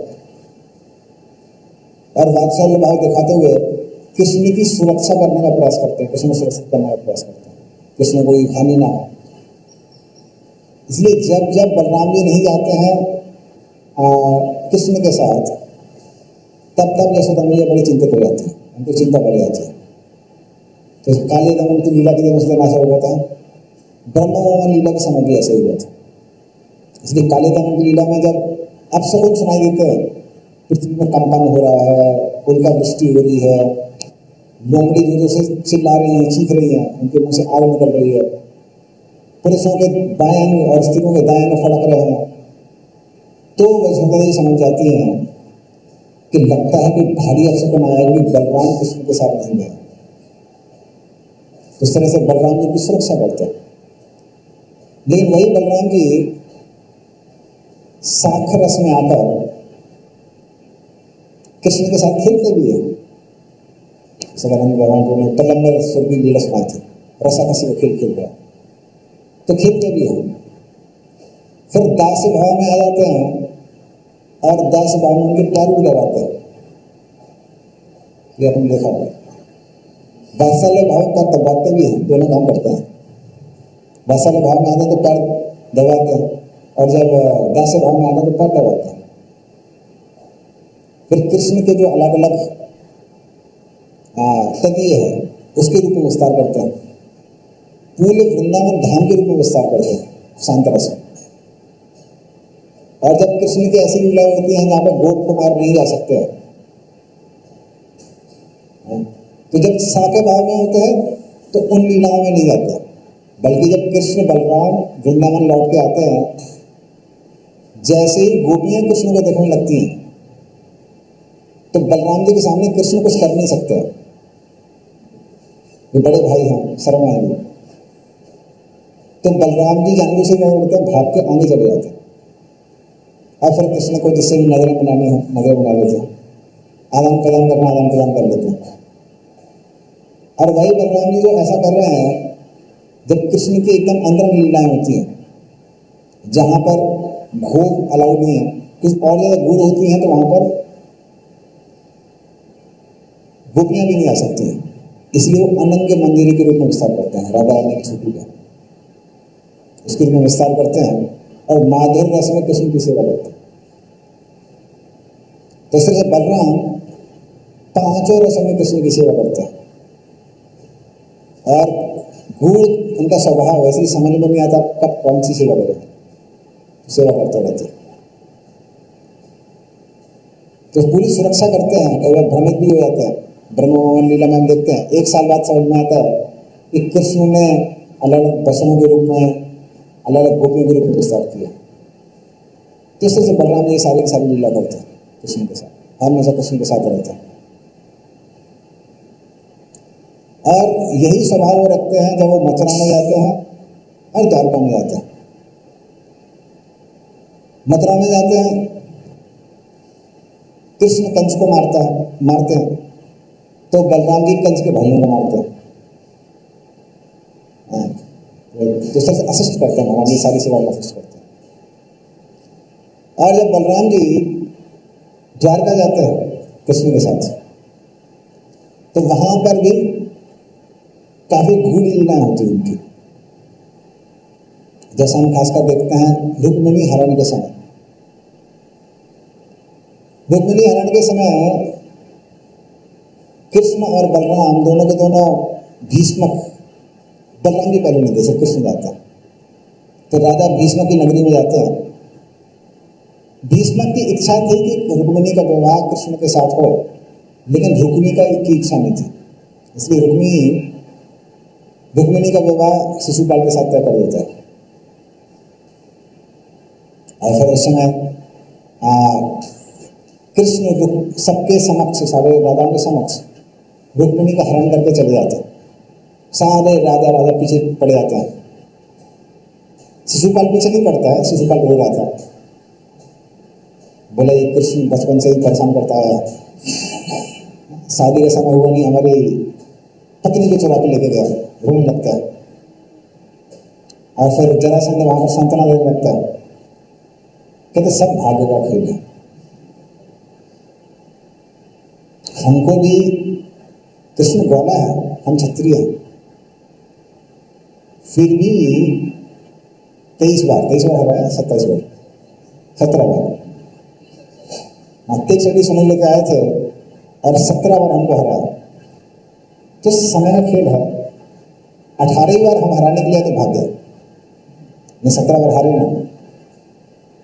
और वात्सल्य भाव दिखाते हुए कृष्ण की सुरक्षा करने का प्रयास करते हैं, कृष्ण को सुरक्षित करने का प्रयास करते हैं, कृष्ण को हानि ना हो। इसलिए जब जब बलराम जी नहीं जाते हैं कृष्ण के साथ, तब तब यशोदा मैया बड़ी चिंतित हो जाती है, उनको चिंता बढ़ जाती है। तो काले दमन की लीला के दिन उसका नाशा हो जाता है, ब्रह्म लीला के समय भी ऐसे ही हुआ था। इसलिए काले दमन की लीला में जब अपशकुन सुनाई देते हैं, पृथ्वी में कंपन हो रहा है, उल्का वृष्टि हो रही है, लोमड़ी जोरों से चिल्ला रही है, चीख रही है, उनके मुंह से आग निकल रही है, पुरुषों के बाएं अंग और स्त्रियों के दाएं अंग फड़क रहे हैं, तो यशोदा जी समझ जाती हैं कि लगता है कि भारी अपशकुन आया, कि बलराम कृष्ण के साथ नहीं गए। इस तरह से बलराम जी की सुरक्षा करते हैं। लेकिन वही बलराम जी साखर रस में आकर कृष्ण के साथ खेलते भी है। सदानंद भगवान को पलंबर स्वर की लीला सुनाई थी, रसा कसी को खेल खेल रहा, तो खेलते भी हैं। फिर दास भाव में आ जाते हैं, और दास भाव में उनके पैर भी लगाते हैं, ये आपने देखा होगा। वात्सल्य भाव का दबाते भी हैं, दोनों काम करते हैं। वात्सल्य भाव में आते तो पैर दबाते हैं, और जब दास भाव में आते तो पैर दबाते हैं। फिर कृष्ण के जो अलग अलग तदीय है उसके रूप में विस्तार करते हैं, पूरे वृंदावन धाम के रूप में विस्तार करते हैं शांत रस में। और जब कृष्ण की ऐसी लीलाएं होती हैं जहाँ पर गोप कुमार नहीं जा सकते हैं, तो जब साके भाव में होते हैं तो उन लीलाओं में नहीं जाते, बल्कि जब कृष्ण बलराम वृंदावन लौट के आते हैं, जैसे ही गोपियां कृष्ण को देखने लगती हैं, तो बलराम जी के सामने कृष्ण कुछ कर नहीं सकते, ये बड़े भाई हैं, शर्म आएंगे। तो बलराम जी जानबूझ से क्या करते हैं, भाग के आगे चले जाते हैं, और फिर कृष्ण को जिससे भी नजरें बनानी हो नजरें बना लेते हैं, आदान प्रदान करना आदान प्रदान कर लेते हैं। और वही बलराम जी जो ऐसा कर रहे हैं, जब कृष्ण की एकदम अंदर लीलाएं होती हैं, जहां पर भोग अलाउड नहीं है, कुछ और ज्यादा गुड़ होती हैं, तो वहां पर गोपियां भी नहीं आ सकती हैं, इसलिए वो अनंग मंदिर के रूप में विस्तार करते हैं, राधा रानी की छुट्टी का उसके रूप में विस्तार करते हैं, और माधुर रस में कृष्ण की सेवा करते हैं। तो इस तरह से बलराम 5 रसों में कृष्ण की सेवा करते हैं, और गूढ़ उनका स्वभाव है, इसलिए समझ में नहीं आता कब कौन सी सेवा करें, सेवा करते रहते हैं। तो पूरी सुरक्षा करते हैं, कई बार भ्रमित भी हो जाते हैं। ब्रह्मोहन लीला में हम देखते हैं 1 साल बाद समझ में आता है कि कृष्ण ने अलग अलग बसनों के रूप में, अलग अलग गोपियों के रूप में विस्तार किया। तो इस तरह से बलराम जी सारी सारी लीला करते हैं कृष्ण के साथ, हमेशा कृष्ण के साथ रहते हैं, और यही स्वभाव वो रखते हैं जब वो मथुरा में जाते हैं और द्वारका में जाते हैं। मथुरा में जाते हैं, कृष्ण कंस को मारते हैं, तो बलराम जी कंस के भाइयों को मारते हैं। दूसरे से असिस्ट करते हैं, भगवान जी सारी सेवा में असिस्ट करते हैं। और जब बलराम जी द्वारका जाते हैं कृष्ण के साथ, तो वहां पर भी काफी गूढ़ लीलाएं होती है उनकी, जैसा हम खासकर देखते हैं रुक्मिणी हरण के समय। रुक्मिणी हरण के समय कृष्ण और बलराम दोनों के दोनों भीष्मक, बलराम जी पहले नहीं दे सकते, कृष्ण जाता है, तो राजा भीष्मक की नगरी में जाते हैं। भीष्मक की इच्छा थी कि रुक्मिणी का विवाह कृष्ण के साथ हो, लेकिन रुक्मिणी की इच्छा नहीं थी। इसलिए रुक्मिणी का विवाह शिशुपाल के साथ तय कर देता है। और फिर उस समय कृष्ण सबके समक्ष, सारे राजाओं के समक्ष रुक्मिणी का हरण करके चले जाते हैं। सारे राजा पीछे पड़ जाते हैं। शिशुपाल पीछे नहीं पड़ता है, शिशुपाल रो रहा था, बोले कृष्ण बचपन से ही परेशान करता है, शादी का समय हुआ नहीं, हमारी पत्नी को चुरा के लेके गया, रोने लगता है। और फिर जरासंध वहां पर सांत्वना देने लगता है, कहते सब भाग्य का खेल है, हमको भी कृष्ण ग्वाला है, हम क्षत्रिय हैं, फिर भी 23 बार हराया, 27 बार, 17 बार अत्यक्ष सुनने लेके आए थे और 17 बार हमको हराया। तो समय का खेल है, 18वीं बार हम हराने के लिए तो भाग गए, 17 बार हारे ना,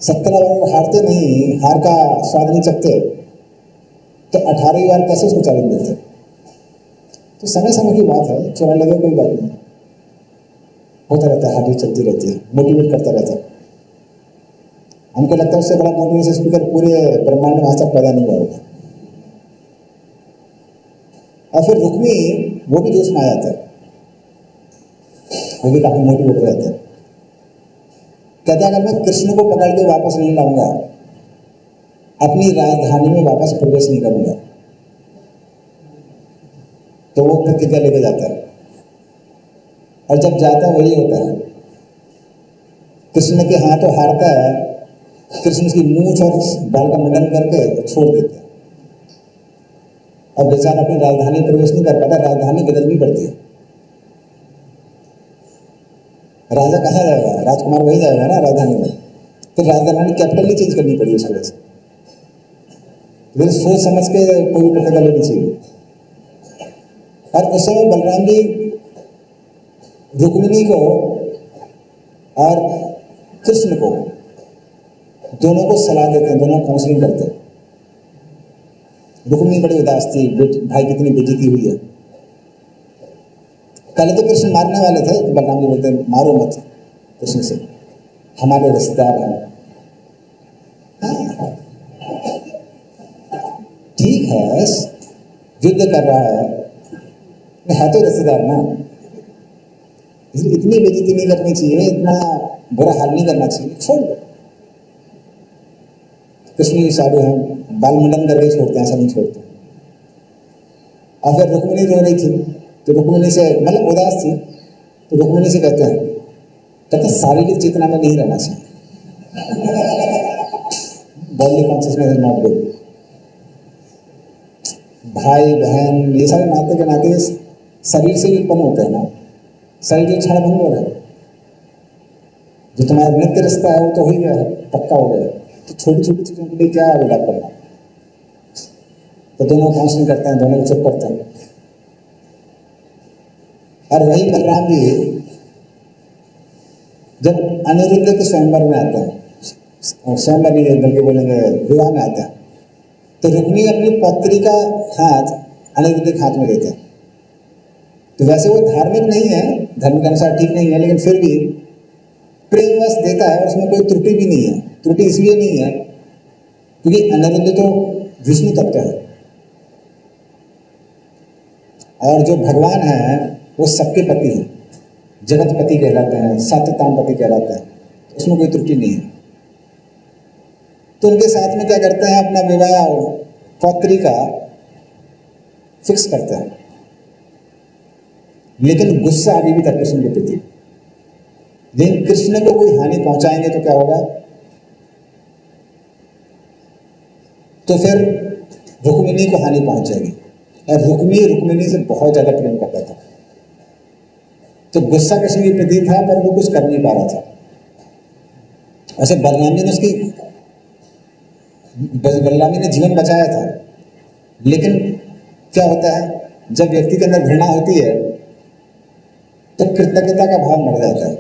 17 बार हारते नहीं, हार का स्वाद नहीं चखते, तो 18वीं बार कैसे उसको चैलेंज देते? तो समय की बात है, चुरा लगे कोई बात नहीं, होता रहता है, हार्ट चलती रहती है, मोटिवेट करता रहता है। हमको लगता है उससे बड़ा मोटिवेशन स्पीकर पूरे ब्रह्मांड में आज तक पैदा नहीं हुआ होगा। और फिर रुक्मी वो भी जोश में आ जाता है, वो भी काफी मोटिवेट रहता है, कहता है अगर मैं कृष्ण को पकड़ के वापस नहीं लाऊंगा, अपनी राजधानी में वापस प्रवेश नहीं करूंगा, तो वो प्रतिज्ञा लेके जाता है। और जब जाता है वही होता है, कृष्ण के हाथों हारता है, कृष्ण की मूंछ और बाल का मुंडन करके छोड़ देते हैं। अब बेचारा अपनी राजधानी प्रवेश नहीं कर पाता, राजधानी बदलनी पड़ती है। राजा कहाँ जाएगा? राजकुमार वही जाएगा ना राजधानी में, तो राजधानी कैपिटल ही चेंज करनी पड़ी उस वजह से। फिर सोच समझ के कोई प्रतिज्ञा लेनी चाहिए। और उस समय बलराम जी रुक्मिणी को और कृष्ण को दोनों को सलाह देते हैं, दोनों काउंसलिंग करते हैं। रुक्मिणी बड़ी उदास थी, भाई कितनी बेइज्जती हुई है। पहले तो कृष्ण मारने वाले थे, तो बलराम जी बोलते हैं मारो मत कृष्ण से, हमारे रिश्तेदार हैं। ठीक है, युद्ध कर रहा है तो रिश्तेदार ना, इसलिए इतनी बेइज्जती नहीं करनी चाहिए, इतना बुरा हाल नहीं करना चाहिए, छोड़ दो। कृष्ण साधु हैं, बाल मुंडन करके छोड़ते हैं, ऐसा नहीं छोड़ते। और फिर रुक्मिणी रो रही थी, तो रुक्मिणी से मतलब उदास थी, तो रुक्मिणी से कहते शारीरिक चेतना में नहीं रहना चाहिए, body consciousness is not good. भाई बहन ये सारे नाते के नाते शरीर से ही उत्पन्न होते हैं ना, शरीर जो क्षण भंग हो रहा है, जो तुम्हारा नित्य रिश्ता है वो तो हो ही गया है, पक्का हो गया। तो छोटी छोटी चीजों के लिए क्या विलाप करना? तो दोनों काउंसलिंग करते हैं, दोनों चुप करते हैं। और वही बलराम जी जब अनिरुद्ध के स्वयंवर में आते हैं, स्वयंवर नहीं बल्कि बोलेंगे विवाह में आते हैं, तो रुक्मिणी अपनी पौत्री का हाथ अनिरुद्ध के हाथ में देते हैं। तो वैसे वो धार्मिक नहीं है, धर्म के अनुसार ठीक नहीं है, लेकिन फिर भी प्रेमवश देता है और उसमें कोई त्रुटि भी नहीं है। त्रुटि इसलिए नहीं है क्योंकि अनिरुद्ध तो विष्णु तत्व है और जो भगवान है वो सबके पति हैं, जगतपति कहलाते हैं, सत्यतामपति कहलाते हैं, उसमें कोई त्रुटि नहीं है। तो उनके साथ में क्या करते हैं, अपना विवाह पौत्री का फिक्स करते हैं, लेकिन गुस्सा अभी भी था कृष्ण के प्रति। लेकिन कृष्ण को कोई हानि पहुंचाएंगे तो क्या होगा? तो फिर रुक्मिणी को हानि पहुंचेगी, और रुक्मिणी से बहुत ज्यादा प्रेम करता था। तो गुस्सा कृष्ण के प्रति था, पर वो कुछ कर नहीं पा रहा था। ऐसे बलराम जी ने जीवन बचाया था, लेकिन क्या होता है जब व्यक्ति के अंदर घृणा होती है तो कृतज्ञता का भाव मर जाता है।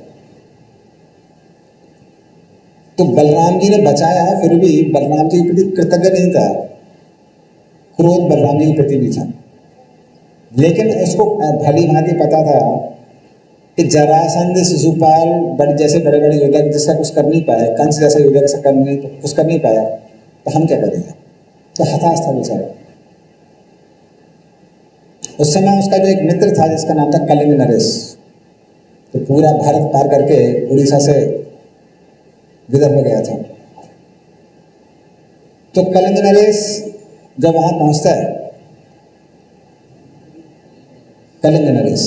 तो बलराम जी ने बचाया है, फिर भी बलराम जी के प्रति कृतज्ञ नहीं था, क्रोध बलराम जी के प्रति भी था। लेकिन उसको भली भांति पता था कि जरासंध, शिशुपाल, बड़े जैसे बड़े बड़े योद्धा जिसका कुछ कर नहीं पाया, कंस जैसा योद्धा कुछ कर नहीं पाया, तो हम क्या करेंगे। तो हताश था बेचारा। उस समय उसका जो एक मित्र था जिसका नाम था कलिंग नरेश, तो पूरा भारत पार करके उड़ीसा से विदर्भ गया था। तो कलिंग नरेश जब वहां पहुंचता है, कलिंग नरेश,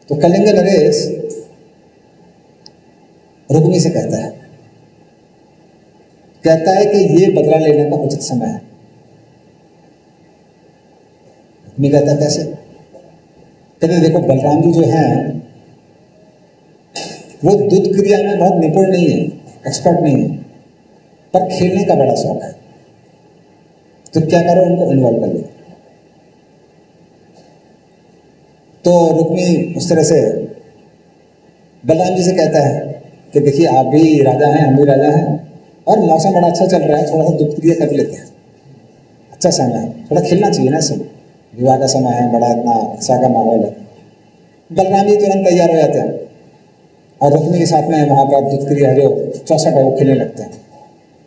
तो कलिंग नरेश रुक्मी से कहता है कि ये बदला लेने का उचित समय है। रुक्मी कहता कैसे? कहते देखो बलराम जी जो हैं वो दुध क्रिया में बहुत निपुण नहीं है, एक्सपर्ट नहीं है, पर खेलने का बड़ा शौक है, तो क्या करो उनको इन्वॉल्व कर लो। तो रुक्मी उस तरह से बलराम जी से कहता है कि देखिए आप भी राजा हैं, हम भी राजा हैं, और मौसम बड़ा अच्छा चल रहा है, थोड़ा सा दुध क्रिया कर लेते हैं, अच्छा समय है, थोड़ा खेलना चाहिए ना, सब विवाह का समय है, बड़ा इतना अच्छा का माहौल है। बलराम जी तुरंत तैयार हो जाते हैं और रुक्मी के साथ में वहाँ पर दुध क्रिया जो 64 है वो खेलने लगते हैं।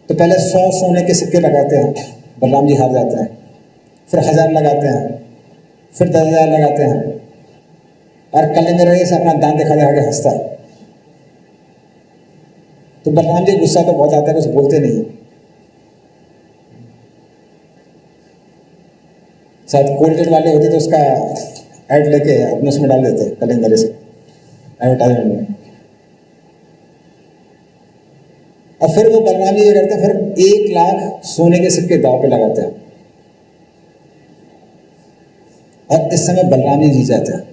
तो पहले 100 सोने के सिक्के लगाते हैं, बलराम जी हार जाते हैं, फिर 1000 लगाते हैं, फिर 10,000 लगाते हैं, और कलिंग नरेश अपना दांत दिखा दिखा के हंसता है। तो बलराम जी गुस्सा तो बहुत आता है, कुछ बोलते नहीं, शायद कोलगेट वाले होते तो उसका ऐड लेके अपने उसमें डाल देते कलिंग नरेश एडवर्टाइजमेंट में। और फिर वो बलराम जी ये करते हैं, फिर 1 लाख सोने के सिक्के दांव पे लगाते हैं, और इस समय बलराम जी जीत जाते हैं।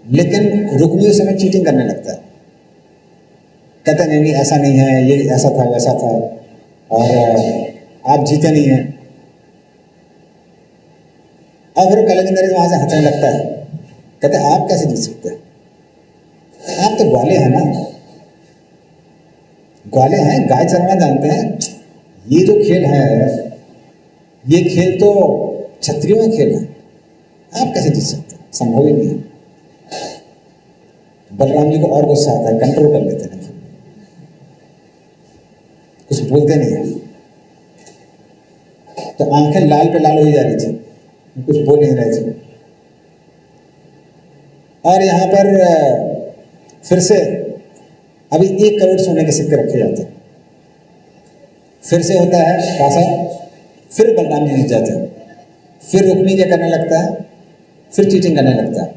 लेकिन रुक्मी उस समय चीटिंग करने लगता है, कहते नहीं नहीं ऐसा नहीं है, ये ऐसा था वैसा था, और आप जीते नहीं हैं। और फिर कलिंग नरेश वहां से हंसने लगता है, कहते आप कैसे जीत सकते हैं, आप तो ग्वाले हैं ना, ग्वाले हैं, गाय चरना जानते हैं, ये जो खेल है ये खेल तो क्षत्रियों का खेल है, आप कैसे जीत सकते हैं, संभव ही नहीं है। बलराम जी को और गुस्सा आता है, कंट्रोल कर लेते हैं, कुछ बोलते नहीं है। तो आंखें लाल पे लाल हो जा रही थी, कुछ बोल नहीं रहे थे। और यहाँ पर फिर से अभी 1 करोड़ सोने के सिक्के रखे जाते हैं, फिर से होता है पासा, फिर बलराम जी जीत जाते हैं, फिर रुक्मी क्या करने लगता है, फिर चीटिंग करने लगता है,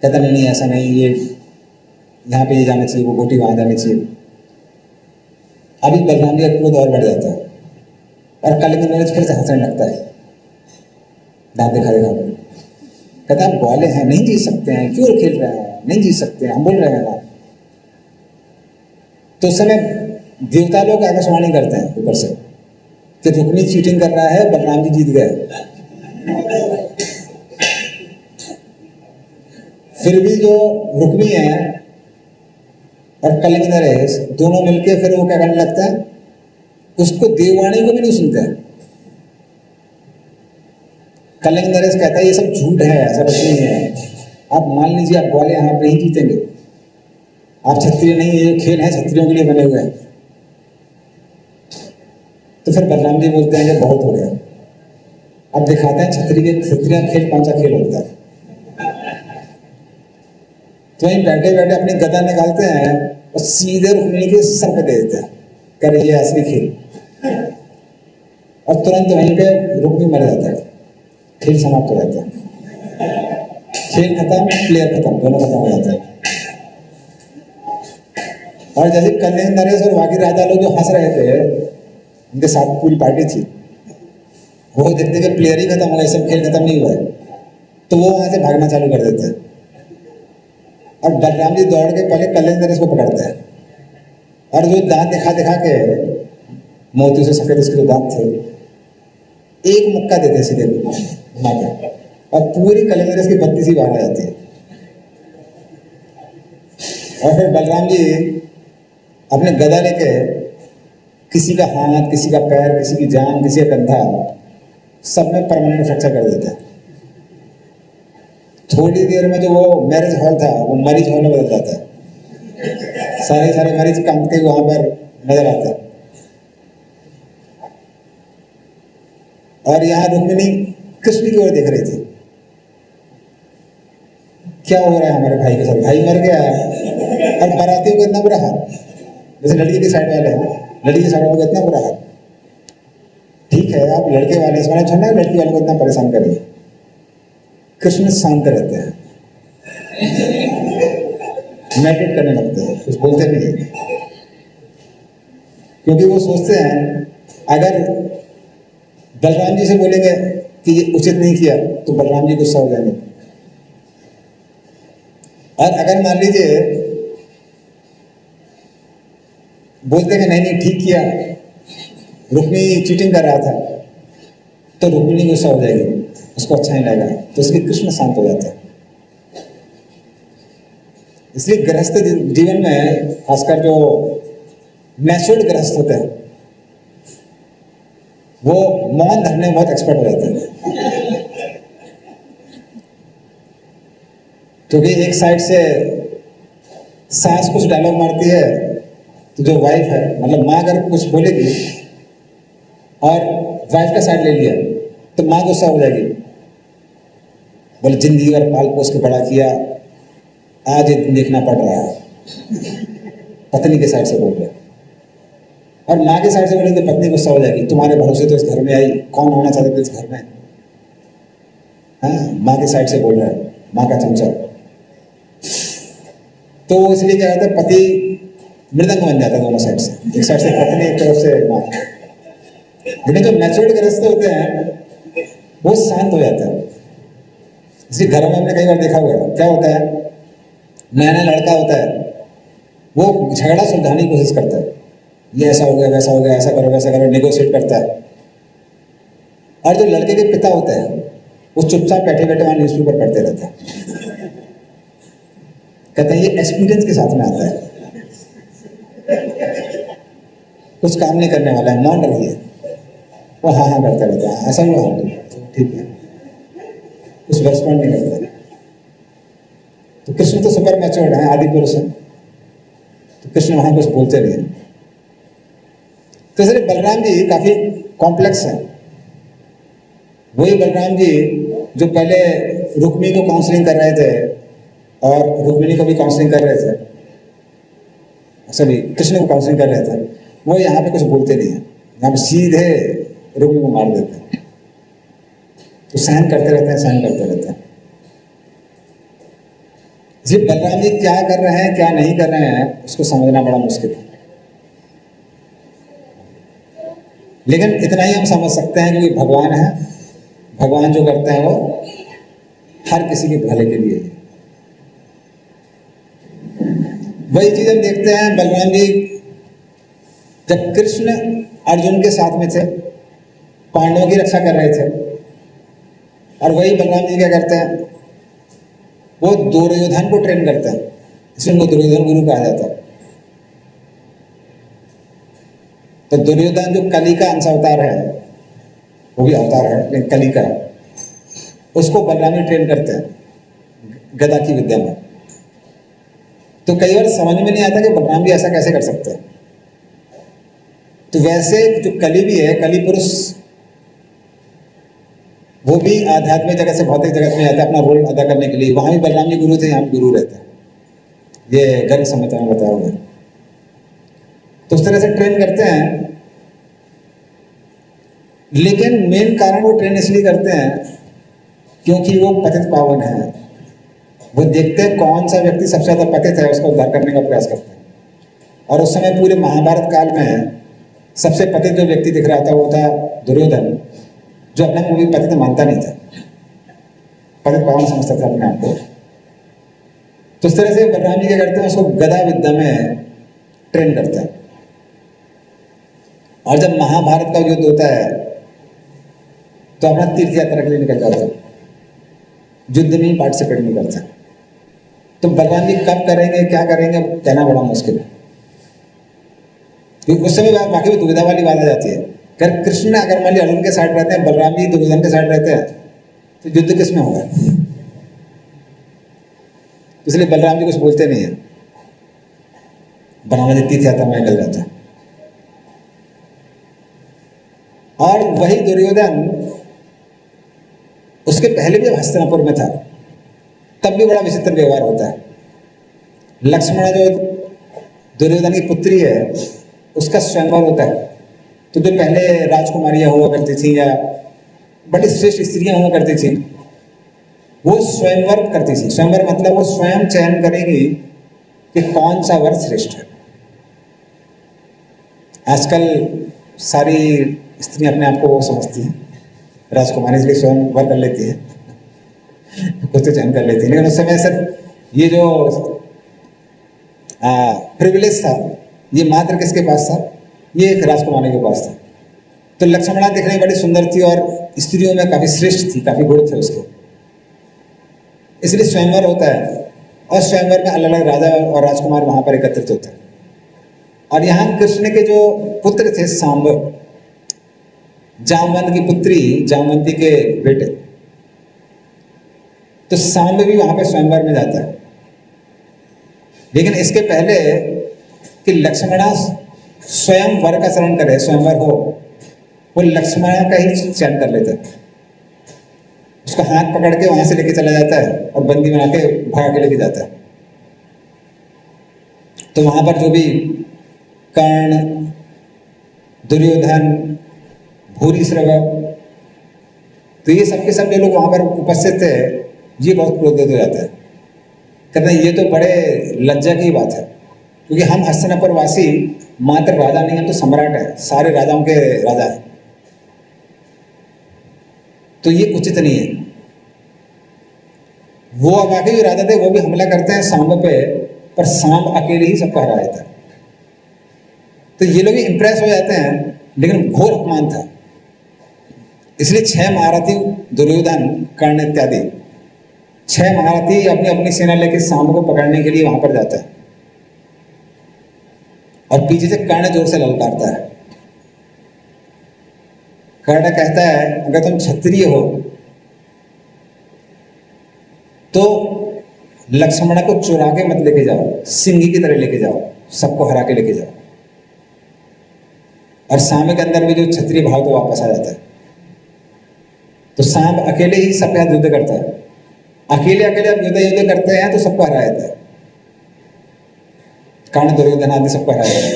कहता नहीं नहीं ऐसा नहीं, ये यहाँ पे ये जाना चाहिए, वो गोटी वहाँ जानी चाहिए। अभी बलराम जी का क्रोध और बढ़ जाता है, और कलिंग नरेश फिर से हंसने लगता है, दांत दिखा दिखा, कहता आप ग्वाले हैं, नहीं जीत सकते हैं, क्यों खेल रहे हैं, नहीं जीत सकते हैं, हम बोल रहे हैं ना। तो उस समय देवता लोग आकाशवाणी करते हैं ऊपर से कि रुक्मी चीटिंग कर रहा है, बलराम जी जीत गए। फिर भी जो रुक्मी है और कलिंग नरेश दोनों मिलके फिर वो क्या करने लगता है, उसको देववाणी को भी नहीं सुनते हैं। कलिंग नरेश कहता है ये सब झूठ है, ऐसा कुछ नहीं है, आप मान लीजिए आप ग्वाले यहाँ पे ही जीतेंगे, आप क्षत्रिय नहीं, ये खेल है क्षत्रियों के लिए बने हुए हैं। तो फिर बलराम जी बोलते हैं कि बहुत हो गया, अब दिखाते हैं क्षत्रिय खेल कौन सा खेल होता है। तो वहीं बैठे बैठे अपनी गदा निकालते हैं और सीधे रुक्मिणी के सर पे दे देते हैं, कर ये असली खेल, और तुरंत वहीं पे रुक्मी मर जाता है, खेल समाप्त हो जाता है, खेल खत्म, प्लेयर खत्म, दोनों खत्म हो जाता है। और जैसे कलिंग नरेश और बाकी राजा लोग जो हंस रहे थे, उनके साथ पूरी पार्टी थी, वो देखते कि प्लेयर ही खत्म हो गए, सब खेल खत्म नहीं हुआ है, तो वो वहां से भागना चालू कर देते हैं। और बलराम जी दौड़ के पहले कलिंग नरेश को पकड़ते हैं, और जो दांत दिखा दिखा के मोती से सफेद उसके जो दांत थे, एक मुक्का देते सीधे घुमा के, और पूरी कलिंग नरेश की बत्ती सी बाहर आ जाती है। और फिर बलराम जी अपने गदा लेके किसी का हाथ, किसी का पैर, किसी की जान, किसी का कंधा सब में परमानेंट फ्रैक्चर कर देते हैं। थोड़ी देर में जो वो मैरिज हॉल था वो मरीज हॉल में बदल जाता है, सारे मरीज कांपते वहां पर नजर आते हैं। और यहाँ रुक्मिणी कृष्ण की ओर देख रही थी, क्या हो रहा है हमारे भाई के साथ, भाई मर गया है। और बारातियों को इतना बुरा हाल, जैसे लड़की की साइड वाले हैं, लड़की की साइड वालों को इतना बुरा हाल। ठीक है आप लड़के वाले इस बारे छोड़ना, लड़की वाले को इतना परेशान करेंगे। कृष्ण शांत रहते हैं, मेडिटेट करने लगते हैं, कुछ बोलते भी नहीं, क्योंकि वो सोचते हैं अगर बलराम जी से बोलेंगे कि ये उचित नहीं किया तो बलराम जी गुस्सा हो जाएंगे। और अगर मान लीजिए बोलते हैं नहीं नहीं ठीक किया, रुक्मिणी चीटिंग कर रहा था, तो रुक्मिणी गुस्सा हो जाएगी, उसको अच्छा नहीं लगेगा, तो इसलिए कृष्ण शांत हो जाता है। इसलिए गृहस्थ जीवन में खासकर जो मैच्योर्ड गृहस्थ होते हैं वो मौन धरने में बहुत एक्सपर्ट हो जाते हैं। क्योंकि एक साइड से सास कुछ डायलॉग मारती है तो जो वाइफ है, मतलब माँ अगर कुछ बोलेगी और वाइफ का साइड ले लिया तो माँ गुस्सा हो जाएगी, बोले जिंदगी भर पाल पोस के बड़ा किया, आज ये देखना पड़ रहा है। पत्नी के साइड से बोल रहे, और माँ के साइड से बोलेंगे तो पत्नी गुस्सा हो जाएगी, तुम्हारे भरोसे तो इस घर में आई, कौन होना चाहते थे इस घर में। हाँ, माँ के साइड से बोल रहा है, माँ का चमचा। तो इसलिए क्या कहते हैं, पति मृदंग बन जाता है दोनों साइड से, एक साइड से पत्नी एक तरफ से माँ। लेकिन जो मैच्योर्ड गृहस्थ होते हैं वो शांत हो जाता है। इसी घरों में हमने कई बार देखा हुआ है, क्या होता है, नया नया लड़का होता है, वो झगड़ा सुलझाने की कोशिश करता है, ये ऐसा हो गया वैसा हो गया, ऐसा करो वैसा करो, नेगोशिएट करता है। और जो लड़के के पिता होते हैं वो चुपचाप बैठे बैठे वहां न्यूज़पेपर पढ़ते रहते हैं। कहते हैं ये एक्सपीरियंस के साथ में आता है, कुछ काम नहीं करने वाला है, मौन रहिए। वो हाँ हाँ करते रहते हैं, ऐसा हुआ ठीक है, कुछ रेस्पॉन्ड नहीं करते। तो कृष्ण तो सुपर मैच्योर्ड है, आदि पुरुष है, तो कृष्ण वहां कुछ बोलते नहीं। तो इसलिए बलराम जी काफी कॉम्प्लेक्स है। वही बलराम जी जो पहले रुक्मिणी को काउंसलिंग कर रहे थे और रुक्मिणी को भी काउंसलिंग कर रहे थे, सॉरी कृष्ण को काउंसलिंग कर रहे थे, वो यहाँ पे कुछ बोलते नहीं है, यहाँ पे सीधे रुक्मिणी को मार देते हैं। तो सहन करते रहते हैं, सहन करते रहते हैं। जी बलराम जी क्या कर रहे हैं क्या नहीं कर रहे हैं उसको समझना बड़ा मुश्किल है, लेकिन इतना ही हम समझ सकते हैं कि भगवान है, भगवान जो करते हैं वो हर किसी के भले के लिए। वही चीज हम देखते हैं बलराम जी जब कृष्ण अर्जुन के साथ में थे, पांडवों की रक्षा कर रहे थे, और वही बलराम जी क्या करते हैं, वो दुर्योधन को ट्रेन करते हैं, इसलिए उनको दुर्योधन गुरु कहा जाता है। तो दुर्योधन जो कली का अंश अवतार है, वो भी अवतार है लेकिन कली का है, उसको बलराम जी ट्रेन करते हैं गदा की विद्या में। तो कई बार समझ में नहीं आता कि बलराम जी ऐसा कैसे कर सकते हैं। तो वैसे जो कली भी है, कली पुरुष, वो भी आध्यात्मिक जगत से भौतिक जगत में आता है अपना रोल अदा करने के लिए। वहां भी बलराम जी गुरु थे, यहाँ भी गुरु रहते हैं, ये गर्ग संहिता में बताया हुआ है। तो उस तरह से ट्रेन करते हैं, लेकिन मेन कारण वो ट्रेन इसलिए करते हैं क्योंकि वो पतित पावन है। वो देखते हैं कौन सा व्यक्ति सबसे ज्यादा पतित है, उसका उद्धार करने का प्रयास करते हैं। और उस समय पूरे महाभारत काल में सबसे पतित जो व्यक्ति दिख रहा था वो था दुर्योधन, जो अपने को भी पतित मानता नहीं था, पतित पावन समझता था अपने आप को। तो इस तरह से बलराम जी क्या करते हैं, उसको गदा विद्या में ट्रेन करते हैं। और जब महाभारत का युद्ध होता है तो अपना तीर्थ यात्रा के लिए निकल जाते हैं, युद्ध में ही पार्टिसिपेट नहीं करते। तो बलराम जी कब करेंगे क्या करेंगे कहना बड़ा मुश्किल है, क्योंकि उस समय वाकई में दुविधा वाली बात आ जाती है अगर कृष्ण अगर मान लीजिए अर्जुन के साइड रहते हैं, बलराम जी दुर्योधन के साइड रहते हैं, तो युद्ध किस में होगा? इसलिए बलराम जी कुछ बोलते नहीं है, बनाना जितनी थी आता मैं निकल जाता। और वही दुर्योधन उसके पहले भी हस्तिनापुर में था, तब भी बड़ा विचित्र व्यवहार होता है। लक्ष्मण जो दुर्योधन की पुत्री है उसका स्वयंवर होता है, तो जो पहले राजकुमारियां हुआ करती थी या बड़ी श्रेष्ठ स्त्रियां हुआ करती थी, वो स्वयंवर करती थी। स्वयंवर मतलब वो स्वयं चयन करेगी कि कौन सा वर श्रेष्ठ है। आजकल सारी स्त्रियां अपने आप को वो समझती हैं राजकुमारी, इसलिए स्वयं वर कर लेती है, कुछ तो चयन कर लेती है। लेकिन उस समय सर ये जो प्रिविलेज था ये मात्र किसके पास था? ये एक राजकुमारी के पास था। तो लक्ष्मणा देखने में बड़ी सुंदर थी और स्त्रियों में काफी श्रेष्ठ थी, काफी गुण थे उसके, इसलिए स्वयंवर होता है। और स्वयंवर में अलग अलग राजा और राजकुमार वहां पर एकत्रित होते हैं। और यहाँ कृष्ण के जो पुत्र थे सांब, जामवंत की पुत्री जामवंती के बेटे, तो सांब भी वहां पे स्वयंवर में जाता है। लेकिन इसके पहले कि लक्ष्मणा स्वयं वर का चरण करे, स्वयंवर हो, वो लक्ष्मणा का ही चयन कर लेता है। उसका हाथ पकड़ के वहां से लेके चला जाता है और बंदी बना के भगा के लेके जाता है। तो वहां पर जो भी कर्ण, दुर्योधन, भूरिश्रव, तो ये सबके सब जो लोग वहां पर उपस्थित थे, ये बहुत क्रोधित हो जाता है, कहते हैं ये तो बड़े लज्जा की बात है, क्योंकि हम हस्तिनापुर वासी मात्र राजा नहीं, हम तो सम्राट है, सारे राजाओं के राजा है, तो ये उचित नहीं है। वो बाकी जो राजा थे वो भी हमला करते हैं सांब पे, पर सांब अकेले ही सबको हरा देता है। तो ये लोग भी इंप्रेस हो जाते हैं, लेकिन घोर अपमान था। इसलिए 6 महारथी दुर्योधन, कर्ण इत्यादि 6 महारथी अपनी अपनी सेना लेकर सांब को पकड़ने के लिए वहां पर जाता है। और पीछे से कर्ण जोर से ललकारता है। कर्ण कहता है अगर तुम क्षत्रिय हो तो लक्ष्मण को चुरा के मत लेके जाओ, सिंही की तरह लेके जाओ, सबको हरा के लेके जाओ। और सांब के अंदर भी जो क्षत्रिय भाव तो वापस आ जाता है। तो सांब अकेले ही सब पे युद्ध करता है, अकेले अकेले अब युद्ध करते हैं तो सबको हरा जाता है, कर्ण दुर्योधन आदि सबको हरा जाता है।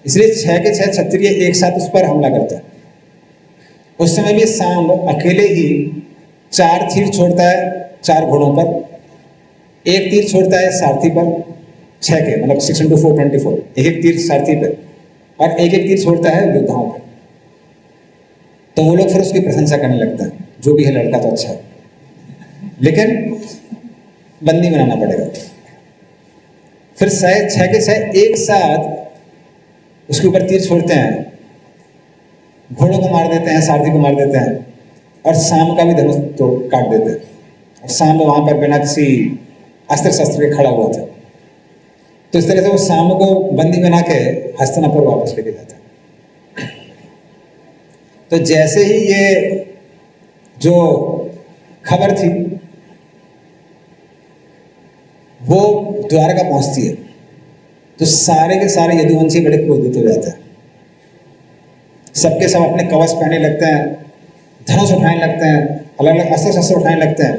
इसलिए 6 के 6 क्षत्रिय एक साथ उस पर हमला करता है। उस समय भी सांब अकेले ही 4 तीर छोड़ता है 4 घोड़ों पर, 1 तीर छोड़ता है सारथी पर, 6 के मतलब 6 × 4 24, एक तीर सारथी पर और एक तीर छोड़ता है योद्धाओं पर। तो वो लोग फिर उसकी प्रशंसा करने लगते हैं, जो भी है लड़का तो अच्छा है, लेकिन बंदी बनाना पड़ेगा। फिर 6 के 6 एक साथ उसके ऊपर तीर छोड़ते हैं, घोड़ों को मार देते हैं, सारथी को मार देते हैं और सांब का भी धनुष तो काट देते हैं। और सांब वहां पर बिना किसी अस्त्र शस्त्र के खड़ा हुआ था। तो इस तरह से वो सांब को बंदी बना के हस्तिनापुर वापस लेके जाता है। तो जैसे ही ये जो खबर थी वो द्वारका पहुंचती है, तो सारे के सारे यदुवंशी बड़े क्रोधित हो जाते हैं। सबके सब अपने कवच पहनने लगते हैं, धनुष उठाने लगते हैं, अलग अलग अस्त्र शस्त्र उठाने लगते हैं।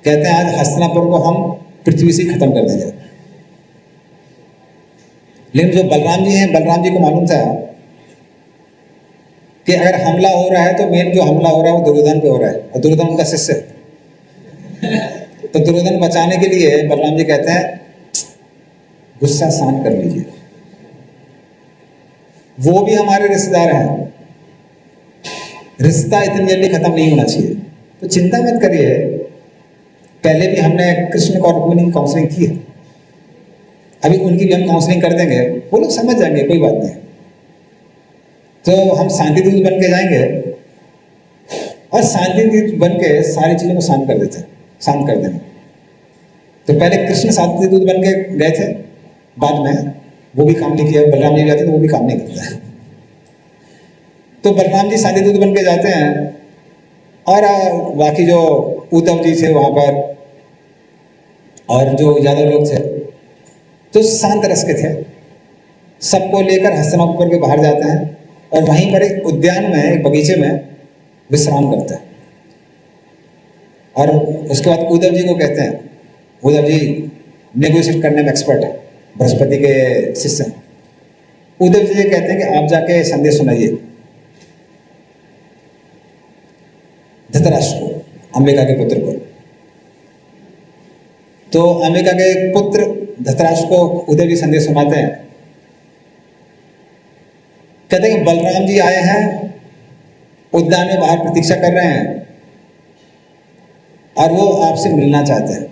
कहते हैं आज हस्तिनापुर को हम पृथ्वी से खत्म कर देंगे। लेकिन जो बलराम जी हैं, बलराम जी को मालूम था कि अगर हमला हो रहा है तो मेन जो हमला हो रहा है वो दुर्योधन पे हो रहा है, और दुर्योधन उनका शिष्य है। तो दुर्योधन बचाने के लिए बलराम जी कहते हैं गुस्सा शांत कर लीजिए, वो भी हमारे रिश्तेदार हैं, रिश्ता इतनी जल्दी खत्म नहीं होना चाहिए, तो चिंता मत करिए। पहले भी हमने कृष्ण और रुक्मिणी की काउंसलिंग की है, अभी उनकी भी हम काउंसलिंग कर देंगे, वो लोग समझ जाएंगे, कोई बात नहीं। तो हम शांति दूत बन के जाएंगे और शांति दूत बन के सारी चीजों को शांत कर देते हैं, शांत कर देंगे। तो पहले कृष्ण शांति दूत बन के गए थे, बाद में वो भी काम नहीं किया, बलराम जी जाते तो वो भी काम नहीं करता है। तो बलराम जी साथी दूत बन के जाते हैं और बाकी जो उद्धव जी थे वहाँ पर और जो यादव लोग थे तो शांत रस के थे, सबको लेकर हस्तिनापुर के बाहर जाते हैं और वहीं पर एक उद्यान में, एक बगीचे में विश्राम करते हैं। और उसके बाद उद्धव जी को कहते हैं, उद्धव जी नेगोशिएट करने में एक्सपर्ट है, बृहस्पति के शिष्य हैं। उद्धव जी कहते हैं कि आप जाके संदेश सुनाइए धृतराष्ट्र को, अंबिका के पुत्र को। तो अंबिका के पुत्र धृतराष्ट्र को उद्धव जी संदेश सुनाते हैं, कहते हैं कि बलराम जी आए हैं, उद्यान में बाहर प्रतीक्षा कर रहे हैं और वो आपसे मिलना चाहते हैं।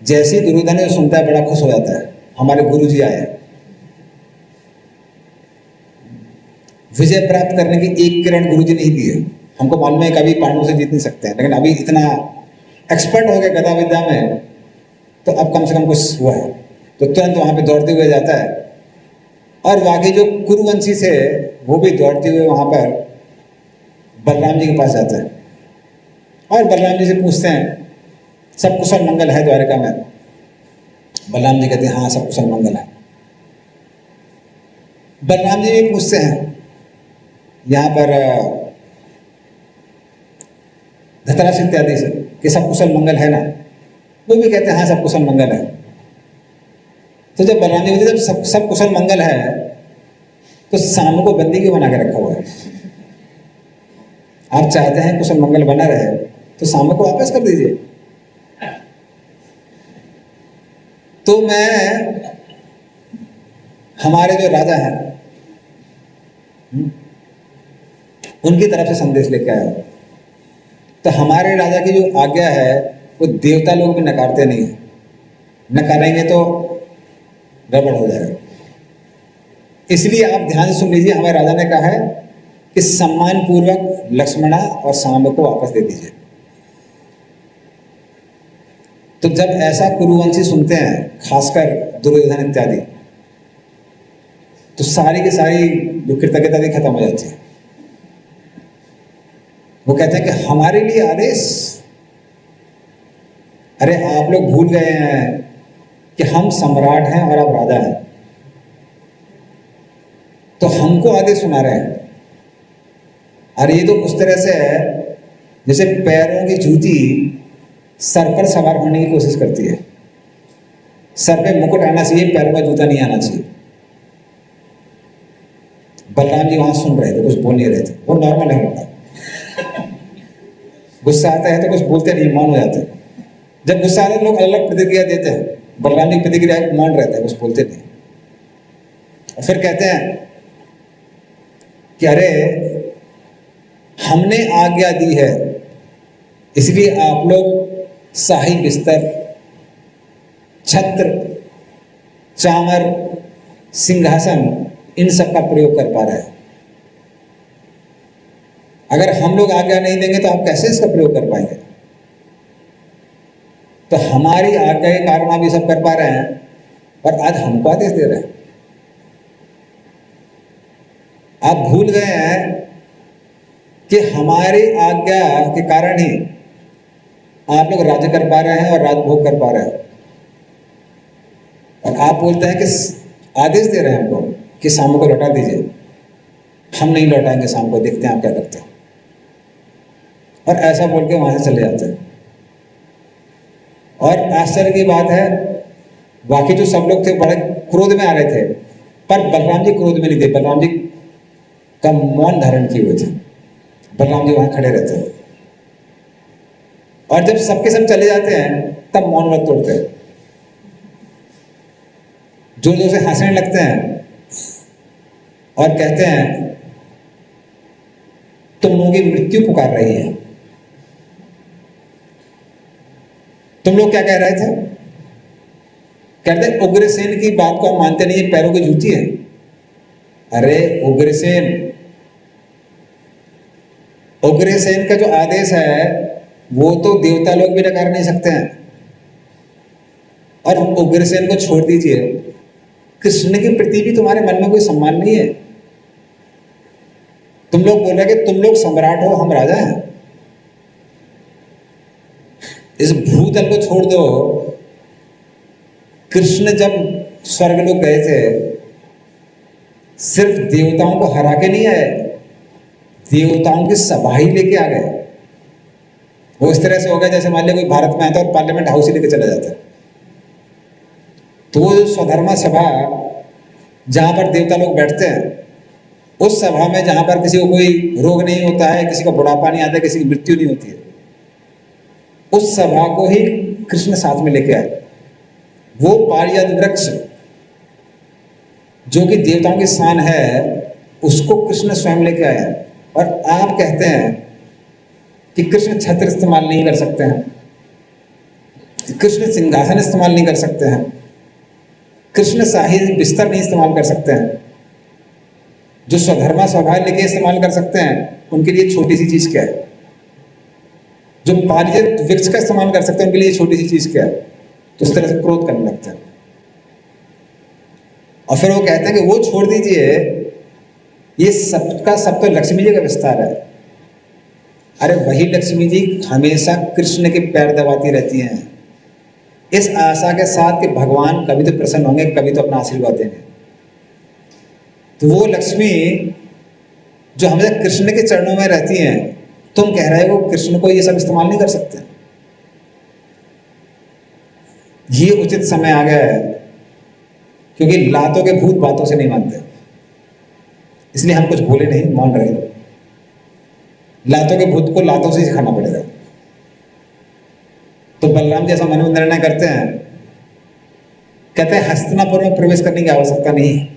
जैसे ही दुर्योधन सुनता है बड़ा खुश हो जाता है, हमारे गुरु जी आए हैं। विजय प्राप्त करने की एक किरण गुरु जी नहीं दी है, हमको मालूम है कभी पांडवों से जीत नहीं सकते हैं, लेकिन अभी इतना एक्सपर्ट हो गए गदा विद्या में, तो अब कम से कम कुछ हुआ है। तो तुरंत वहां पे दौड़ते हुए जाता है और बाकी जो कुरुवंशी से वो भी दौड़ते हुए वहां पर बलराम जी के पास जाते हैं और बलराम जी से पूछते हैं सब कुशल मंगल है द्वारका में। बलराम जी कहते हैं हाँ सब कुशल मंगल है। बलराम जी भी पूछते हैं यहाँ पर धृतराष्ट्र इत्यादि से कि सब कुशल मंगल है ना, वो भी कहते हैं हाँ सब कुशल मंगल है। तो जब बलराम जी बोलते जब सब कुशल मंगल है तो सामू को बंदी क्यों बना के रखा हुआ है? आप चाहते हैं कुशल मंगल बना रहे तो सामू को वापस कर दीजिए। तो मैं हमारे जो राजा हैं उनकी तरफ से संदेश लेके आया हूं। तो हमारे राजा की जो आज्ञा है वो देवता लोग भी नकारते नहीं है, नकारेंगे तो गड़बड़ हो जाएगा। इसलिए आप ध्यान से सुन लीजिए, हमारे राजा ने कहा है कि सम्मान पूर्वक लक्ष्मणा और सांब को वापस दे दीजिए। तो जब ऐसा कुरुवंशी सुनते हैं, खासकर दुर्योधन इत्यादि, तो सारी की सारी जो कृतज्ञता भी खत्म हो जाती है। वो कहते हैं कि हमारे लिए आदेश, अरे आप लोग भूल गए हैं कि हम सम्राट हैं और आप राजा हैं, तो हमको आदेश सुना रहे हैं। अरे ये तो उस तरह से है जैसे पैरों की जूती सर पर सवार होने की कोशिश करती है। सर पे मुकुट आना चाहिए, पैरों का जूता नहीं आना चाहिए। बलराम जी वहां सुन रहे थे, कुछ बोल नहीं रहे थे, वो नॉर्मल है उनका। गुस्सा आता है तो कुछ बोलते नहीं, मौन हो जाते हैं। जब गुस्सा आता है लोग अलग प्रतिक्रिया देते हैं, बलराम जी प्रतिक्रिया मौन रहते हैं, कुछ बोलते नहीं। और फिर कहते हैं कि अरे हमने आज्ञा दी है, इसलिए आप लोग शाही बिस्तर, छत्र, चामर, सिंहासन इन सब का प्रयोग कर पा रहे हैं। अगर हम लोग आज्ञा नहीं देंगे तो आप कैसे इसका प्रयोग कर पाएंगे? तो हमारी आज्ञा के कारण आप ये सब कर पा रहे हैं और आज हमको आदेश दे रहे हैं। आप भूल गए हैं कि हमारी आज्ञा के कारण ही आप लोग राज्य कर पा रहे हैं और राजभोग कर पा रहे हैं। और आप बोलते हैं कि आदेश दे रहे हैं हमको कि शाम को लौटा दीजिए। हम नहीं लौटाएंगे शाम को, देखते हैं आप क्या करते हैं। और ऐसा बोल के वहां से चले जाते हैं। और आश्चर्य की बात है, बाकी जो सब लोग थे बड़े क्रोध में आ रहे थे, पर बलराम जी क्रोध में नहीं थे। बलराम जी का मौन धारण किए हुए थे। बलराम जी वहां खड़े रहते हैं और जब सबके सब चले जाते हैं तब मौन व्रत तोड़ते हैं। जो लोग से हंसने लगते हैं और कहते हैं तुम लोगों की मृत्यु पुकार रही है। तुम लोग क्या कह रहे थे? कहते उग्रसेन की बात को हम मानते नहीं, है पैरों की जूती है। अरे उग्रसेन का जो आदेश है वो तो देवता लोग भी नकार नहीं सकते हैं। और उग्रसेन को छोड़ दीजिए, कृष्ण के प्रति भी तुम्हारे मन में कोई सम्मान नहीं है। तुम लोग बोल रहे कि तुम लोग सम्राट हो, हम राजा हैं। इस भूतल को छोड़ दो। कृष्ण जब स्वर्गलोक गए थे, सिर्फ देवताओं को हरा के नहीं आए, देवताओं की सभा ही लेके आ गए। वो इस तरह से हो गया जैसे मान लिया कोई भारत में आता है और पार्लियामेंट हाउस ही लेके चला जाता है। तो वो स्वधर्मा सभा जहां पर देवता लोग बैठते हैं, उस सभा में जहां पर किसी को कोई रोग नहीं होता है, किसी का बुढ़ापा नहीं आता, किसी की मृत्यु नहीं होती है, उस सभा को ही कृष्ण साथ में लेके आए। वो पारिजात वृक्ष जो कि देवताओं की शान है, उसको कृष्ण स्वयं लेके आए हैं। और आप कहते हैं कि कृष्ण छत्र इस्तेमाल नहीं कर सकते हैं, कृष्ण सिंहासन इस्तेमाल नहीं कर सकते हैं, कृष्ण शाही बिस्तर नहीं इस्तेमाल कर सकते हैं। जो स्वधर्मा सभा लेके इस्तेमाल कर सकते हैं, उनके लिए छोटी सी चीज क्या है? जो पारिजात वृक्ष का इस्तेमाल कर सकते हैं, उनके लिए छोटी सी चीज क्या है? तो इस तरह से क्रोध करने लगते हैं। और फिर वो कहते हैं कि वो छोड़ दीजिए, ये सबका सब तो लक्ष्मी जी का विस्तार है। अरे वही लक्ष्मी जी हमेशा कृष्ण के पैर दबाती रहती हैं, इस आशा के साथ कि भगवान कभी तो प्रसन्न होंगे, कभी तो अपना आशीर्वाद देंगे। तो वो लक्ष्मी जो हमेशा कृष्ण के चरणों में रहती हैं, तुम कह रहे हो कृष्ण को ये सब इस्तेमाल नहीं कर सकते? ये उचित समय आ गया है, क्योंकि लातों के भूत बातों से नहीं मानते, इसलिए हम कुछ बोले नहीं, मान रहे। लातों के भूत को लातों से सिखाना पड़ेगा। तो बलराम जैसा मन में निर्णय करते हैं, कहते हैं हस्तिनापुर में प्रवेश करने की आवश्यकता नहीं,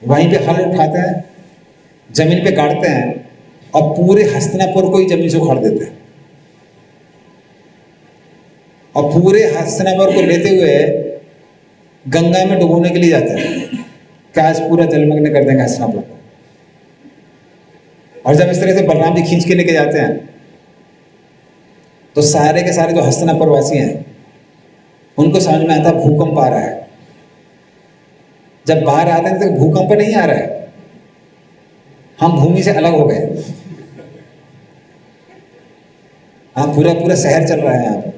वहीं पे हल उठाते हैं, जमीन पे गाड़ते हैं और पूरे हस्तिनापुर को ही जमीन से उखाड़ देते हैं। और पूरे हस्तिनापुर को लेते हुए गंगा में डुबोने के लिए जाते हैं, क्या आज पूरा जलमग्न कर देंगे हस्तिनापुर को। और जब इस तरह से बलराम जी खींच के लेके जाते हैं, तो सारे के सारे जो हस्तिनापुर वासी हैं, उनको समझ में आता भूकंप आ रहा है। जब बाहर आते हैं तो भूकंप नहीं आ रहा है, हम भूमि से अलग हो गए। हाँ, पूरा पूरा शहर चल रहा है यहाँ पे।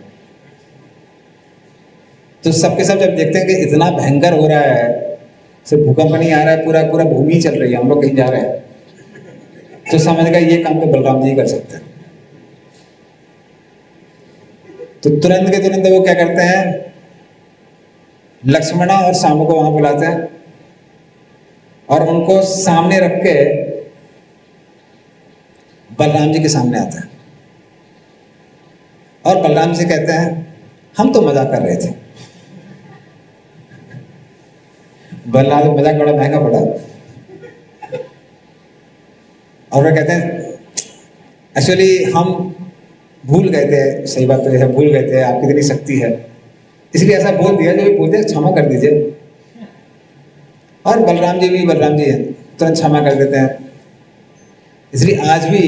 तो सबके सब जब देखते हैं कि इतना भयंकर हो रहा है, सिर्फ भूकंप नहीं आ रहा है, पूरा पूरा भूमि चल रही है, हम लोग कहीं जा रहे हैं, तो समझ गए ये काम तो बलराम जी कर सकते हैं। तो तुरंत के तुरंत वो क्या करते हैं, लक्ष्मणा और श्याम को वहां बुलाते हैं और उनको सामने रख के बलराम जी के सामने आते हैं और बलराम जी कहते हैं हम तो मजाक कर रहे थे। बलराम जी मजाक बड़ा महंगा पड़ा और वे कहते हैं एक्चुअली हम भूल गए थे, सही बात तो है, भूल गए थे, आपकी इतनी शक्ति है, इसलिए ऐसा बोल दिया, जो भी बोलते क्षमा कर दीजिए। और बलराम जी भी बलराम जी हैं, तुरंत क्षमा कर देते हैं। इसलिए आज भी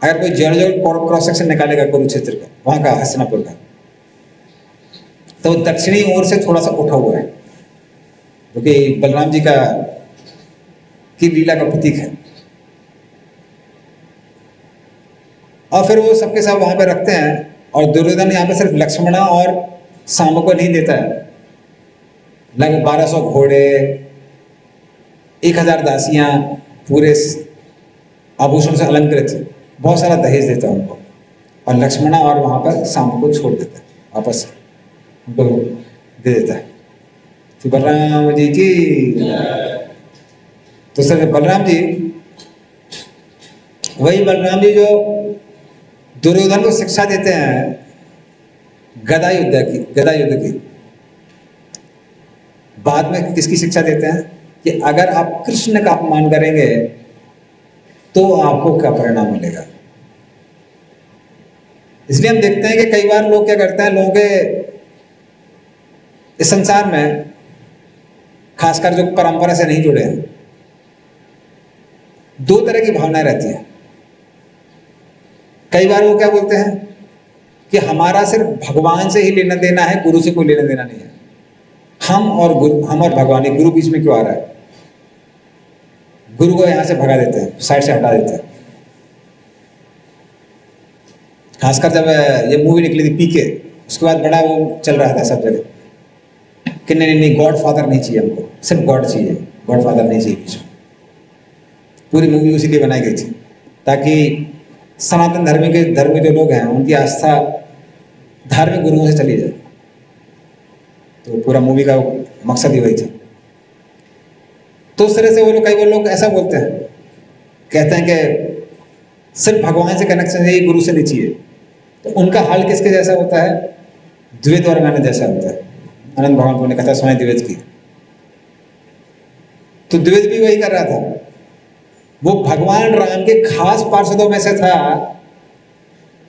अगर कोई जड़ क्रॉस सेक्शन निकालेगा कुरुक्षेत्र का, वहां का हस्तिनापुर का, तो दक्षिणी ओर से थोड़ा सा उठा हुआ है, क्योंकि बलराम जी का की लीला का प्रतीक है। और फिर वो सबके सब वहां पे रखते हैं और दुर्योधन यहाँ पे सिर्फ लक्ष्मणा और श्याम को नहीं देता है, लगभग 1200 घोड़े, 1000 दासियां, पूरे आभूषण से अलंकृत, बहुत सारा दहेज देता है उनको, और लक्ष्मणा और वहां पर श्याम को छोड़ देता है, वापस उनको दे देता है। तो बलराम जी की, तो सर बलराम जी, वही बलराम जी जो दुर्योधन को शिक्षा देते हैं गदा युद्ध की, बाद में किसकी शिक्षा देते हैं कि अगर आप कृष्ण का अपमान करेंगे तो आपको क्या परिणाम मिलेगा। इसलिए हम देखते हैं कि कई बार लोग क्या करते हैं, लोगों के इस संसार में, खासकर जो परंपरा से नहीं जुड़े हैं, दो तरह की भावनाएं रहती हैं। कई बार वो क्या बोलते हैं कि हमारा सिर्फ भगवान से ही लेना देना है, गुरु से कोई लेना देना नहीं है। हम और भगवान, गुरु बीच में क्यों आ रहा है? गुरु को यहाँ से भगा देते हैं, साइड से हटा देते हैं। खासकर जब ये मूवी निकली थी पीके, उसके बाद बड़ा वो चल रहा था सब जगह कि नहीं नहीं गॉड फादर नहीं चाहिए हमको, सिर्फ गॉड चाहिए, गॉड फादर नहीं चाहिए बीच में। पूरी मूवी उसी लिए बनाई गई थी ताकि सनातन धर्म जो लोग हैं उनकी आस्था धार्मिक गुरुओं से चली जाए। तो पूरा मूवी का मकसद ही वही था। तो उस तरह से वो लोग ऐसा बोलते हैं, कहते हैं कि सिर्फ भगवान से कनेक्शन है, गुरु से नहीं चाहिए। तो उनका हाल किसके जैसा होता है? द्वैत और अनंत जैसा होता है। आनंद भगवान ने कथा सुनाई द्वैत की। तो द्वैत भी वही कर रहा था, वो भगवान राम के खास पार्षदों में से था,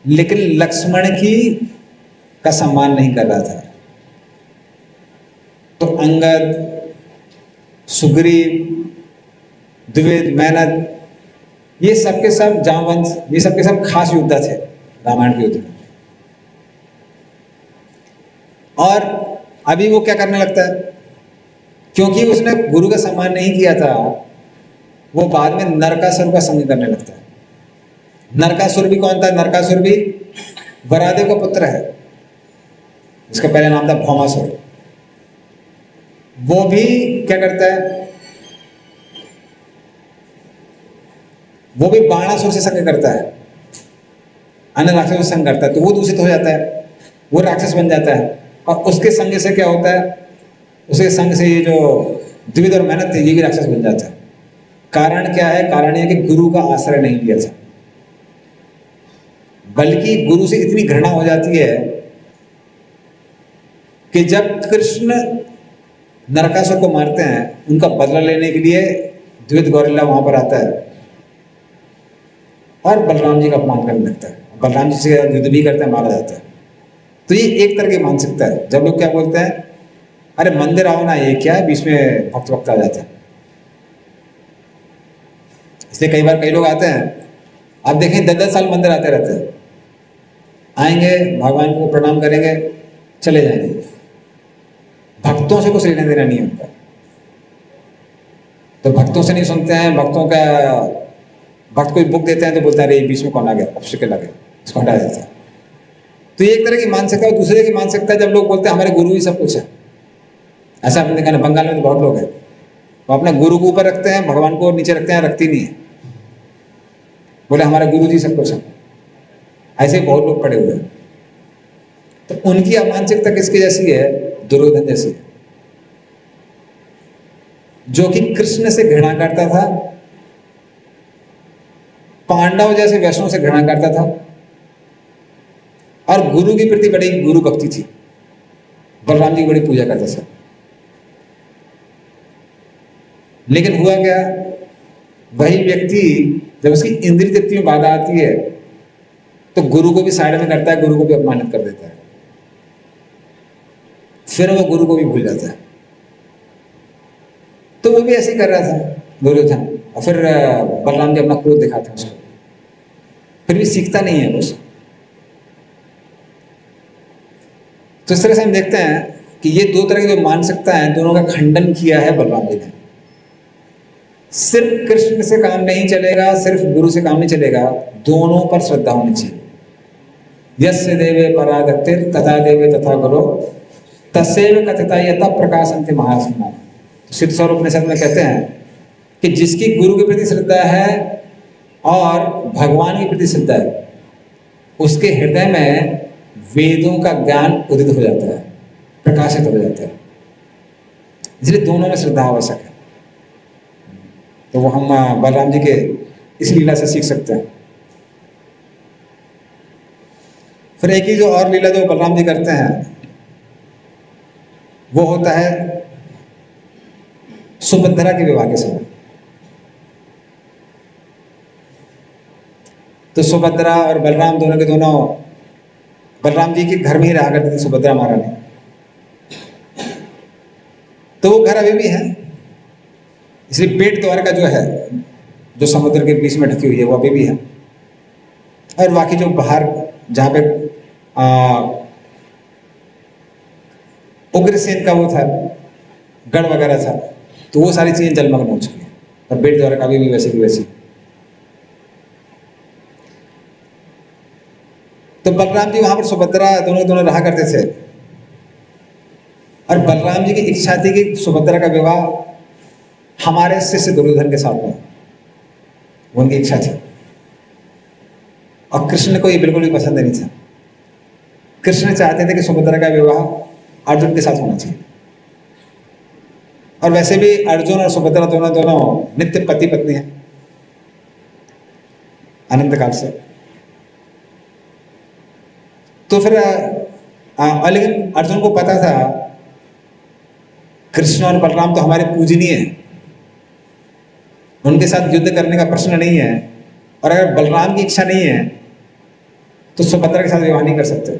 लेकिन लक्ष्मण की का सम्मान नहीं कर रहा था। तो अंगद, सुग्रीव, द्विवेद, मेनक, ये सबके सब जामवंत, ये सबके सब खास योद्धा थे रामायण के युद्ध में। और अभी वो क्या करने लगता है, क्योंकि उसने गुरु का सम्मान नहीं किया था, वो बाद में नरकासुर का संग करने लगता है। नरकासुर भी कौन था? नरकासुर भी वरादेव का पुत्र है, इसका पहले नाम था भौमासुर। वो भी क्या करता है, वो भी बाणासुर से संग करता है, अन्य राक्षसों से संग करता है। तो वो दूषित हो जाता है, वो राक्षस बन जाता है। और उसके संग से क्या होता है, उसके संग से ये जो द्विविद और मेनक थे ये भी राक्षस बन जाता है। कारण क्या है? कारण यह कि गुरु का आश्रय नहीं लिया था, बल्कि गुरु से इतनी घृणा हो जाती है कि जब कृष्ण नरकासुर को मारते हैं, उनका बदला लेने के लिए द्विविद गौरिल्ला वहां पर आता है और बलराम जी का अपमान करने लगता है। बलराम जी से युद्ध भी करता है, मारा जाता है। तो ये एक तरह की मानसिकता है। जब लोग क्या बोलते हैं, अरे मंदिर आओ ना, ये क्या है, बीच में भक्त वक्त आ जाता है। इसलिए कई बार कई लोग आते हैं, आप देखें 10-10 साल मंदिर आते रहते हैं, आएंगे, भगवान को प्रणाम करेंगे, चले जाएंगे। भक्तों से कुछ लेना देना नहीं होता। तो भक्तों से नहीं सुनते हैं, भक्त कोई बुक देते हैं तो बोलते हैं अरे बीच में कौन आ गया, ऑब्स्टिकल आ गया, इसको हटा देता है। तो ये एक तरह की मानसिकता है। दूसरे की मानसिकता जब लोग बोलते हैं हमारे गुरु ही सब कुछ है, ऐसा आपने देखा ना, बंगाल में तो बहुत लोग हैं, वो अपना गुरु को ऊपर रखते हैं, भगवान को नीचे रखते हैं, रखती नहीं है, बोले हमारा गुरु जी सब कुछ है। ऐसे बहुत लोग पड़े हुए हैं। तो उनकी मानसिकता किसकी जैसी है? दुर्योधन जैसी है, जो कि कृष्ण से घृणा करता था, पांडव जैसे वैष्णव से घृणा करता था, और गुरु के प्रति बड़ी गुरु भक्ति थी, बलराम जी की बड़ी पूजा करता था। लेकिन हुआ क्या, वही व्यक्ति जब उसकी इंद्रिय तृप्ति में बाधा आती है तो गुरु को भी साइड में करता है, गुरु को भी अपमानित कर देता है, फिर वो गुरु को भी भूल जाता है। तो वो भी ऐसे ही कर रहा था दुर्योधन, और फिर बलराम जी अपना क्रोध दिखाते हैं उसको, फिर भी सीखता नहीं है कुछ। तो इस तरह से हम देखते हैं कि ये दो तरह की जो मानसिकता है, दोनों का खंडन किया है बलराम जी ने। सिर्फ कृष्ण से काम नहीं चलेगा, सिर्फ गुरु से काम नहीं चलेगा, दोनों पर श्रद्धा होनी चाहिए। यस्य देवे परागतिर तथा देवे तथा गुरु तस्यैव कथिता यथा प्रकाशन्ति महात्मा। सिद्ध स्वरूप उपनिषद में कहते हैं कि जिसकी गुरु के प्रति श्रद्धा है और भगवान के प्रति श्रद्धा है, उसके हृदय में वेदों का ज्ञान उदित हो जाता है, प्रकाशित हो जाता है। इसलिए दोनों में श्रद्धा आवश्यक है। तो वो हम बलराम जी के इस लीला से सीख सकते हैं। फिर एक ही जो और लीला जो बलराम जी करते हैं वो होता है सुभद्रा के विवाह के समय। तो सुभद्रा और बलराम दोनों के दोनों, बलराम जी के घर में ही रहा करती थी सुभद्रा महारानी। तो वो घर अभी भी है, इसलिए पेट द्वार का जो है, जो समुद्र के बीच में ढकी हुई है, वो अभी भी है। और बाकी जो बाहर जहाँ पे उग्रसेन का वो था, गढ़ वगैरह था, तो वो सारी चीजें जलमग्न हो चुकी हैं। और बेट द्वारका भी वैसे की वैसी। तो बलराम जी वहां पर सुभद्रा दोनों दोनों रहा करते थे, और बलराम जी की इच्छा थी कि सुभद्रा का विवाह हमारे शिष्य दुर्योधन के साथ में, उनकी इच्छा थी। और कृष्ण को ये बिल्कुल भी पसंद नहीं था। कृष्ण चाहते थे कि सुभद्रा का विवाह अर्जुन के साथ होना चाहिए। और वैसे भी अर्जुन और सुभद्रा दोनों दोनों नित्य पति पत्नी हैं अनंत काल से। तो फिर लेकिन अर्जुन को पता था कृष्ण और बलराम तो हमारे पूजनीय हैं, उनके साथ युद्ध करने का प्रश्न नहीं है, और अगर बलराम की इच्छा नहीं है तो सुभद्रा के साथ विवाह नहीं कर सकते।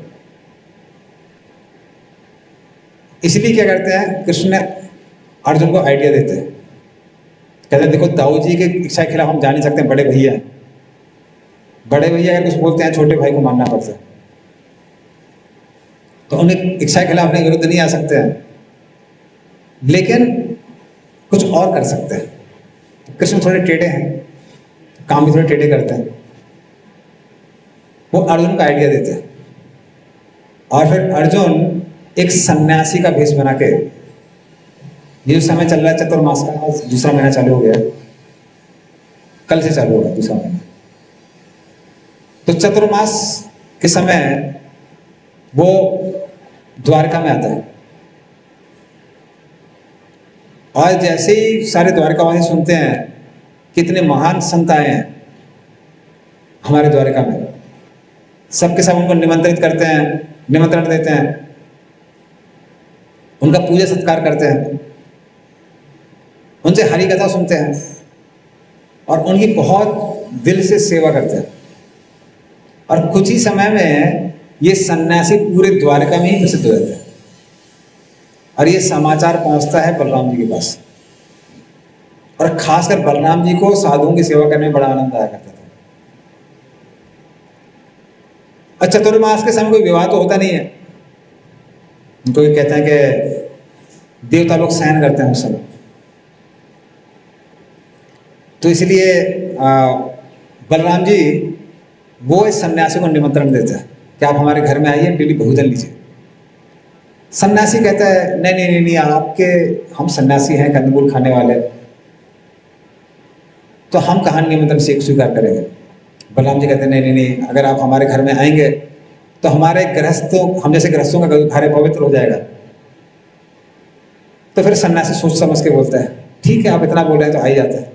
इसलिए क्या करते हैं, कृष्ण अर्जुन को आइडिया देते हैं, कहते हैं देखो दाऊ जी की इच्छा के खिलाफ हम जा नहीं सकते, बड़े भैया अगर कुछ बोलते हैं छोटे भाई को मानना पड़ता है, तो उन्हें इच्छा के खिलाफ अपने विरुद्ध नहीं आ सकते हैं, लेकिन कुछ और कर सकते हैं। कृष्ण थोड़े टेढ़े हैं, काम भी थोड़े टेढ़े करते हैं। वो अर्जुन का आइडिया देते हैं, और फिर अर्जुन एक सन्यासी का भेष बना के, ये जो समय चल रहा है चतुर्मास का, दूसरा महीना चालू हो गया, कल से चालू होगा दूसरा महीना। तो चतुर्मास के समय वो द्वारका में आता है, और जैसे ही सारे द्वारकावासी सुनते हैं कितने महान संत आए हैं हमारे द्वारका में, सबके सब उनको निमंत्रित करते हैं, निमंत्रण देते हैं, उनका पूजा सत्कार करते हैं, उनसे हरि कथा सुनते हैं, और उनकी बहुत दिल से सेवा करते हैं। और कुछ ही समय में ये सन्यासी पूरे द्वारका में ही प्रसिद्ध हो जाते हैं, और ये समाचार पहुंचता है बलराम जी के पास। और खासकर बलराम जी को साधुओं की सेवा करने में बड़ा आनंद आया करता था। और चतुर्मास के समय कोई विवाह तो होता नहीं है, उनको ये कहते हैं कि देवता लोग सहन करते हैं उस समय। तो इसलिए बलराम जी वो इस सन्यासी को निमंत्रण देते हैं कि आप हमारे घर में आइए, डेली भोजन लीजिए। सन्यासी कहता है नहीं नहीं नहीं, आपके हम सन्यासी हैं, कंदमूल खाने वाले, तो हम कहाँ निमंत्रण से स्वीकार करेंगे। बलराम जी कहते हैं नहीं नहीं नहीं, अगर आप हमारे घर में आएंगे तो हमारे गृहस्थों, हम जैसे गृहस्थों का घर पवित्र हो जाएगा। तो फिर सन्यासी सोच समझ के बोलता है ठीक है, आप इतना बोल रहे हैं तो आ ही जाता है।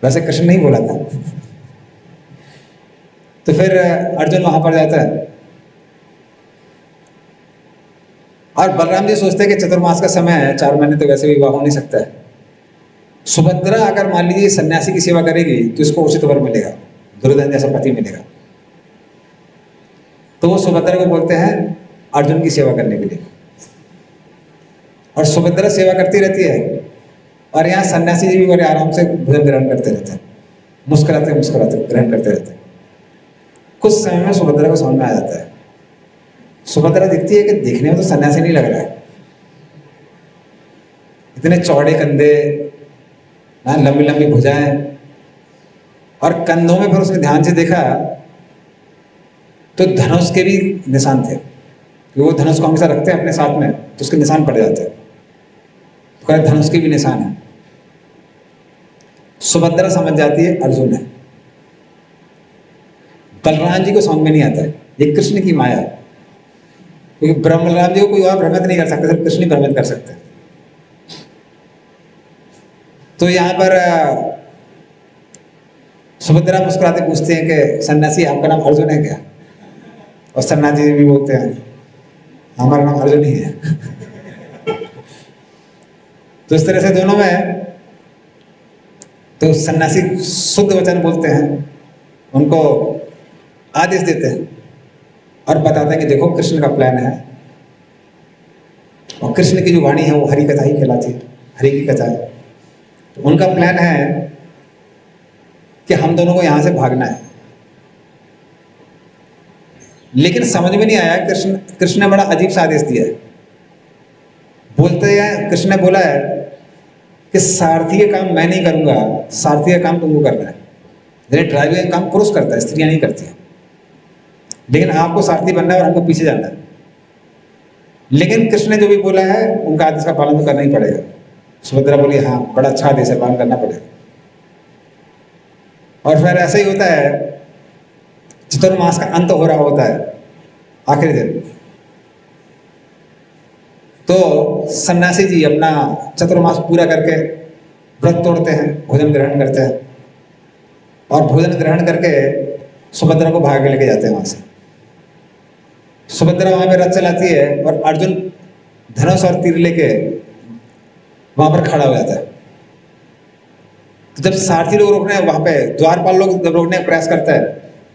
वैसे कृष्ण नहीं बोला था। तो फिर अर्जुन वहां पर जाता है, और बलराम जी सोचते हैं कि चतुर्मास का समय है, 4 महीने तो वैसे विवाह हो नहीं सकता है। सुभद्रा अगर मान लीजिए सन्यासी की सेवा करेगी तो इसको उचित वर मिलेगा, दुर्योधन जैसा पति मिलेगा। तो वो सुभद्रा को बोलते हैं अर्जुन की सेवा करने के लिए, और सुभद्रा सेवा करती रहती है, और यहाँ सन्यासी जी भी बड़े आराम से भोजन ग्रहण करते रहते हैं, मुस्कुराते मुस्कुराते ग्रहण करते रहते हैं। कुछ समय में सुभद्रा को समझ में आ जाता है। सुभद्रा दिखती है कि देखने में तो सन्यासी नहीं लग रहा है, इतने चौड़े कंधे, लंबी लंबी भुजाएं, और कंधों में फिर उसने ध्यान से देखा तो धनुष के भी निशान थे, कि वो धनुष को हमेशा रखते हैं अपने साथ में, तो उसके निशान पड़ जाते हैं। तो धनुष के भी निशान है। सुभद्रा समझ जाती है अर्जुन है। बलराम जी को समझ में नहीं आता है ये कृष्ण की माया है, क्योंकि बलराम जी को कोई और भ्रमित नहीं कर सकता, सिर्फ कृष्ण ही भ्रमित कर सकते हैं। तो यहाँ पर सुभद्रा मुस्कुराते पूछते हैं कि सन्यासी आपका नाम अर्जुन है क्या? और सन्यासी भी बोलते हैं हमारा नाम अर्जुन ही है। तो इस तरह से दोनों में तो सन्यासी शुद्ध वचन बोलते हैं, उनको आदेश देते हैं और बताते हैं कि देखो कृष्ण का प्लान है, और कृष्ण की जो वाणी है वो हरि कथा ही कहलाती है, हरि की कथा है। तो उनका प्लान है कि हम दोनों को यहां से भागना है। लेकिन समझ में नहीं आया, कृष्ण ने बड़ा अजीब सा आदेश दिया है। बोलते हैं, कृष्ण ने बोला है कि सारथी का काम मैं नहीं करूंगा, सारथी का काम तुमको करना है। जैसे ड्राइविंग का काम पुरुष करता है, स्त्रियां नहीं करती हैं, लेकिन आपको सारथी बनना है और हमको पीछे जाना है। लेकिन कृष्ण ने जो भी बोला है उनका आदेश का पालन तो करना ही पड़ेगा। सुभद्रा बोली हाँ बड़ा अच्छा आदेश है, पालन करना पड़ेगा। और फिर ऐसा ही होता है, चतुर्मास का अंत हो रहा होता है आखिरी दिन, तो सन्यासी जी अपना चतुर्मास पूरा करके व्रत तोड़ते हैं, भोजन ग्रहण करते हैं, और भोजन ग्रहण करके सुभद्रा को भाग लेके जाते हैं वहां से। सुभद्रा वहां पे रथ चलाती है और अर्जुन धनुष और तीर लेके वहां पर खड़ा हो जाता है। तो जब सारथी लोग रोकने वहां पे द्वारपाल लोग जब रोकने का प्रयास करता है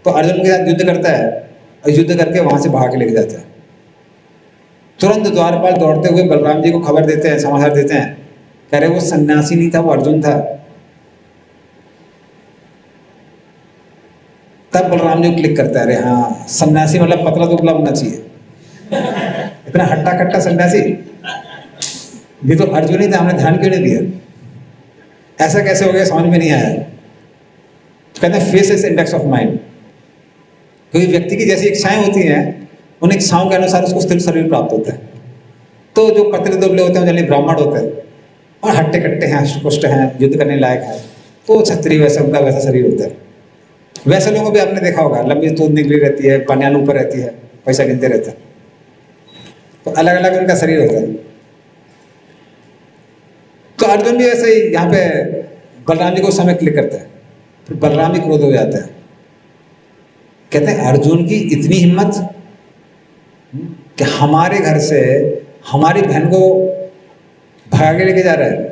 तो अर्जुन के साथ युद्ध करता है और युद्ध करके वहां से भाग लेके जाता है। तुरंत द्वारपाल दौड़ते हुए बलराम जी को खबर देते हैं, समाचार देते हैं, कह रहे वो सन्यासी नहीं था, वो अर्जुन था। तब बलराम जी को क्लिक करता है, अरे हाँ सन्यासी मतलब पतला दुबला होना चाहिए, इतना हट्टा कट्टा सन्यासी, ये तो अर्जुन ही था, हमने ध्यान क्यों नहीं दिया, ऐसा कैसे हो गया समझ में नहीं आया। तो कहते हैं face is index of mind. क्योंकि व्यक्ति की जैसी इच्छाएं होती हैं उन इच्छाओं के अनुसार उसको स्थिर शरीर प्राप्त होता है। तो जो पतले दुबले होते हैं जनरली ब्राह्मण होते हैं, और हट्टे कट्टे हैं, हष्टपुष्ट हैं, युद्ध करने लायक हैं, तो क्षत्रिय वैसे उनका वैसा शरीर होता है। वैसे लोगों को भी आपने देखा होगा, लंबी तूद निकली रहती है, बनियान ऊपर रहती है, पैसा गिनते रहते हैं, तो अलग अलग उनका शरीर होता है। तो अर्जुन भी ऐसे ही यहाँ पे बलराम जी को उस समय क्लिक करता है, फिर बलराम भी क्रोध हो जाता है, कहते हैं अर्जुन की इतनी हिम्मत कि हमारे घर से हमारी बहन को भागे लेके जा रहा है।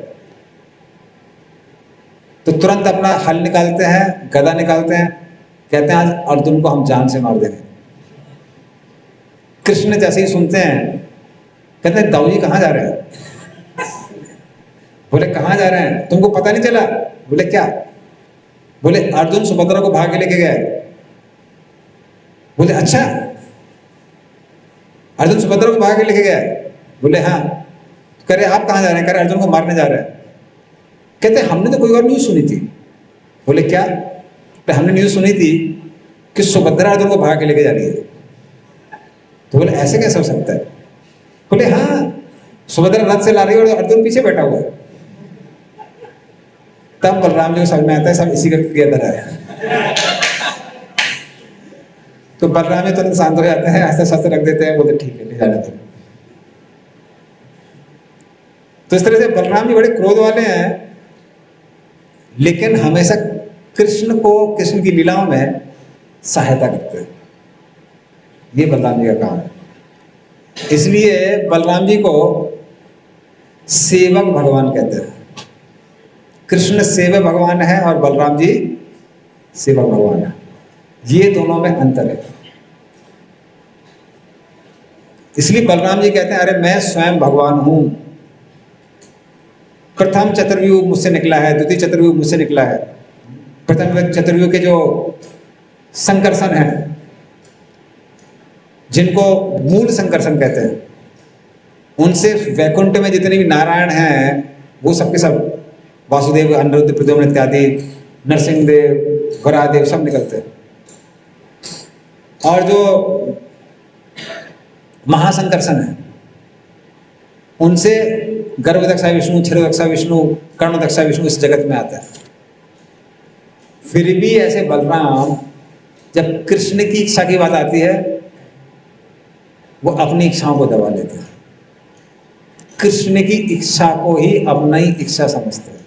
तो तुरंत अपना हल निकालते हैं, गदा निकालते हैं, कहते हैं आज अर्जुन को हम जान से मार देंगे। कृष्ण जैसे ही सुनते हैं कहते हैं दाऊ जी कहाँ जा रहे हैं? बोले कहाँ जा रहे हैं, तुमको पता नहीं चला? बोले क्या? बोले अर्जुन सुभद्रा को भाग लेके गए। बोले अच्छा, अर्जुन सुभद्रा को भाग लेके गया? बोले हाँ। कह रहे आप कहाँ जा रहे हैं? कह रहे अर्जुन को मारने जा रहे हैं। कहते हमने तो कोई और न्यूज सुनी थी। बोले क्या? तो हमने न्यूज सुनी थी कि सुभद्रा अर्जुन को भाग लेके जा रही है। तो बोले ऐसे कैसे हो सकता है? बोले हाँ, सुभद्रा रथ से ला रही है और अर्जुन पीछे बैठा हुआ है। तब बलराम जी को समझ में आता है सब इसी का क्रियाधर है। तो बलराम जी तुरंत शांत हो जाते हैं, ऐसे शस्त्र रख देते हैं, बोलते ठीक है ले जाने दो। तो इस तरह से बलराम जी बड़े क्रोध वाले हैं, लेकिन हमेशा कृष्ण को, कृष्ण की लीलाओं में सहायता करते हैं। ये बलराम जी का काम है। इसलिए बलराम जी को सेवक भगवान कहते हैं। कृष्ण सेवक भगवान है और बलराम जी सेवक भगवान है। ये दोनों में अंतर है। इसलिए बलराम जी कहते हैं अरे मैं स्वयं भगवान हूं। प्रथम चतुर्व्यूह मुझसे निकला है, द्वितीय चतुर्व्यूह मुझसे निकला है। प्रथम चतुर्व्यूह के जो संकर्षण है, जिनको मूल संकर्षण कहते हैं, उनसे वैकुंठ में जितने भी नारायण हैं वो सबके सब, वासुदेव, अनिरुद्ध, प्रद्युम्न इत्यादि, नरसिंहदेव, वरादेव सब निकलते हैं। और जो महासंकर्षण है उनसे गर्भदक्षा विष्णु, क्षीरोदक्षा विष्णु, कर्णदक्षा विष्णु इस जगत में आता है। फिर भी ऐसे बलराम जब कृष्ण की इच्छा की बात आती है वो अपनी इच्छाओं को दबा लेते हैं। कृष्ण की इच्छा को ही अपना ही इच्छा समझते हैं।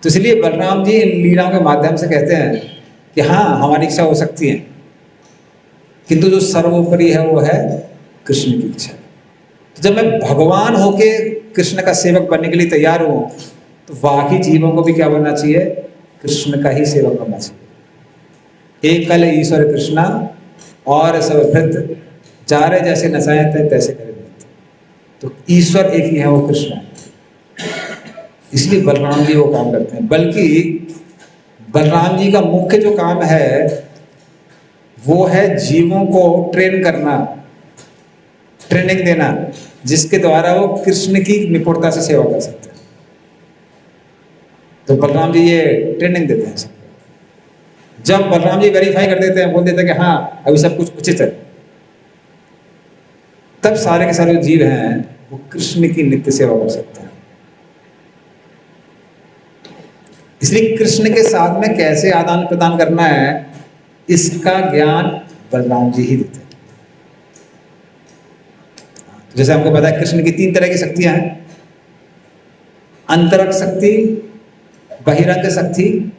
तो इसलिए बलराम जी इन लीलाओं के माध्यम से कहते हैं कि हाँ हमारी इच्छा हो सकती है, किंतु जो सर्वोपरि है वो है कृष्ण की इच्छा। तो जब मैं भगवान होके कृष्ण का सेवक बनने के लिए तैयार हूं तो बाकी जीवों को भी क्या बनना चाहिए? कृष्ण का ही सेवक बनना चाहिए। एकल ईश्वर कृष्णा और सब भृत, जारे जैसे नचाए तैसे करे। तो ईश्वर एक ही है, वो कृष्ण है। इसलिए बलराम जी वो काम करते हैं। बल्कि बलराम जी का मुख्य जो काम है वो है जीवों को ट्रेन करना, ट्रेनिंग देना जिसके द्वारा वो कृष्ण की निपुणता से सेवा कर सकते हैं। तो बलराम जी ये ट्रेनिंग देते हैं सबको। जब बलराम जी वेरीफाई कर देते हैं, बोल देते हैं कि हाँ अभी सब कुछ उचित है, तब सारे के सारे जीव हैं वो कृष्ण की नित्य सेवा कर सकते हैं। इसलिए कृष्ण के साथ में कैसे आदान प्रदान करना है, इसका ज्ञान बलराम जी ही देते हैं। जैसे हमको पता है कृष्ण की 3 तरह की शक्तियां हैं, अंतरंग शक्ति, बहिरंग शक्ति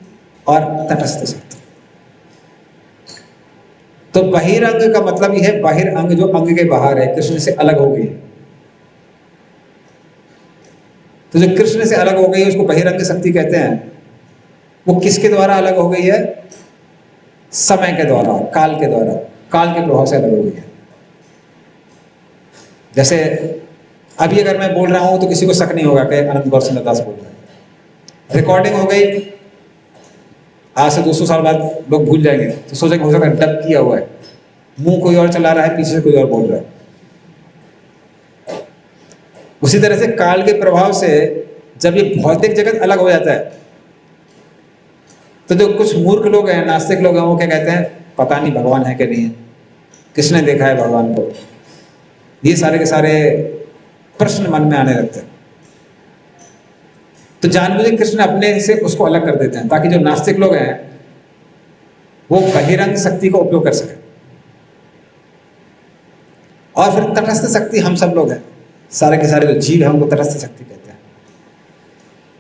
और तटस्थ शक्ति। तो बहिरंग का मतलब यह है बहिरंग जो अंग के बाहर है, कृष्ण से अलग हो गई। तो जो कृष्ण से अलग हो गई है उसको बहिरंग शक्ति कहते हैं। वो किसके द्वारा अलग हो गई है? समय के द्वारा, काल के द्वारा, काल के प्रभाव से अलग हो गई है। जैसे अभी अगर मैं बोल रहा हूं तो किसी को शक नहीं होगा कि अनंत गौर सुंदर दास बोल रहे हैं। रिकॉर्डिंग हो गई, आज से 200 साल बाद लोग भूल जाएंगे तो सोचेंगे हो सकता है डब किया हुआ है, मुंह कोई और चला रहा है, पीछे से कोई और बोल रहा है। उसी तरह से काल के प्रभाव से जब ये भौतिक जगत अलग हो जाता है तो जो कुछ मूर्ख लोग हैं, नास्तिक लोग हैं, वो क्या कहते हैं, पता नहीं भगवान है कि नहीं है, किसने देखा है भगवान को। ये सारे के सारे प्रश्न मन में आने लगते हैं। तो जानबूझे कृष्ण अपने से उसको अलग कर देते हैं ताकि जो नास्तिक लोग हैं वो बहिरंग शक्ति का उपयोग कर सके। और फिर तटस्थ शक्ति हम सब लोग हैं, सारे के सारे जो जीव हैं उनको तटस्थ शक्ति कहते हैं।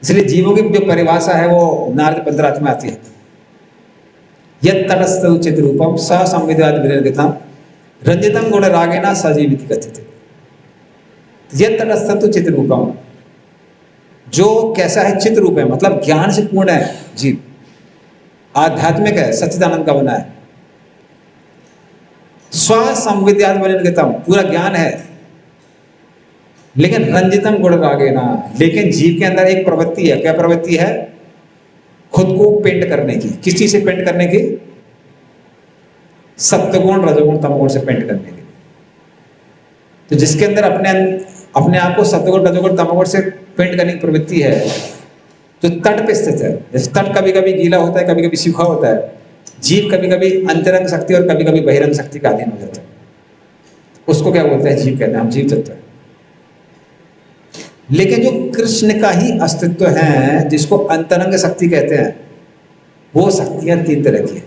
इसलिए जीवों की जो परिभाषा है वो नारद पंतरात्र में आती है। यत् तटस्थ उचित रूपम स संविद्यात् विनिर्गितम रंजितम गुण रागेना सजीविति कथ्यते। यत् तटस्थ उचित रूपम, जो कैसा है, चित रूप है, मतलब ज्ञान से पूर्ण है जीव, आध्यात्मिक है, सच्चिदानंद का बना है, स्व संविद्यात् विनिर्गितम, पूरा ज्ञान है, लेकिन रंजितम गुण रागेना, लेकिन जीव के अंदर एक प्रवृत्ति है। क्या प्रवृत्ति है? खुद को पेंट करने की। किस चीज से पेंट करने की? सत्वगुण, रजोगुण, तमोगुण से पेंट करने की। तो जिसके अंदर अपने आप को सत्वगुण, रजोगुण, तमोगुण से पेंट करने की प्रवृत्ति है, जो तट पे स्थित है। जैसे तट कभी कभी गीला होता है, कभी कभी सूखा होता है। जीव कभी कभी अंतरंग शक्ति और कभी कभी बहिरंग शक्ति का अधीन हो जाता है। उसको क्या बोलते हैं? जीव कहते हैं, हम जीव तत्व है। लेकिन जो कृष्ण का ही अस्तित्व है, जिसको अंतरंग शक्ति कहते हैं, वो शक्तियां 3 तरह की है,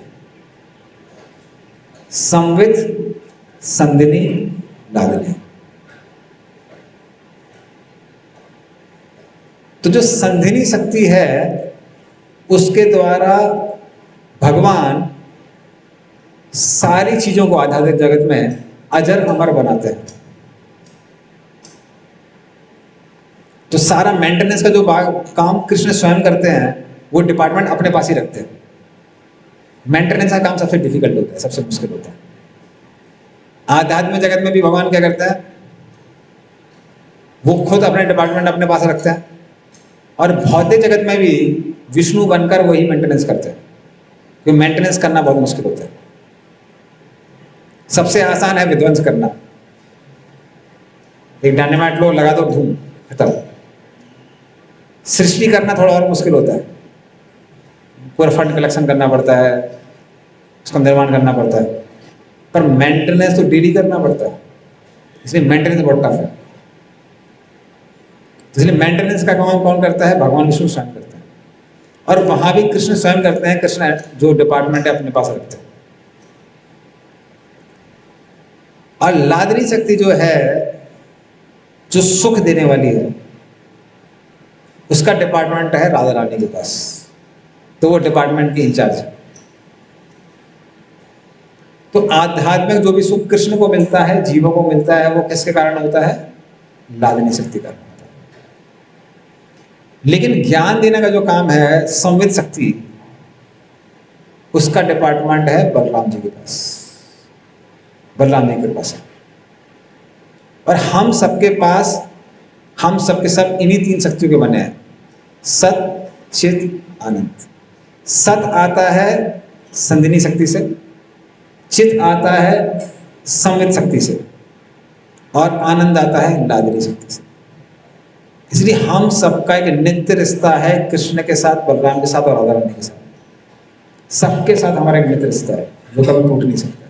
संवित, संदिनी, लादिनी। तो जो संधिनी शक्ति है उसके द्वारा भगवान सारी चीजों को आध्यात्मिक जगत में अजर अमर बनाते हैं। तो सारा मेंटेनेंस का जो काम कृष्ण स्वयं करते हैं वो डिपार्टमेंट अपने पास ही रखते हैं। मेंटेनेंस का काम सबसे डिफिकल्ट होता है, सबसे मुश्किल होता है। आध्यात्मिक जगत में भी भगवान क्या करते हैं? वो खुद अपने डिपार्टमेंट अपने पास रखते हैं, और भौतिक जगत में भी विष्णु बनकर वही मेंटेनेंस करते हैं, क्योंकि मेंटेनेंस करना बहुत मुश्किल होता है। सबसे आसान है विध्वंस करना, एक डायनामाइट लो, लगा दो, धूम, खत्म। सृष्टि करना थोड़ा और मुश्किल होता है, पूरा फंड कलेक्शन करना पड़ता है, उसका निर्माण करना पड़ता है, पर मेंटेनेंस तो डेली करना पड़ता है, इसलिए मेंटेनेंस बहुत टफ है। इसलिए मेंटेनेंस का काम कौन करता है? भगवान विष्णु स्वयं करते हैं, और वहां भी कृष्ण स्वयं करते हैं। कृष्ण जो डिपार्टमेंट है अपने पास रखते हैं। और लादनी शक्ति जो है, जो सुख देने वाली है, उसका डिपार्टमेंट है राधा रानी के पास, तो वो डिपार्टमेंट की इंचार्ज है। तो आध्यात्मिक जो भी सुख कृष्ण को मिलता है, जीवों को मिलता है, वो किसके कारण होता है? लादनी शक्ति का होता है। लेकिन ज्ञान देने का जो काम है, संवित शक्ति, उसका डिपार्टमेंट है बलराम जी के पास, बलराम जी के पास है। और हम सबके पास, हम सबके सब इन्हीं 3 शक्तियों के बने हैं, सत, चित, आनंद। सत आता है संदिनी शक्ति से, चित आता है संवित शक्ति से, और आनंद आता है लादनी शक्ति से। इसलिए हम सबका एक नित्य रिश्ता है कृष्ण के साथ, बलराम के साथ और राधा रानी के साथ। सबके साथ हमारा एक नित्य रिश्ता है जो कभी टूट नहीं सकता।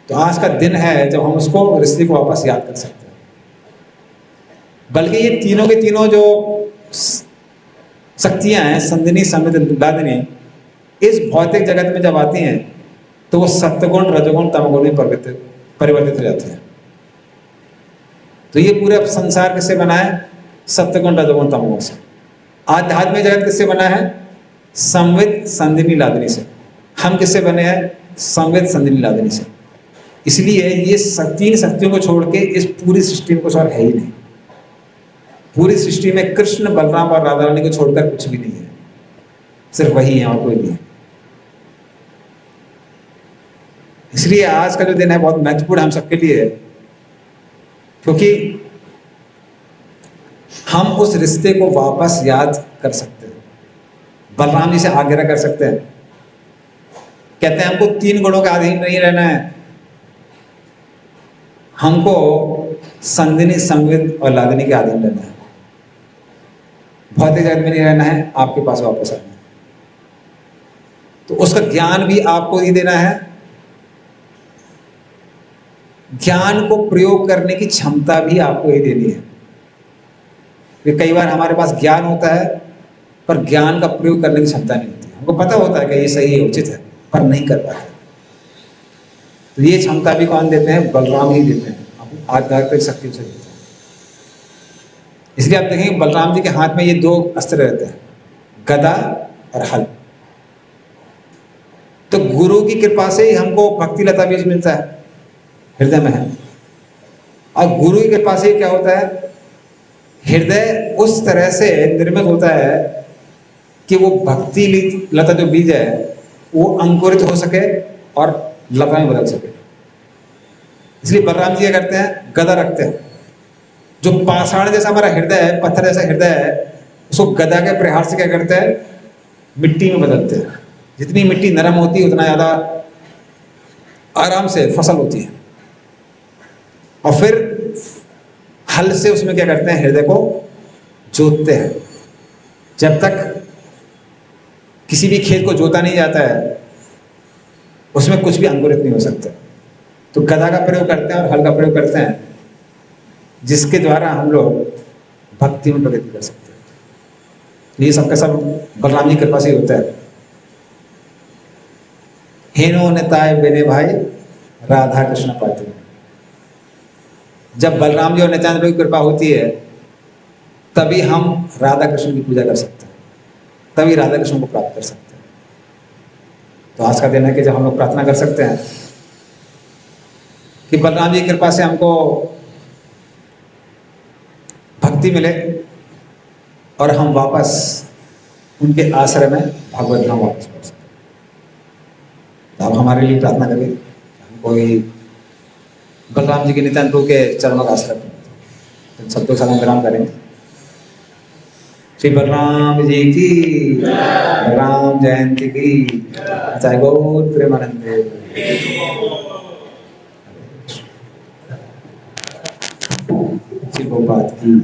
तो आज का दिन है जब हम उसको रिश्ते को वापस याद कर सकते हैं। बल्कि ये तीनों के तीनों जो शक्तियां हैं, संदिनी संविद लादिनी, इस भौतिक जगत में जब आती हैं तो वो सत्वगुण रजोगुण तमोगुण में परिवर्तित हो जाते हैं। तो ये पूरा संसार किससे बना है? सत्वगुण रजोगुण तमोगुण से। आध्यात्मिक जगत किससे बना है? संविद संदिनी लादिनी से। हम किससे बने हैं? संविद संदिनी लादिनी से। इसलिए ये तीन शक्तियों को छोड़ के इस पूरी सृष्टि में कुछ और है ही नहीं। पूरी सृष्टि में कृष्ण, बलराम और राधा रानी को छोड़कर कुछ भी नहीं है, सिर्फ वही है और कोई नहीं है। इसलिए आज का जो दिन है बहुत महत्वपूर्ण हम सबके लिए है, क्योंकि हम उस रिश्ते को वापस याद कर सकते हैं, बलराम जी से आग्रह कर सकते हैं। कहते हैं हमको तीन गुणों के अधीन नहीं रहना है, हमको संदिनी संविद और लादिनी के अधीन रहना है। भौतिक जगत में नहीं रहना है, आपके पास वापस आना है। तो उसका ज्ञान भी आपको ही देना है, ज्ञान को प्रयोग करने की क्षमता भी आपको ही देनी है। कई बार हमारे पास ज्ञान होता है पर ज्ञान का प्रयोग करने की क्षमता नहीं होती। हमको पता होता है कि ये सही है, उचित है, पर नहीं कर पाते। तो ये क्षमता भी कौन देते हैं? बलराम ही देते हैं, आध्यात्मिक शक्ति से देते हैं। इसलिए आप देखेंगे बलराम जी के हाथ में ये दो अस्त्र रहते हैं, गदा और हल। तो गुरु की कृपा से ही हमको भक्ति लता बीज मिलता है, हृदय में है। और गुरु की कृपा से क्या होता है? हृदय उस तरह से निर्मित होता है कि वो भक्ति लता जो बीज है वो अंकुरित हो सके और लता में बदल सके। इसलिए बलराम जी क्या करते हैं? गदा रखते हैं। जो पाषाण जैसा हमारा हृदय है, पत्थर जैसा हृदय है, उसको गदा के प्रहार से क्या करते हैं? मिट्टी में बदलते हैं। जितनी मिट्टी नरम होती है उतना ज्यादा आराम से फसल होती है। और फिर हल से उसमें क्या करते हैं? हृदय को जोतते हैं। जब तक किसी भी खेत को जोता नहीं जाता है उसमें कुछ भी अंकुरित नहीं हो सकता। तो गदा का प्रयोग करते हैं और हल का प्रयोग करते हैं, जिसके द्वारा हम लोग भक्ति में प्रगति कर सकते हैं। ये सबका सब बलराम जी की कृपा से होता है। हेनो निताय बेने भाई राधा कृष्ण पाते। जब बलराम जी और नित्यानंद की कृपा होती है तभी हम राधा कृष्ण की पूजा कर सकते हैं, तभी राधा कृष्ण को प्राप्त कर सकते हैं। तो आज का दिन है कि जब हम लोग प्रार्थना कर सकते हैं कि बलराम जी की कृपा से हमको भक्ति मिले और हम वापस उनके आश्रय में भगवत धाम वापस पहुंच सकें। तो आप हमारे लिए प्रार्थना करें, हम कोई बलराम जी के नित्यानंद प्रभु के चरणों का आश्रय। तो सब लोग साथ विराम करेंगे। श्री बलराम जी की, बलराम जयंती की, जय गौर प्रेमानंदे। श्री गोपाल की।